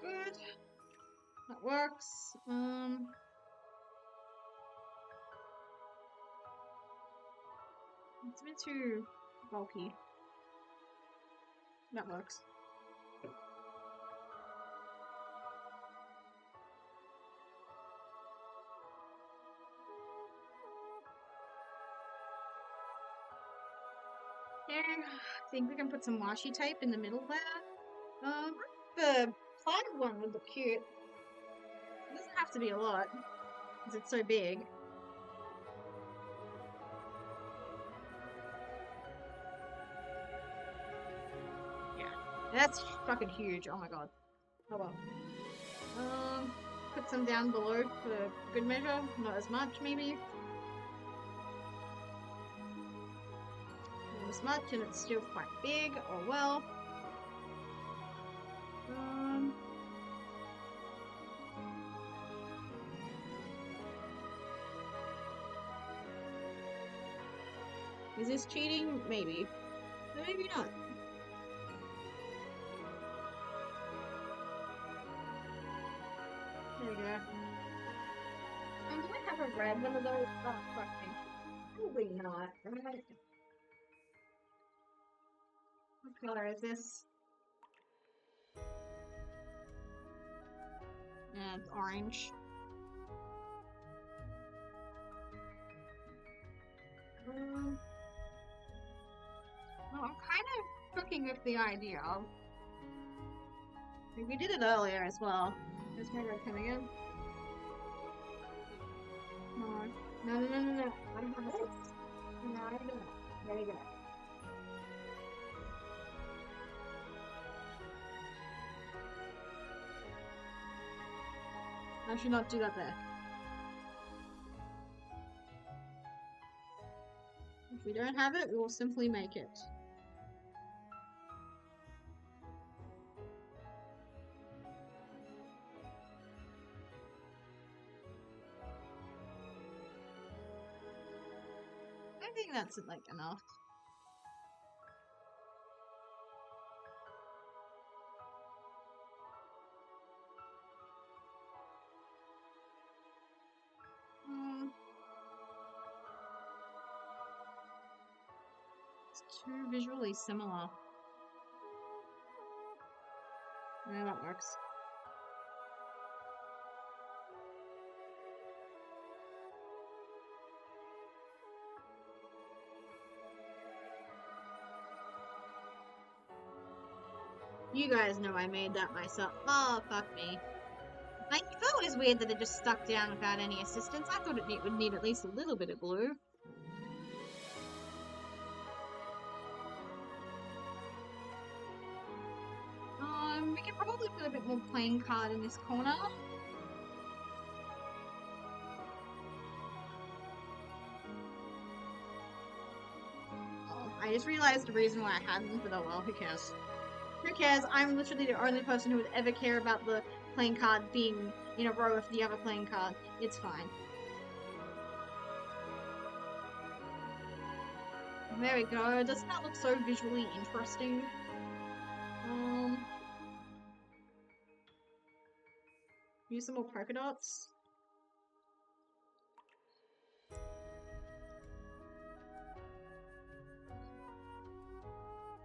Speaker 1: Good. That works. It's a bit too bulky. That works. Yeah, I think we can put some washi tape in the middle there. The plaid one would look cute. It doesn't have to be a lot, because it's so big. Yeah, that's fucking huge. Oh my god. Oh well. Put some down below for good measure. Not as much, maybe. Not as much, and it's still quite big. Oh well. Is this cheating? Maybe. But maybe not. There we go. And do I have a red one of those? Oh, fuck me. Probably not. Right? What color is this? Yeah, it's orange. Well, I'm kind of cooking with the idea of... We did it earlier as well. There's my red pen again. No, no, no, no, no, no. I don't have this. No, I don't. There you go. I should not do that there. If we don't have it, we will simply make it. I think that's like enough. It's too visually similar. Yeah, that works. You guys know I made that myself. Oh, fuck me. I thought it was weird that it just stuck down without any assistance. I thought it would need at least a little bit of glue. We could probably put a bit more playing card in this corner. Oh, I just realized the reason why I hadn't, but oh well, who cares? Who cares? I'm literally the only person who would ever care about the playing card being in a row with the other playing card. It's fine. There we go. Doesn't that look so visually interesting? Use some more polka dots.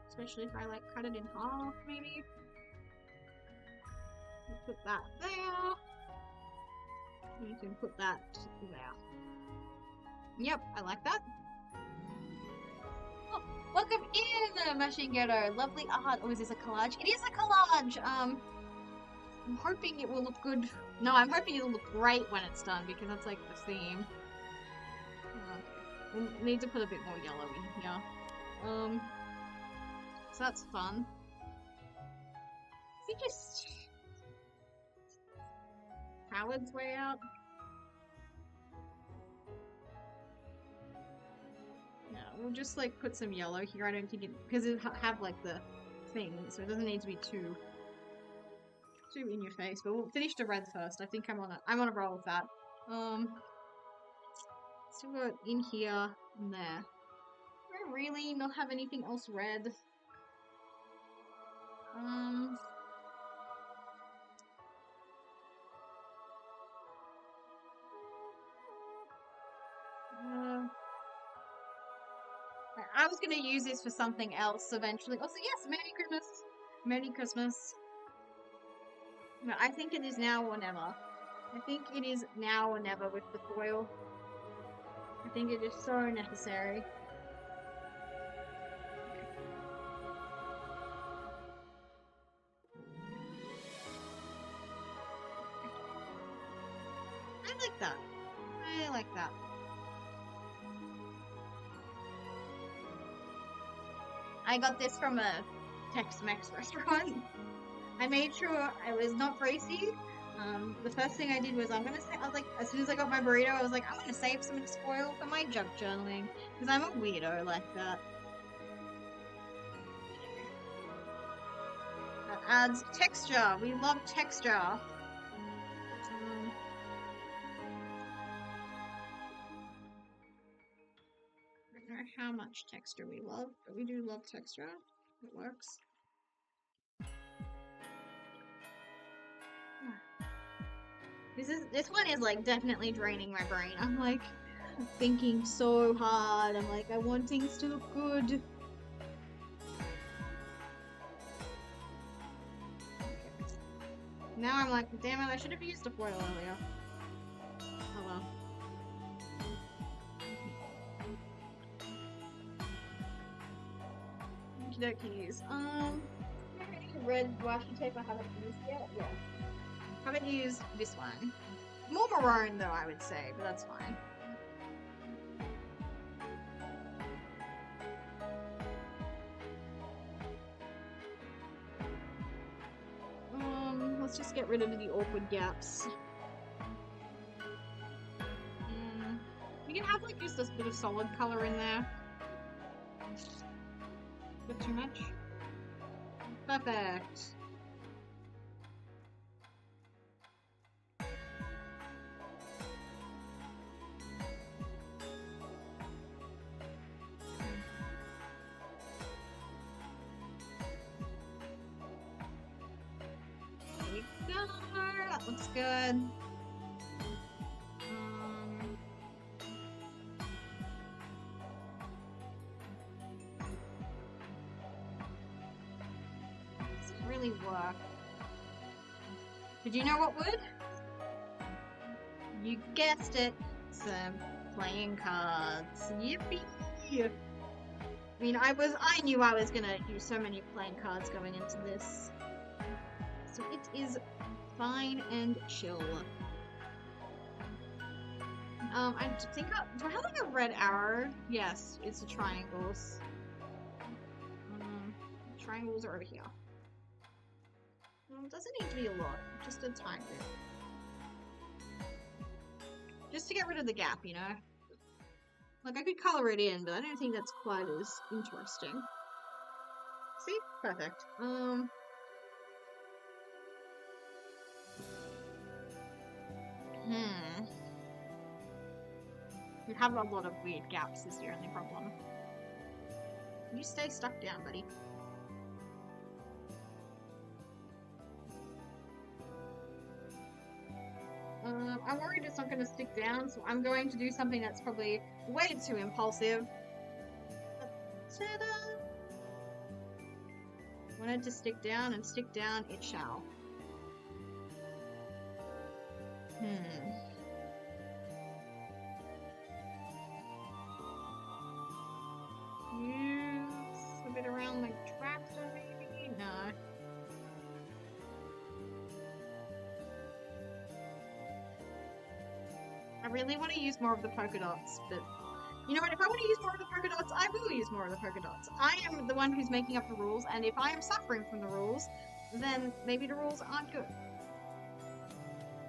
Speaker 1: Especially if I like cut it in half, maybe. Put that there. You can put that there. Yep, I like that. Oh, welcome in, Machine Ghetto. Lovely art. Oh, is this a collage? It is a collage. I'm hoping it will look good. No, I'm hoping it'll look great when it's done because that's like the theme. Okay. We'll need to put a bit more yellow in here. So that's fun. Is he just Howard's way out? No, we'll just like put some yellow here. I don't think it because it have like the thing, so it doesn't need to be too in your face. But we'll finish the red first. I think I'm on a roll with that. Still got in here and there. Do I really not have anything else red? I was gonna use this for something else eventually. Also, yes, Merry Christmas! Merry Christmas. No, I think it is now or never. I think it is now or never with the foil. I think it is so necessary. I got this from a Tex-Mex restaurant. I made sure I was not racy. The first thing I did was I was like, as soon as I got my burrito, I was like, I'm gonna save some spoil for my junk journaling because I'm a weirdo like that. That adds texture. We love texture. I don't know how much texture we love, but we do love texture. It works. This one is like definitely draining my brain. I'm like thinking so hard. I'm like, I want things to look good. Now I'm like, damn it, I should have used a foil earlier. Oh well. Okie dokies. Any red washi tape I haven't used yet? Yeah. Haven't used this one. More maroon though, I would say, but that's fine. Let's just get rid of the awkward gaps. We can have like just this bit of solid color in there. Bit too much? Perfect. There we go. That looks good. Really work. Did you know what would? You guessed it. Some playing cards. Yippee! I mean, I knew I was gonna use so many playing cards going into this. So it is fine and chill. I think do I have like a red arrow? Yes, it's the triangles. Triangles are over here. It doesn't need to be a lot, just a tiny bit. Just to get rid of the gap, you know? Like, I could color it in, but I don't think that's quite as interesting. See? Perfect. You have a lot of weird gaps is the only problem. You stay stuck down, buddy. I'm worried it's not going to stick down, so I'm going to do something that's probably way too impulsive. Ta-da! Want it to stick down, and stick down it shall. Use a bit around the tractor, maybe? No. I really want to use more of the polka dots, but you know what? If I want to use more of the polka dots, I will use more of the polka dots. I am the one who's making up the rules, and if I am suffering from the rules, then maybe the rules aren't good.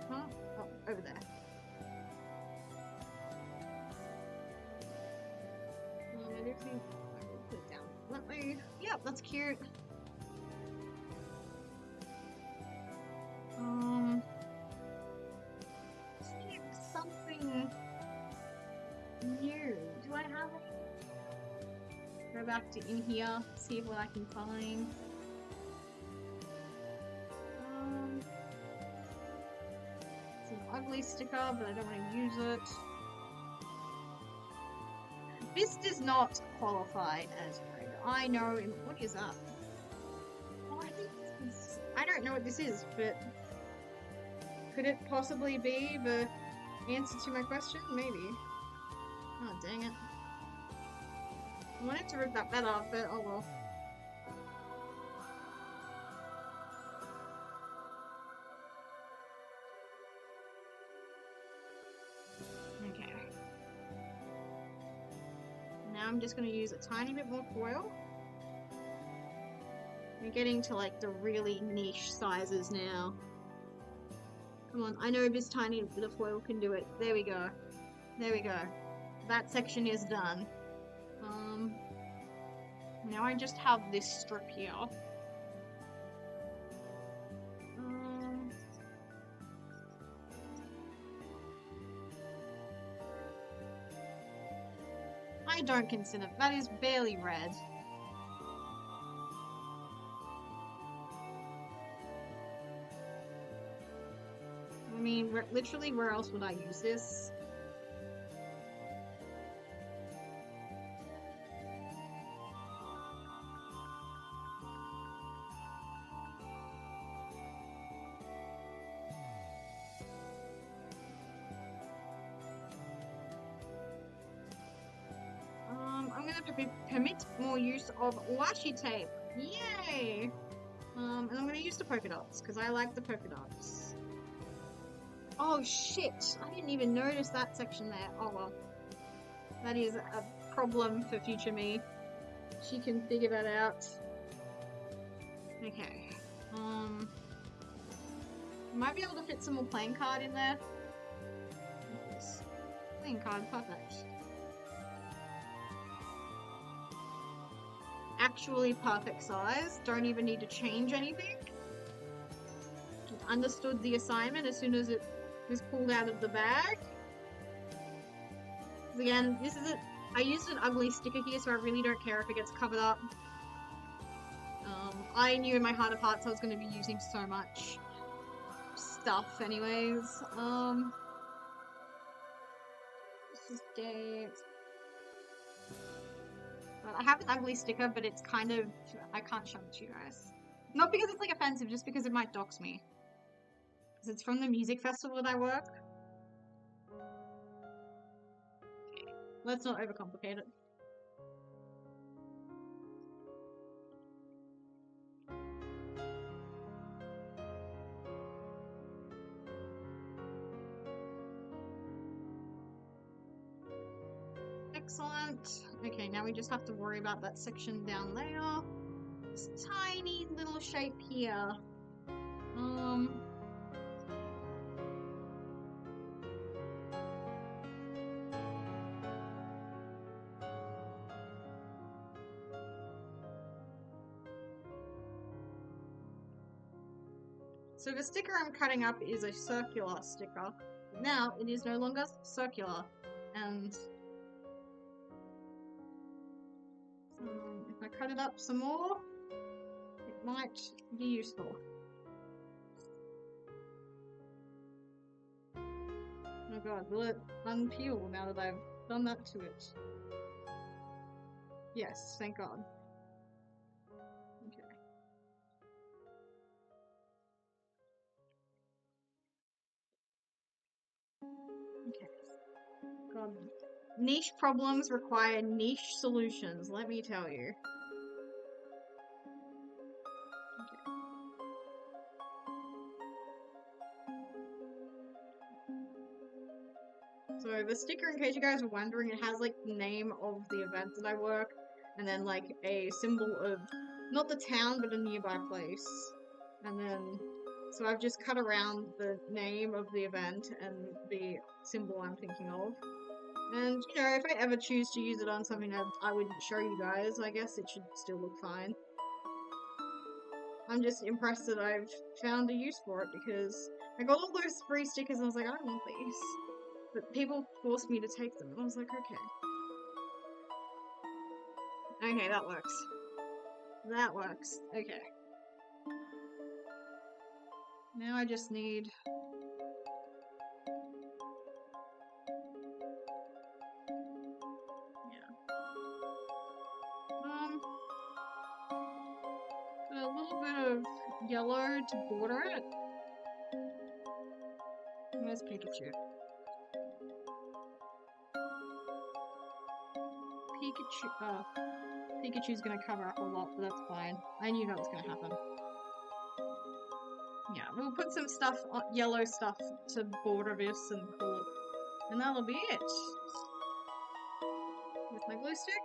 Speaker 1: Huh? Oh, over there. I do think I will put it down. Let me. Yep, that's cute. Something new. Do I have it? Go back to in here, see what I can find. It's an ugly sticker, but I don't want to use it. This does not qualify as red. I know. What is that? Oh, I think this is. I don't know what this is, but could it possibly be the answer to my question? Maybe. Oh, dang it. I wanted to rip that better, but oh well. Okay. Now I'm just going to use a tiny bit more foil. We're getting to like the really niche sizes now. Come on, I know this tiny bit of foil can do it. There we go. There we go. That section is done. Now I just have this strip here. I don't consider that is barely red. I mean, literally, where else would I use this? I'm gonna have to permit more use of washi tape. Yay! And I'm gonna use the polka dots because I like the polka dots. Oh shit! I didn't even notice that section there. Oh well. That is a problem for future me. She can figure that out. Okay. Might be able to fit some more playing card in there. Yes. Playing card, perfect. Actually perfect size. Don't even need to change anything. Just understood the assignment as soon as it was pulled out of the bag. Again, this is it. I used an ugly sticker here, so I really don't care if it gets covered up. I knew in my heart of hearts I was going to be using so much stuff anyways. This is date. I have an ugly sticker, but it's kind of... I can't show it to you guys. Not because it's like offensive, just because it might dox me. Because it's from the music festival that I work. Okay. Let's not overcomplicate it. Excellent. Okay, now we just have to worry about that section down there. This tiny little shape here. So the sticker I'm cutting up is a circular sticker. Now it is no longer circular, and if I cut it up some more, it might be useful. Oh god, will it unpeel now that I've done that to it? Yes, thank god. Okay. Okay. God. Niche problems require niche solutions, let me tell you. So the sticker, in case you guys were wondering, it has like the name of the event that I work, and then like a symbol of, not the town, but a nearby place. And then, so I've just cut around the name of the event and the symbol I'm thinking of. And, you know, if I ever choose to use it on something that I wouldn't show you guys, I guess it should still look fine. I'm just impressed that I've found a use for it, because I got all those free stickers and I was like, I don't want these. But people forced me to take them, and I was like, okay. Okay, that works. That works. Okay. Now I just need... yeah. A little bit of yellow to border it. Where's Pikachu? Pikachu's gonna cover up a lot, but that's fine. I knew that was gonna happen. Yeah, we'll put some stuff, yellow stuff, to border this and call it. And that'll be it. With my glue stick.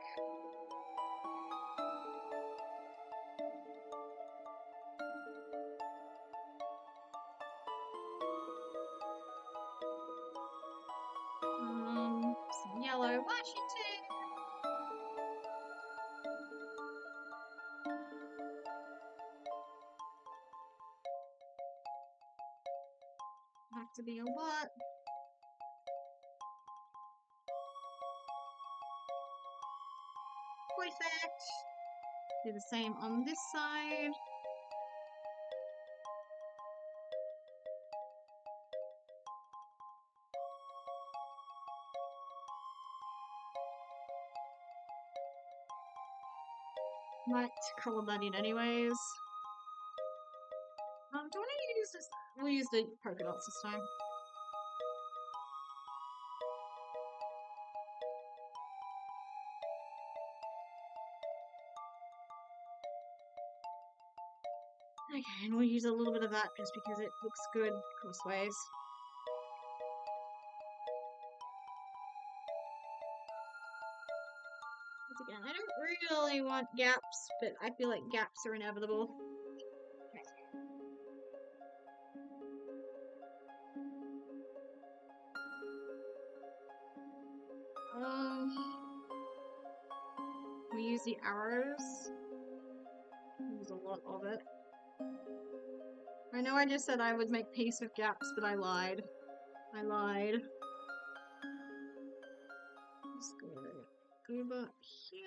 Speaker 1: to be a lot. Perfect. Do the same on this side. Might colour that in anyways. Do I want to use this? We'll use the polka dots this time. Okay, and we'll use a little bit of that just because it looks good crossways. Once again, I don't really want gaps, but I feel like gaps are inevitable. We use the arrows. Use a lot of it. I know I just said I would make peace with gaps, but I lied. I lied. Just go over here.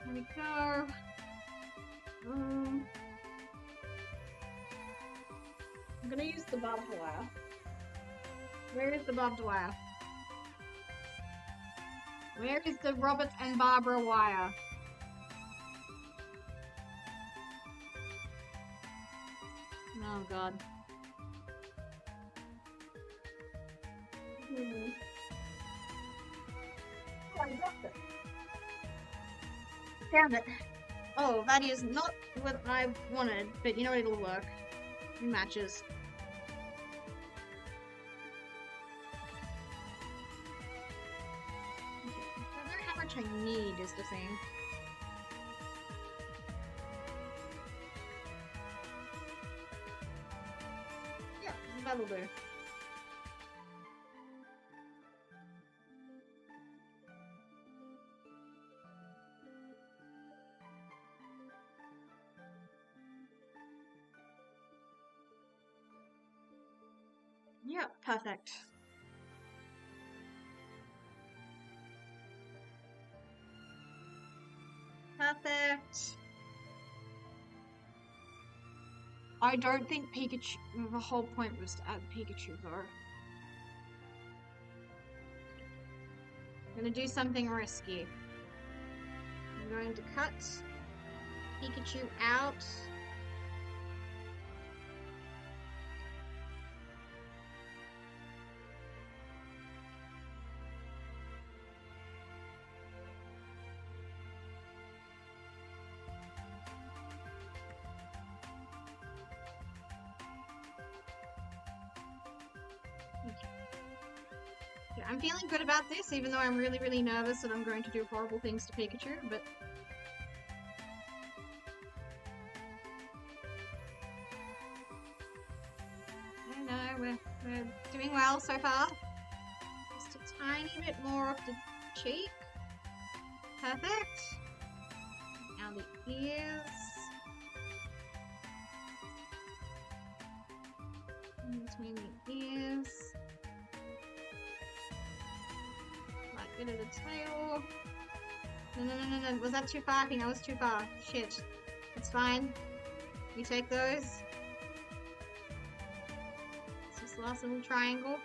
Speaker 1: There we go. I'm gonna use the barbed wire. Where is the barbed wire? Where is the Robert and Barbara wire? Oh god. Oh, I dropped it. Found it. Oh, that is not what I wanted, but you know it'll work. It matches. I don't know how much I need is the thing. Yeah, that'll do. Yeah, perfect. Perfect. I don't think Pikachu, the whole point was to add Pikachu though. I'm gonna do something risky. I'm going to cut Pikachu out. Yeah, I'm feeling good about this, even though I'm really, really nervous that I'm going to do horrible things to Pikachu, but... I know, we're doing well so far. Just a tiny bit more of the cheek. Perfect. Now the ears. In between the ears. Right bit of the tail. No. Was that too far? I think that was too far. Shit. It's fine. We take those. It's just the last little triangle.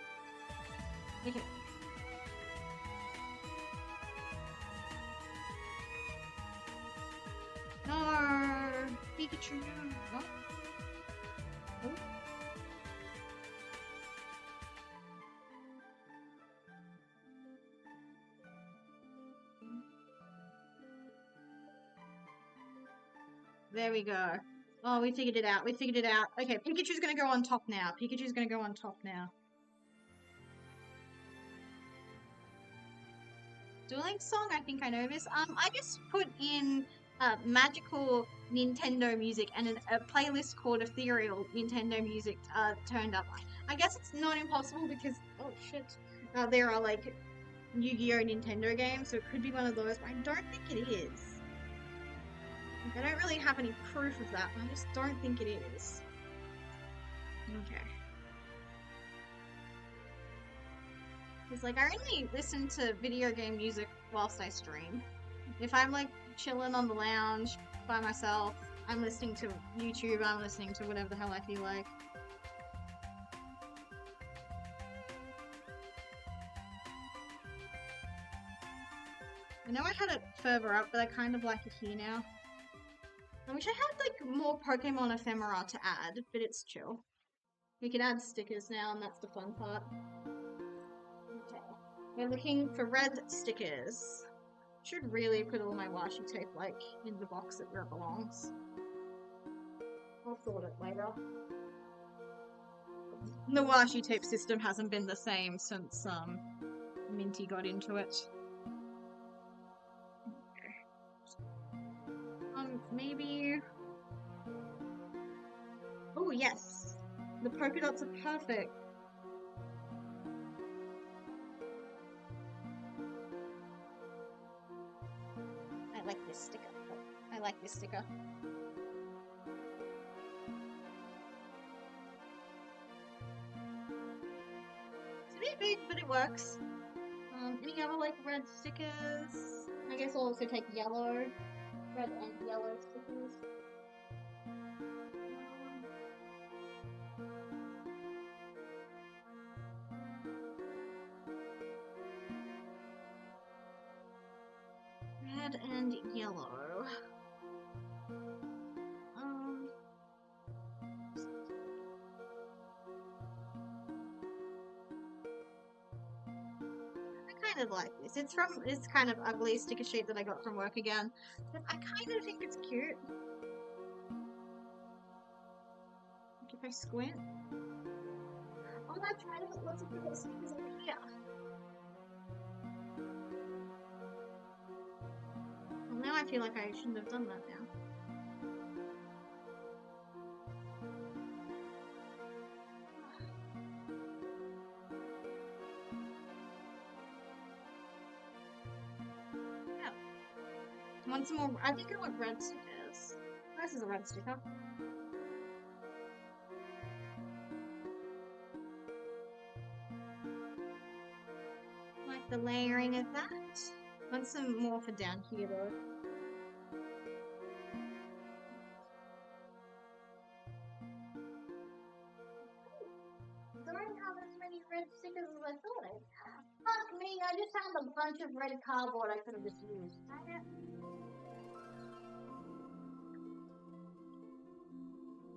Speaker 1: Okay. No! Pikachu! Oh. Oh. There we go. Oh, we figured it out. We figured it out. Okay, Pikachu's gonna go on top now. Pikachu's gonna go on top now. Duel Links song? I think I know this. I just put in magical Nintendo music and a playlist called Ethereal Nintendo music turned up. I guess it's not impossible because, oh shit, there are like Yu-Gi-Oh! Nintendo games, so it could be one of those, but I don't think it is. Like, I don't really have any proof of that, but I just don't think it is. Okay. Because, like, I only listen to video game music whilst I stream. If I'm, like, chilling on the lounge by myself, I'm listening to YouTube, I'm listening to whatever the hell I feel like. I know I had it further up, but I kind of like it here now. I wish I had, like, more Pokemon ephemera to add, but it's chill. We can add stickers now, and that's the fun part. Okay. We're looking for red stickers. Should really put all my washi tape, like, in the box where it belongs. I'll sort it later. The washi tape system hasn't been the same since, Minty got into it. Maybe... Oh, yes! The polka dots are perfect! I like this sticker. I like this sticker. It's a bit big, but it works. Any other, like, red stickers? I guess I'll also take yellow. Red and yellow stickers. Red and yellow. I kind of like this. It's from this kind of ugly sticker sheet that I got from work again. But I kind of think it's cute. Like if I squint. Oh, that's right. I've got lots of little stickers over here. Well, now I feel like I shouldn't have done that now. Want some more? I think I want red stickers. This is a red sticker. Like the layering of that. Want some more for down here though. Don't have as many red stickers as I thought I had. Fuck me, I just found a bunch of red cardboard I could have just used.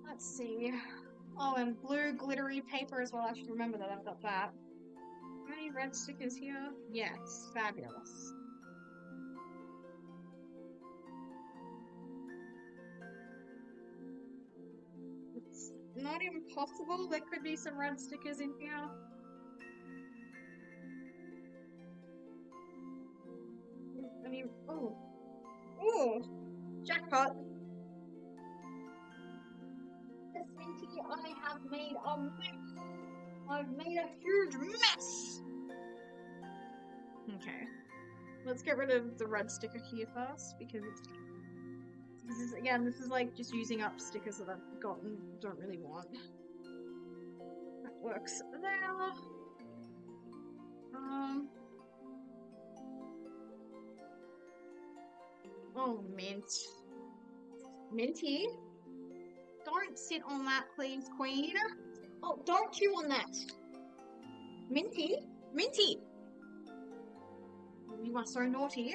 Speaker 1: Let's see. Oh, and blue glittery paper as well. I should remember that. I've got that. Any red stickers here? Yes, fabulous. It's not impossible. There could be some red stickers in here. I mean, oh. Oh! Jackpot! I have made a mess. I've made a huge mess. Okay. Let's get rid of the red sticker here first because this is like just using up stickers that I've gotten don't really want. That works there. Oh, mint. Minty? Don't sit on that, please, Queen. Oh, don't chew on that. Minty? Minty! You are so naughty.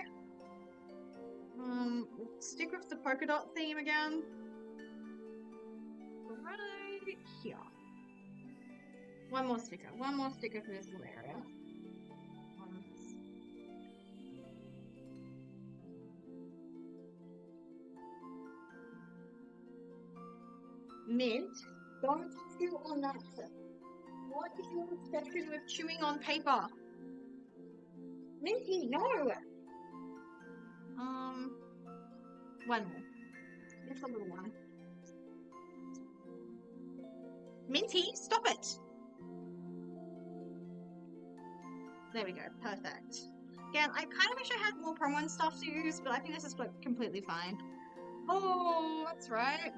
Speaker 1: Stick with the polka dot theme again. Right here. One more sticker for this little area. Mint, don't chew on that. What is your obsession with chewing on paper? Minty, no! One more. Just a little one. Minty, stop it! There we go, perfect. Again, I kind of wish I had more promo and stuff to use, but I think this is completely fine. Oh, that's right.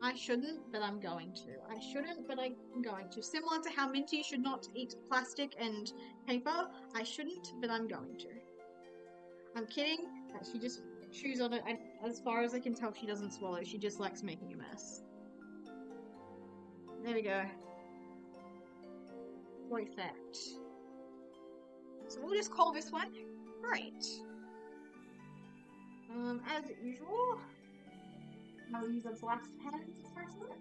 Speaker 1: I shouldn't, but I'm going to. I shouldn't, but I'm going to. Similar to how Minty should not eat plastic and paper, I shouldn't, but I'm going to. I'm kidding. She just chews on it, and as far as I can tell, she doesn't swallow. She just likes making a mess. There we go. Perfect. So we'll just call this one Great. As usual, I'll use a black pen to start with.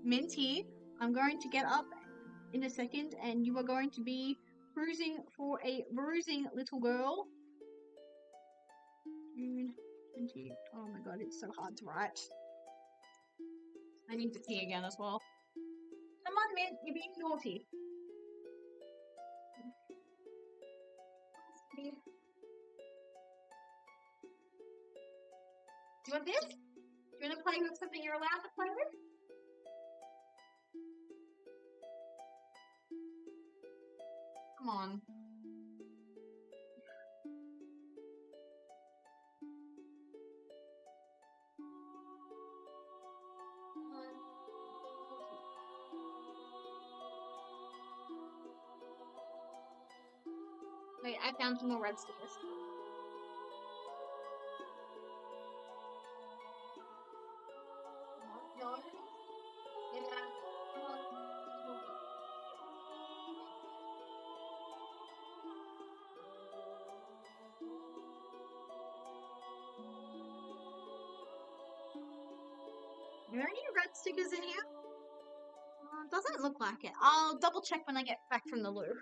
Speaker 1: Minty, I'm going to get up in a second, and you are going to be cruising for a bruising little girl. June 20. Oh my god, it's so hard to write. I need to pee again as well. Come on, Mint, you're being naughty. Do you want this? Do you want to play with something you're allowed to play with? Come on. Wait, I found some more red stickers. No. Are there any red stickers in here? Doesn't look like it. I'll double check when I get back from the loo.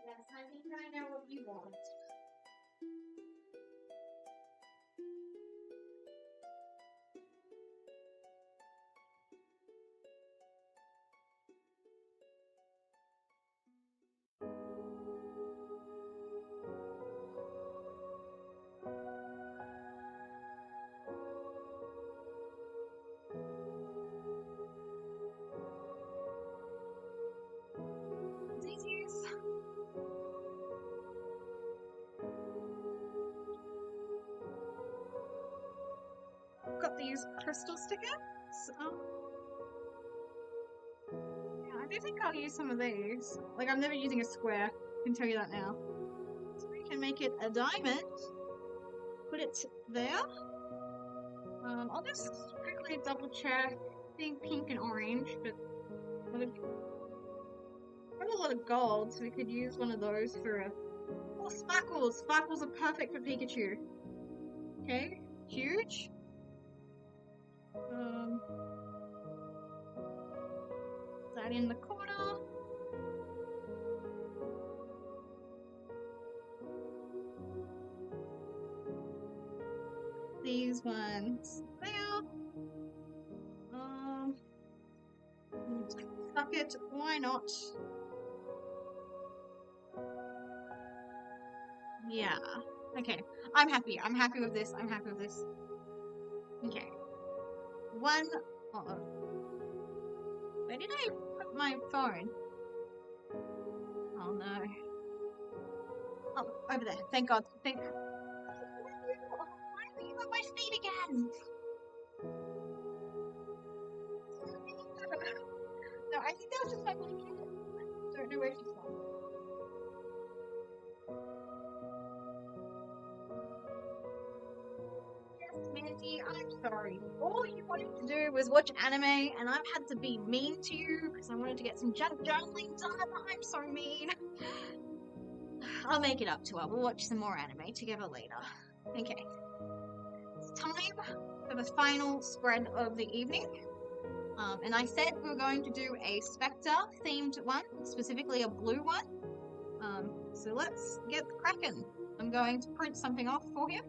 Speaker 1: Yes, I think I know what you want. Got these crystal stickers. Yeah, I do think I'll use some of these. Like, I'm never using a square, I can tell you that now. So we can make it a diamond. Put it there. I'll just quickly double check. I think pink and orange, but a lot of gold, so we could use one of those for a... Oh, sparkles! Sparkles are perfect for Pikachu. Okay, huge. That in the corner. These one's there. Fuck it, why not? Yeah. Okay. I'm happy. I'm happy with this. I'm happy with this. Okay. One. Uh-oh. Where did I put my phone? Oh no. Oh, over there. Thank God. Thank. Why are you at my feet again? No, I think that was just my blanket. Don't know where she's from. Yes, Mandy, I'm sorry. All you wanted to do was watch anime, and I've had to be mean to you because I wanted to get some junk journaling done. I'm so mean. I'll make it up to her. We'll watch some more anime together later. Okay. It's time for the final spread of the evening. And I said we were going to do a Spectre-themed one, specifically a blue one. So let's get cracking. I'm going to print something off for you.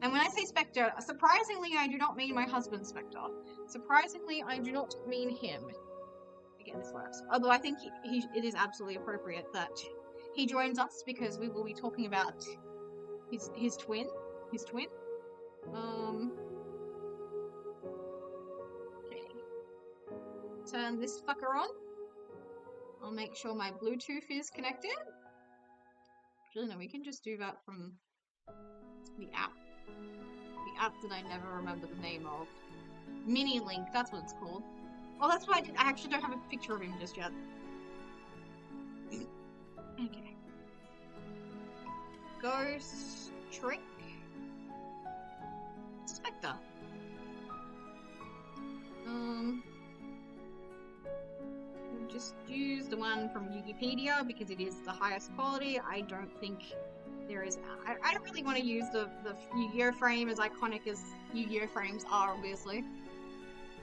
Speaker 1: And when I say Spectre, surprisingly, I do not mean my husband Spectre. Surprisingly, I do not mean him. Again, this works. Although I think it is absolutely appropriate that he joins us because we will be talking about his twin. His twin. Okay. Turn this fucker on. I'll make sure my Bluetooth is connected. Actually, no, we can just do that from the app. The app that I never remember the name of. Mini Link, that's what it's called. Oh, that's why I actually don't have a picture of him just yet. Okay. Ghost Trick. Spectre. Just use the one from Wikipedia because it is the highest quality. I don't think there is. I don't really want to use the Yu-Gi-Oh frame, as iconic as Yu-Gi-Oh frames are, obviously.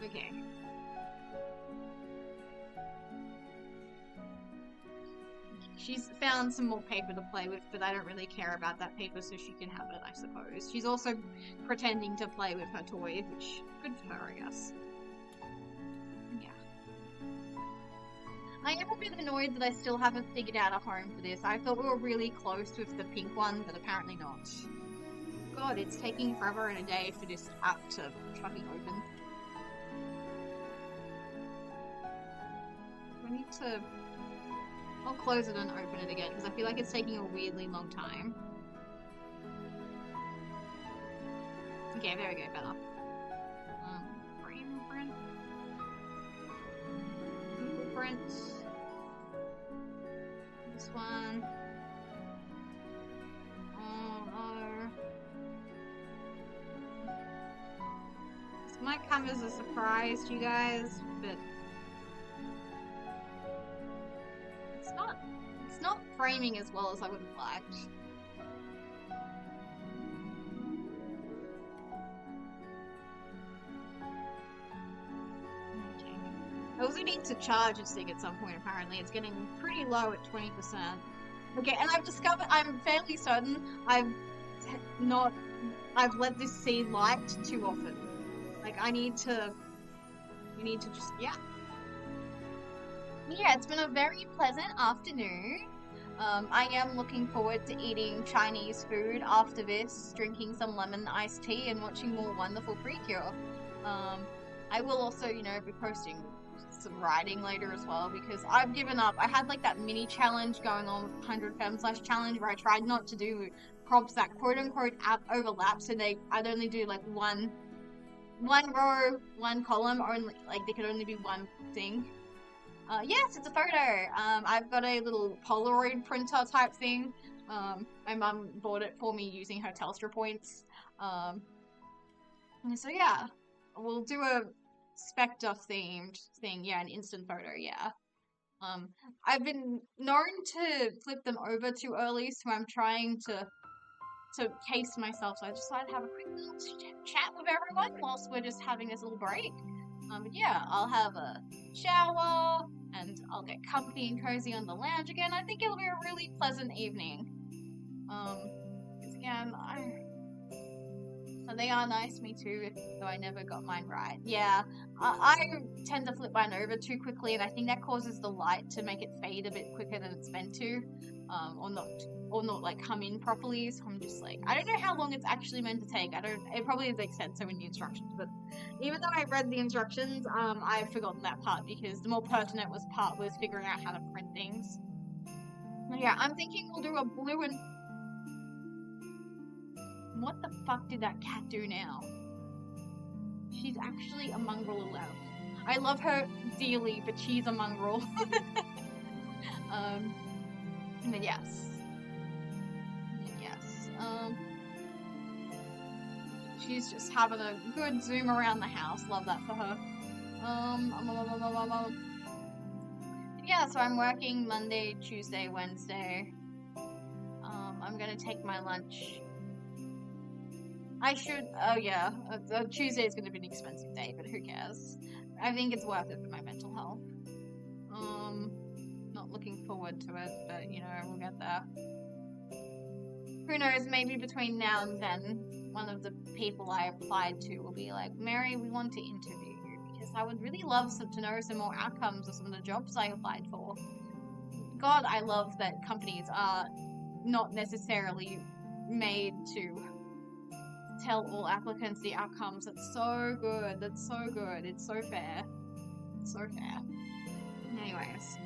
Speaker 1: Okay. She's found some more paper to play with, but I don't really care about that paper, so she can have it, I suppose. She's also pretending to play with her toy, which good for her, I guess. Yeah. I am a bit annoyed that I still haven't figured out a home for this. I thought we were really close with the pink one, but apparently not. God, it's taking forever and a day for this app to fucking open. I need to... I'll close it and open it again, because I feel like it's taking a weirdly long time. Okay, there we go, better. Frame print. Google print. This one. Oh no. This might come as a surprise to you guys, but it's not framing as well as I would have liked. Okay. I also need to charge this thing at some point, apparently. It's getting pretty low at 20%. Okay, and I've discovered, I'm fairly certain, I've let this see light too often. Like, we need to just, yeah. Yeah, it's been a very pleasant afternoon. I am looking forward to eating Chinese food after this, drinking some lemon iced tea and watching more wonderful Precure. I will also, be posting some writing later as well because I've given up. I had like that mini challenge going on with 100 Femslash challenge where I tried not to do prompts that quote unquote overlap, so I'd only do like one row, one column, only like they could only be one thing. Yes, it's a photo. I've got a little Polaroid printer type thing. My mum bought it for me using her Telstra points. So yeah, we'll do a Spectre themed thing. Yeah, an instant photo. Yeah. I've been known to flip them over too early, so I'm trying to pace myself. So I just thought I'd have a quick little chat with everyone whilst we're just having this little break. But yeah, I'll have a shower and I'll get comfy and cozy on the lounge again. I think it'll be a really pleasant evening. Because again, So they are nice, me too, though I never got mine right. Yeah, I tend to flip mine over too quickly, and I think that causes the light to make it fade a bit quicker than it's meant to, or not like come in properly. So I'm just like, I don't know how long it's actually meant to take. It probably makes sense so in the instructions, but even though I read the instructions, I've forgotten that part because the more pertinent part was figuring out how to print things. But yeah, I'm thinking we'll do a blue and... What the fuck did that cat do now? She's actually a mongrel elf. I love her dearly, but she's a mongrel. But yes. Yes. She's just having a good zoom around the house. Love that for her. Yeah, so I'm working Monday, Tuesday, Wednesday. I'm gonna take my lunch. Oh yeah, Tuesday is gonna be an expensive day, but who cares? I think it's worth it for my mental health. Not looking forward to it, but you know, we'll get there. Who knows, maybe between now and then, one of the people I applied to will be like, Mary, we want to interview you, because I would really love to know some more outcomes of some of the jobs I applied for. God, I love that companies are not necessarily made to tell all applicants the outcomes. That's so good. That's so good. It's so fair. It's so fair. Anyways,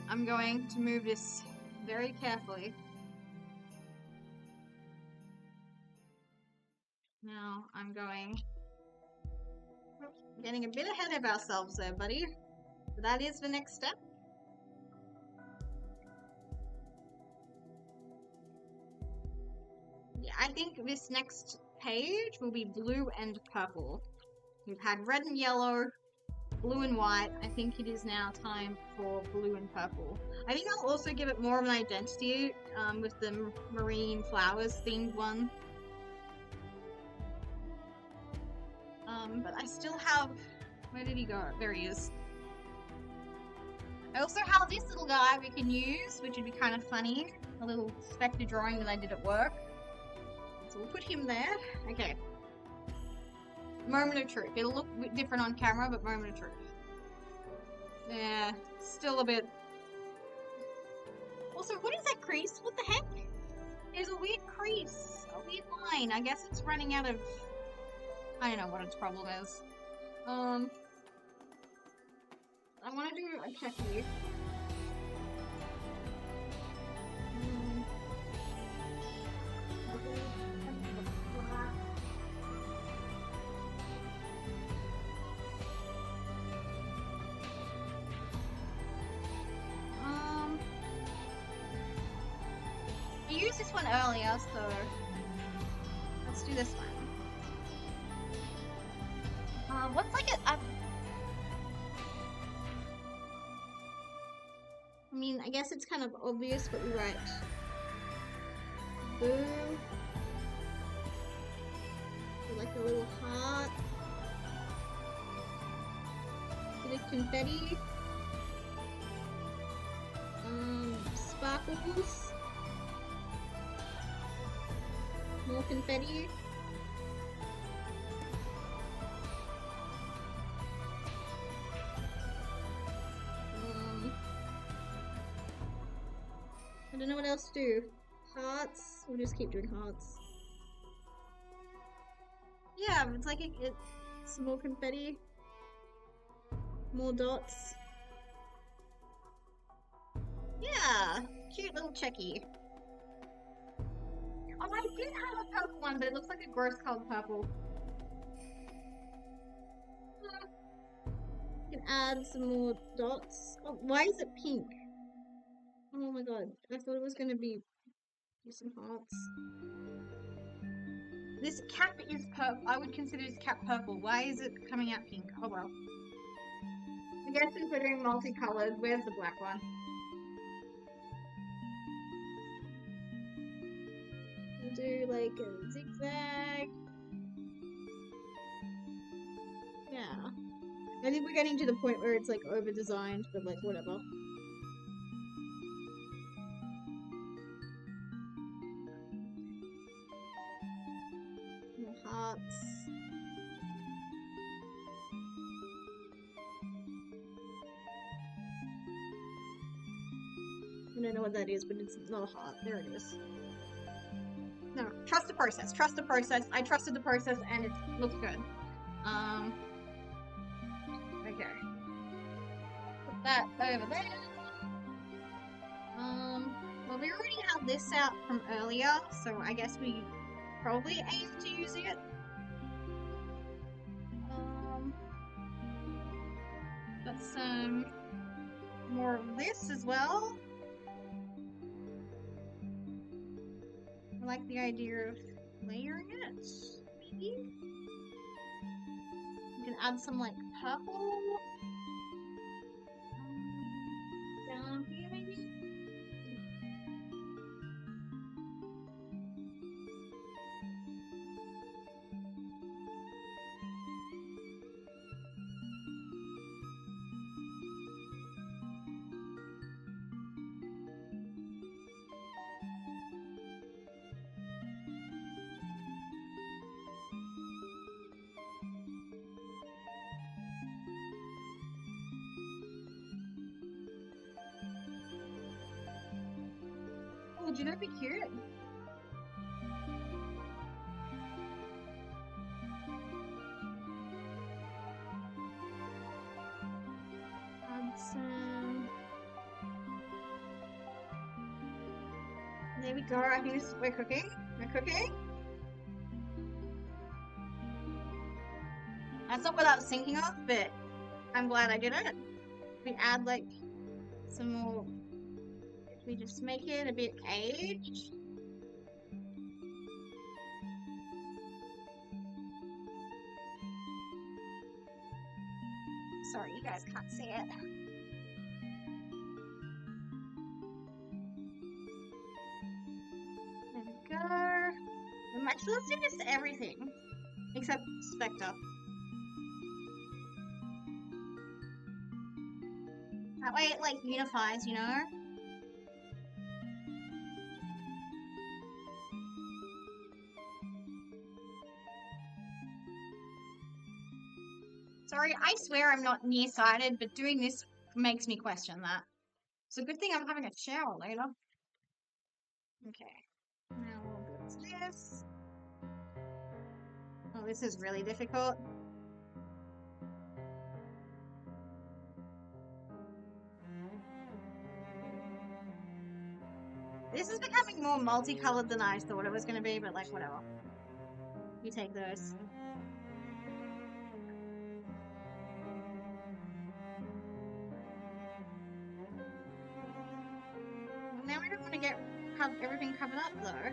Speaker 1: I'm going to move this very carefully. Now I'm getting a bit ahead of ourselves there, buddy. But that is the next step. Yeah, I think this next page will be blue and purple. We've had red and yellow, blue and white. I think it is now time for blue and purple. I think I'll also give it more of an identity with the marine flowers themed one. But I still have... Where did he go? There he is. I also have this little guy we can use, which would be kind of funny. A little spectre drawing that I did at work. So we'll put him there. Okay. Moment of truth. It'll look a bit different on camera, but moment of truth. Yeah, still a bit... Also, what is that crease? What the heck? There's a weird crease. A weird line. I guess it's running out of... I don't know what its problem is. I want to do a check here. I used this one earlier, so let's do this one. What's like I mean, I guess it's kind of obvious, but we write boo. Like a little heart. Bit of confetti. Sparkles. More confetti. I don't know what else to do. Hearts. We'll just keep doing hearts. Yeah, it's like it's more confetti. More dots. Yeah, cute little checky. Oh, I did have a purple one, but it looks like a gross colored purple. You can add some more dots. Oh, why is it pink? Oh my god, I thought it was gonna be some hearts. This cap is purple. I would consider this cap purple. Why is it coming out pink? Oh well. I guess since we're doing multicolored, where's the black one? We'll do like a zigzag. Yeah. I think we're getting to the point where it's like over designed, but like whatever. don't know what that is, but it's not a heart. There it is. No, trust the process. Trust the process. I trusted the process, and it looks good. Okay. Put that over there. Well, we already had this out from earlier, so I guess we probably aim to use it. Got some more of this as well. I like the idea of layering it, maybe? You can add some, like, purple down here, maybe? Oh, would you know be cute? Add some... There we go, I think we're cooking. We're cooking. That's not what I was thinking of, but I'm glad I did it. We add, like, some more... We just make it a bit aged. Sorry, you guys can't see it. There we go. Actually, let's do this to everything. Except Spectre. That way it, like, unifies, you know? Sorry, I swear I'm not nearsighted, but doing this makes me question that. It's a good thing I'm having a shower later. Okay. Now we'll do this. Oh, this is really difficult. This is becoming more multicolored than I thought it was going to be, but like, whatever. You take those. Now I don't want to get everything covered up, though.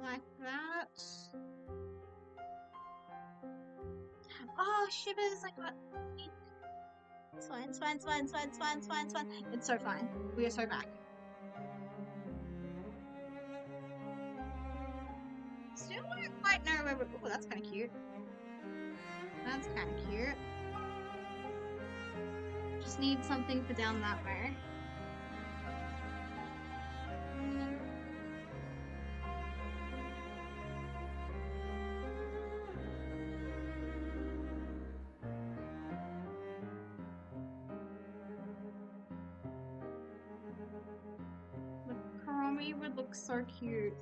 Speaker 1: Like that. Oh, shivers! I got... It's fine, it's fine, it's fine, it's fine, it's fine, it's fine, it's fine. It's so fine. We are so back. Still don't quite know where we're... Oh, that's kind of cute. That's kind of cute. Just need something for down that way. The chromie would look so cute.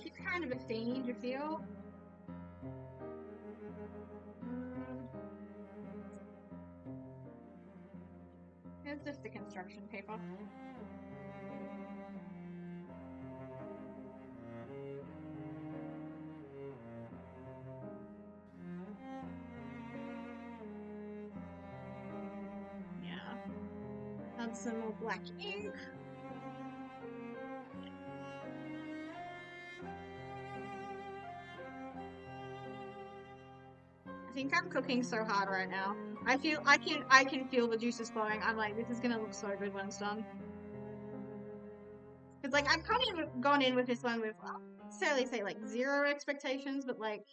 Speaker 1: She's kind of a fiend, you feel? Here's just the construction paper. Yeah. Add some more black ink. I think I'm cooking so hard right now. I can feel the juices flowing. I'm like, this is gonna look so good when it's done. Cause like I've kind of gone in with this one with, I wouldn't necessarily say like 0 expectations, but like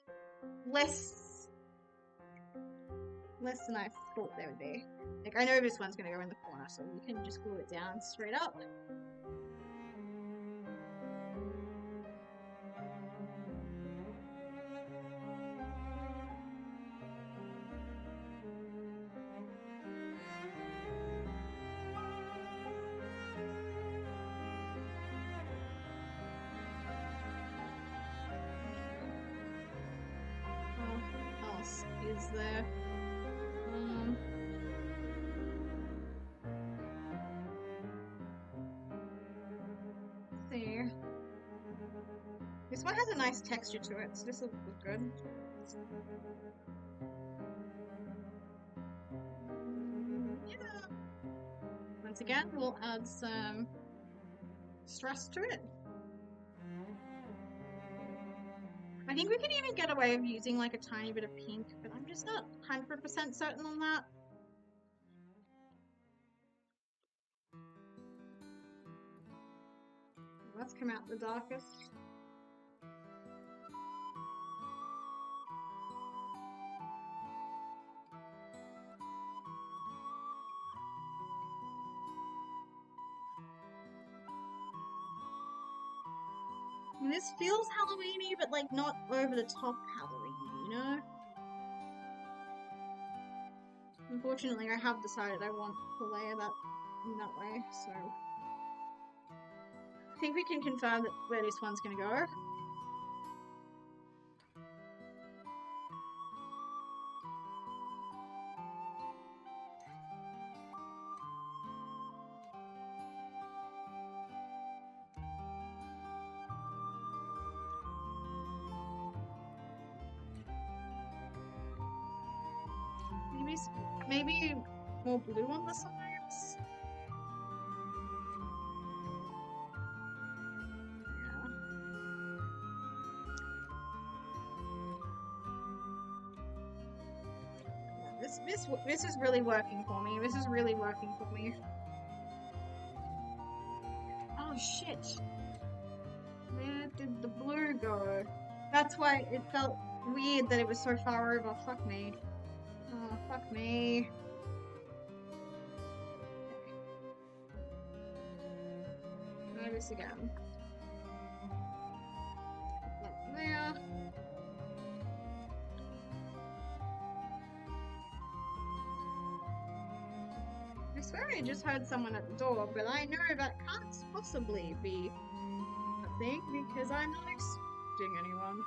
Speaker 1: less less than I thought they would be. Like, I know this one's gonna go in the corner, so you can just glue it down straight up. What else is there? Let's see. This one has a nice texture to it, so this will look good. Yeah. Once again, we'll add some stress to it. I think we can even get away with using like a tiny bit of pink, but I'm just not 100% certain on that. Let's come out the darkest. And this feels Halloweeny, but like not over the top Halloweeny, you know? Unfortunately, I have decided I want to layer that in that way, so I think we can confirm that where this one's gonna go. Maybe more blue on the sides. Yeah. This is really working for me. This is really working for me. Oh shit! Where did the blue go? That's why it felt weird that it was so far over. Fuck me. Oh, fuck me. Try this again. Up there. I swear I just heard someone at the door, but I know that can't possibly be a thing because I'm not expecting anyone.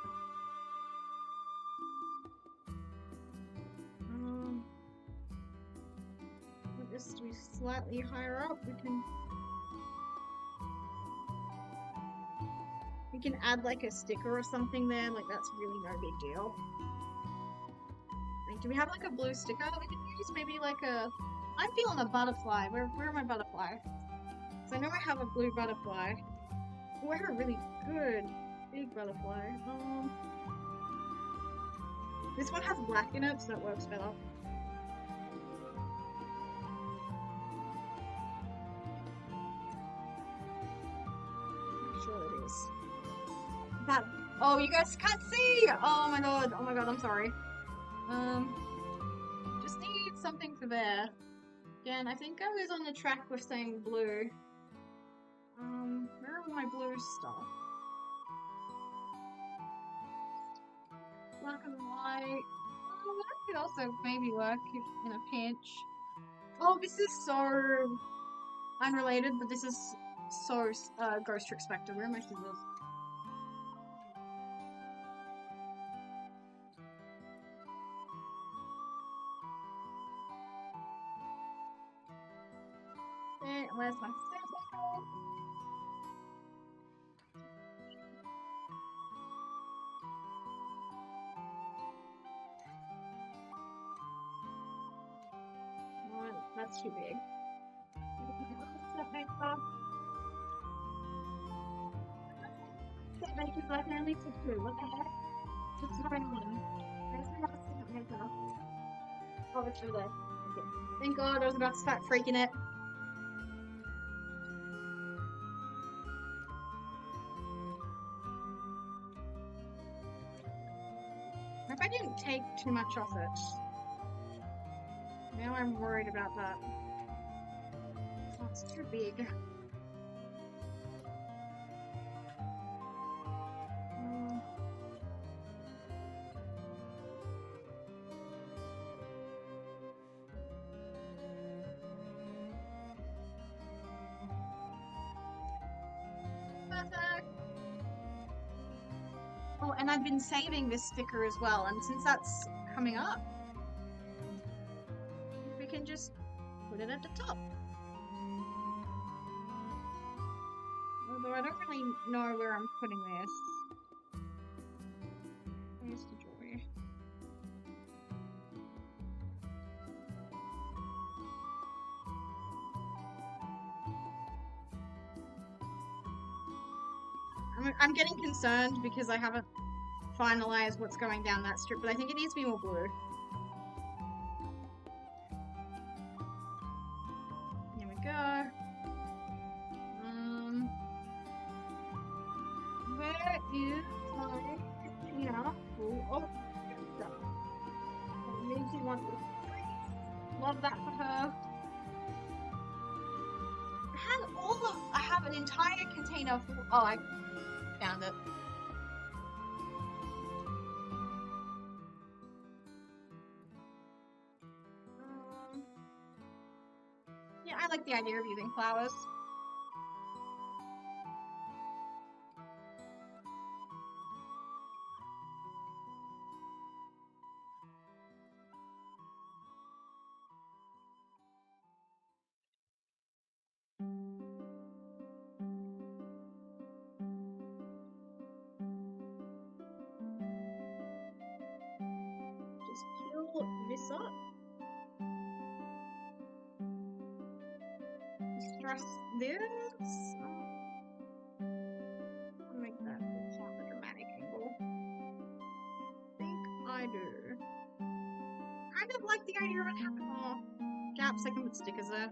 Speaker 1: Want this to be slightly higher up. We can add like a sticker or something there. Like that's really no big deal. Like, do we have like a blue sticker that we can use? Maybe like a. I'm feeling a butterfly. Where are my butterfly? So I know I have a blue butterfly. Oh, I have a really good big butterfly. This one has black in it, so that works better. I'm sure it is. That. Oh, you guys can't see! Oh my god, I'm sorry. Just need something for there. Again, I think I was on the track with saying blue. Where are all my blue stuff? Black and white. Oh, that could also maybe work if in a pinch. Oh, this is so unrelated, but this is so Ghost Trick Spectre. Where are my scissors? Where's my scissors? That's too big. Because I can only take two. What the heck? What's going on? Where's my other second makeup? Oh, it's over there. Okay. Thank God I was about to start freaking it. I hope I didn't take too much off it. Now I'm worried about that. Oh, it's too big. Perfect. Oh, and I've been saving this sticker as well, and since that's coming up, we can just put it at the top. Although I don't really know where I'm putting this. Where's the joy? I'm getting concerned because I haven't finalized what's going down that strip, but I think it needs to be more blue. Here we go. Where is my container full of stuff? I really want this. Love that for her. I have an entire container full. Oh, I found it. Yeah, I like the idea of using flowers. Just peel this up. Stress this. I'll make that a dramatic angle. I think I do. Kind of like the idea of it having more gaps. I can put stickers there.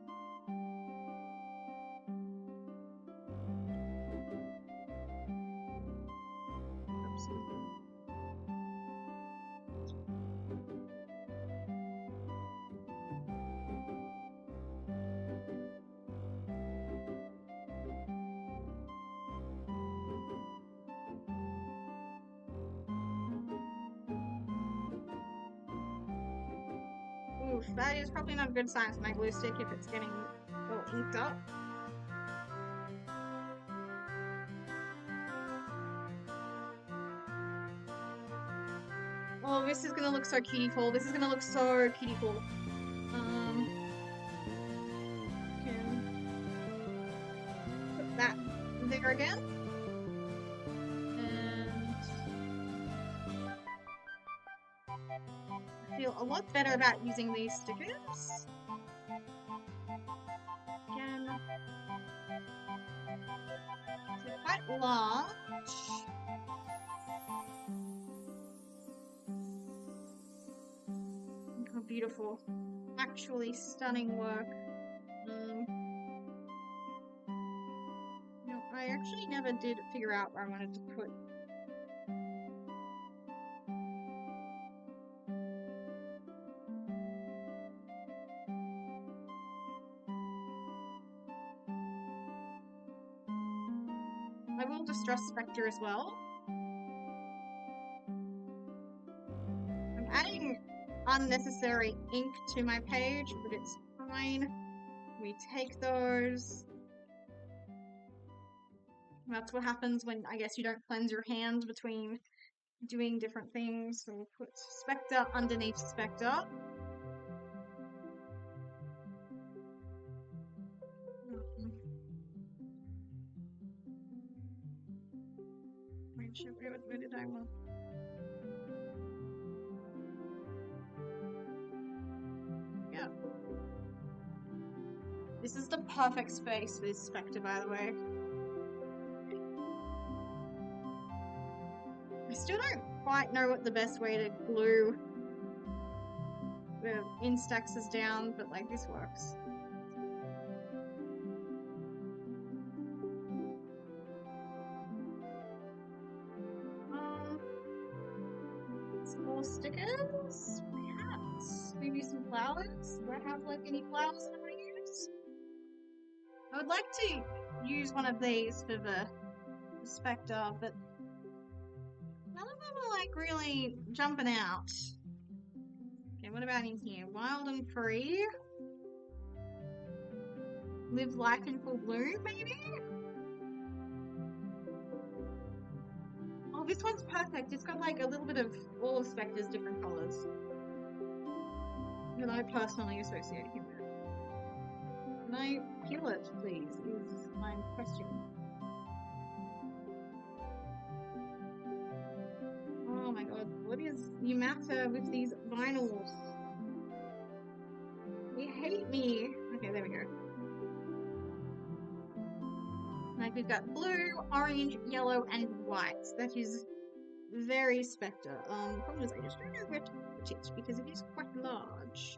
Speaker 1: Oof, that is probably not a good sign for my glue stick if it's getting all inked up. Oh, this is gonna look so cutie-full. This is gonna look so cutie-full. Can put that there again. And I feel a lot better about using these stickers. Again, they're quite large. How beautiful. Actually stunning work. No, I actually never did figure out where I wanted to put. I will distress Spectre as well. I'm adding unnecessary ink to my page, but it's fine. We take those. That's what happens when, I guess, you don't cleanse your hands between doing different things. So we'll put Spectre underneath Spectre. Where did I want? Yeah. This is the perfect space for this Spectre, by the way. I still don't quite know what the best way to glue the Instax is down, but like this works. More stickers. lights? Maybe some flowers? Do I have like any flowers that I want to use? I would like to use one of these for the Spectre, but none of them are like really jumping out. Okay, what about in here? Wild and free? Live life in full bloom, maybe? Oh, this one's perfect. It's got like a little bit of all of Spectre's different colours that I personally associate him with. Can I peel it, please? Is my question. Oh my god, what is the matter with these vinyls? They hate me. Okay, there we go. Like we've got blue, orange, yellow, and white. That is very Spectre. Problem is I just don't know where to put it because it is quite large.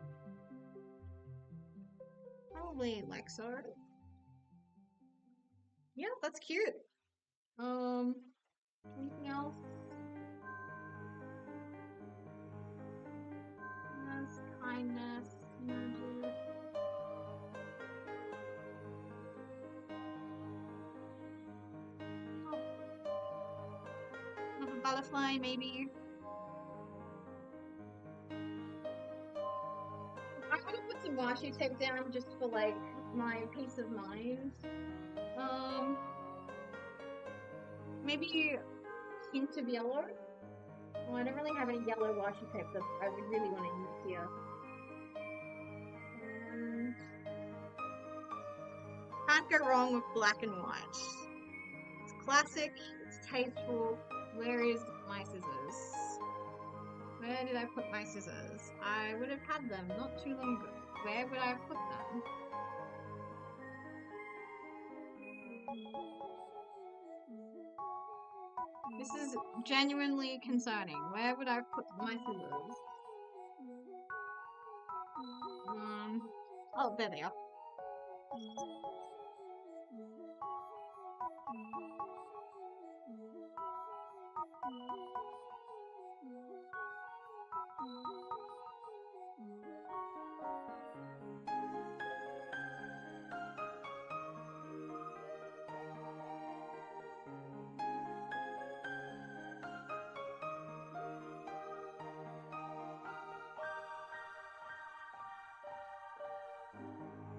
Speaker 1: Probably like so. Yeah, that's cute. Anything else? Yes, kindness, magic. Oh, have a butterfly, maybe. I want to put some washi tape down just for like my peace of mind. Maybe a hint of yellow. Well, I don't really have any yellow washi tape that I would really want to use here. Can't go wrong with black and white. It's classic, it's tasteful. Where is my scissors? Where did I put my scissors? I would have had them not too long ago. Where would I have put them? This is genuinely concerning. Where would I have put my scissors? Oh, there they are.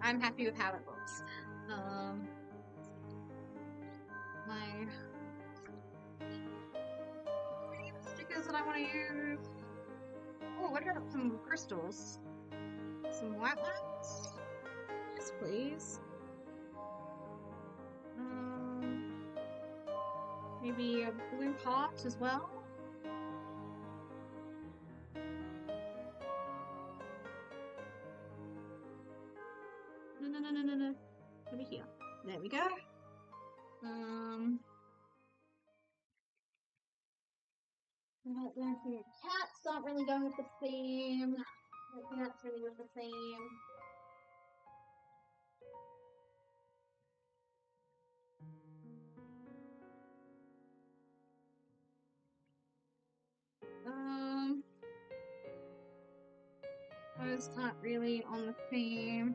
Speaker 1: I'm happy with how it looks. My stickers that I want to use. Oh, what about some crystals? Some white ones? Yes, please. Maybe a blue heart as well. No. Over here. There we go. Cats aren't really going with the theme. I don't think that's really with the theme. Those aren't really on the theme.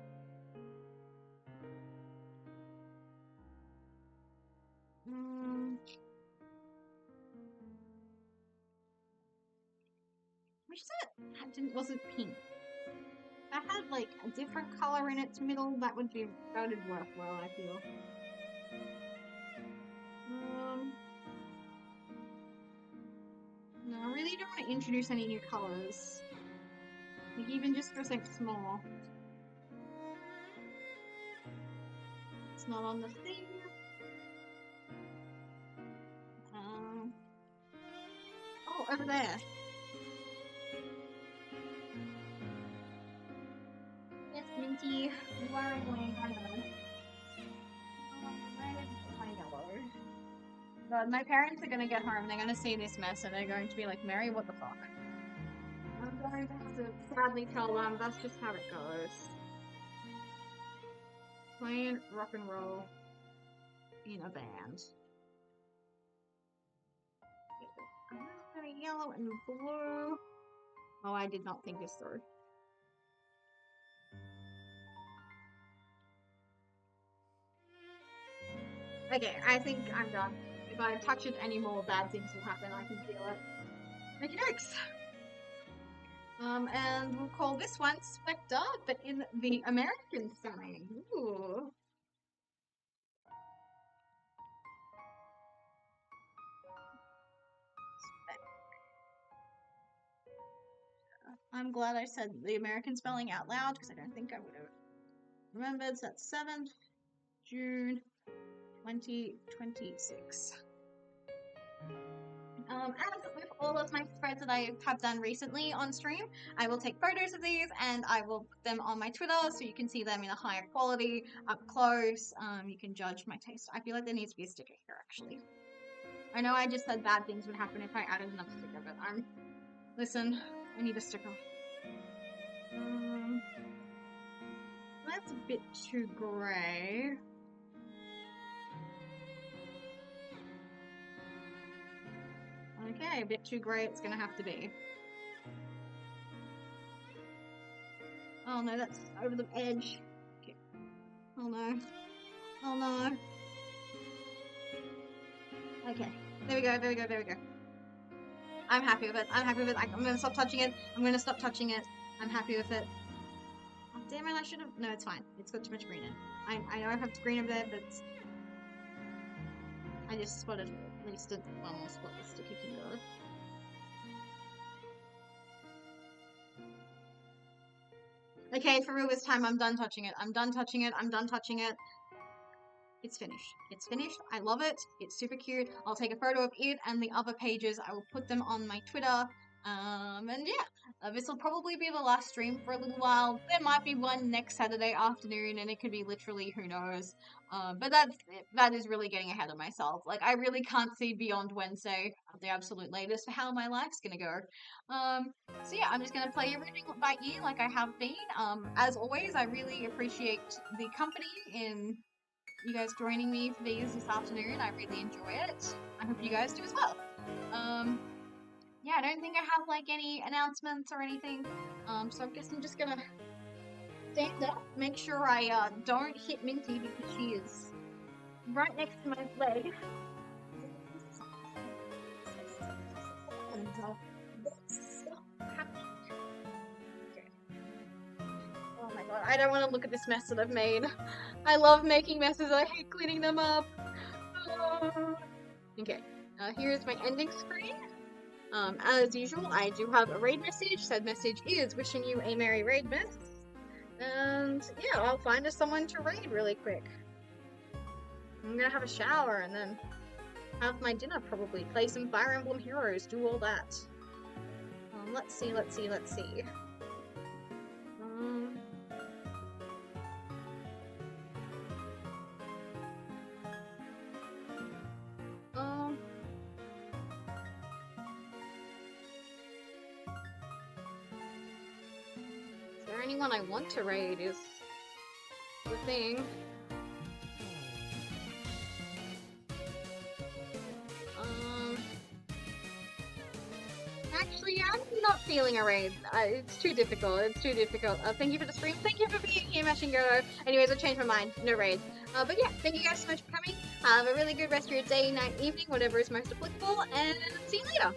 Speaker 1: Wish that wasn't pink. If I had like a different color in its middle, that would work well, I feel. No, I really don't want to introduce any new colors. Like even just for something small. It's not on the thing. Oh, over there. Yes, Minty, you are annoying, I know. Where did my yellow? God, my parents are gonna get home, they're gonna see this mess, and they're going to be like, Mary, what the fuck? I'm going to have to sadly tell them that's just how it goes. Playing rock and roll in a band. Yellow and blue. Oh, I did not think this through. Okay, I think I'm done. If I touch it anymore, bad things will happen. I can feel it. Okay, next. And we'll call this one Spectre, but in the American spelling. Ooh. I'm glad I said the American spelling out loud because I don't think I would have remembered. So that's 7th June 2026. As with all of my threads that I have done recently on stream, I will take photos of these and I will put them on my Twitter so you can see them in a higher quality, up close. You can judge my taste. I feel like there needs to be a sticker here, actually. I know I just said bad things would happen if I added another sticker, but listen, I need a sticker. That's a bit too grey. Okay, a bit too grey it's gonna have to be. Oh no, that's over the edge. Okay. Oh no. Oh no. Okay. There we go, there we go, there we go. I'm happy with it. I'm happy with it. I'm gonna stop touching it. I'm gonna stop touching it. I'm happy with it. Oh, damn it, I should have. No, it's fine. It's got too much green in. I know I have green over there, but I just spotted at least one more spot the sticky can go. Okay, for real this time, I'm done touching it. I'm done touching it. I'm done touching it. It's finished. It's finished. I love it. It's super cute. I'll take a photo of it and the other pages. I will put them on my Twitter. And yeah, this will probably be the last stream for a little while. There might be one next Saturday afternoon, and it could be literally who knows. But that is really getting ahead of myself. Like I really can't see beyond Wednesday at the absolute latest for how my life's gonna go. So yeah, I'm just gonna play everything by ear like I have been. As always, I really appreciate the company in you guys joining me for these this afternoon. I really enjoy it. I hope you guys do as well. Yeah, I don't think I have like any announcements or anything. So I guess I'm just gonna stand up, make sure I don't hit Minty because she is right next to my leg. And oh my god, I don't want to look at this mess that I've made. I love making messes, I hate cleaning them up. Okay, here's my ending screen. As usual, I do have a raid message. Said message is wishing you a merry raid miss. And yeah, I'll find us someone to raid really quick. I'm gonna have a shower and then have my dinner probably. Play some Fire Emblem Heroes, do all that. Let's see. Is there anyone I want to raid is the thing. Actually, I'm not feeling a raid. It's too difficult. Thank you for the stream. Thank you for being here, Mash and Go. Anyways, I changed my mind. No raids. But yeah, thank you guys so much for coming. Have a really good rest of your day, night, evening, whatever is most applicable, and see you later.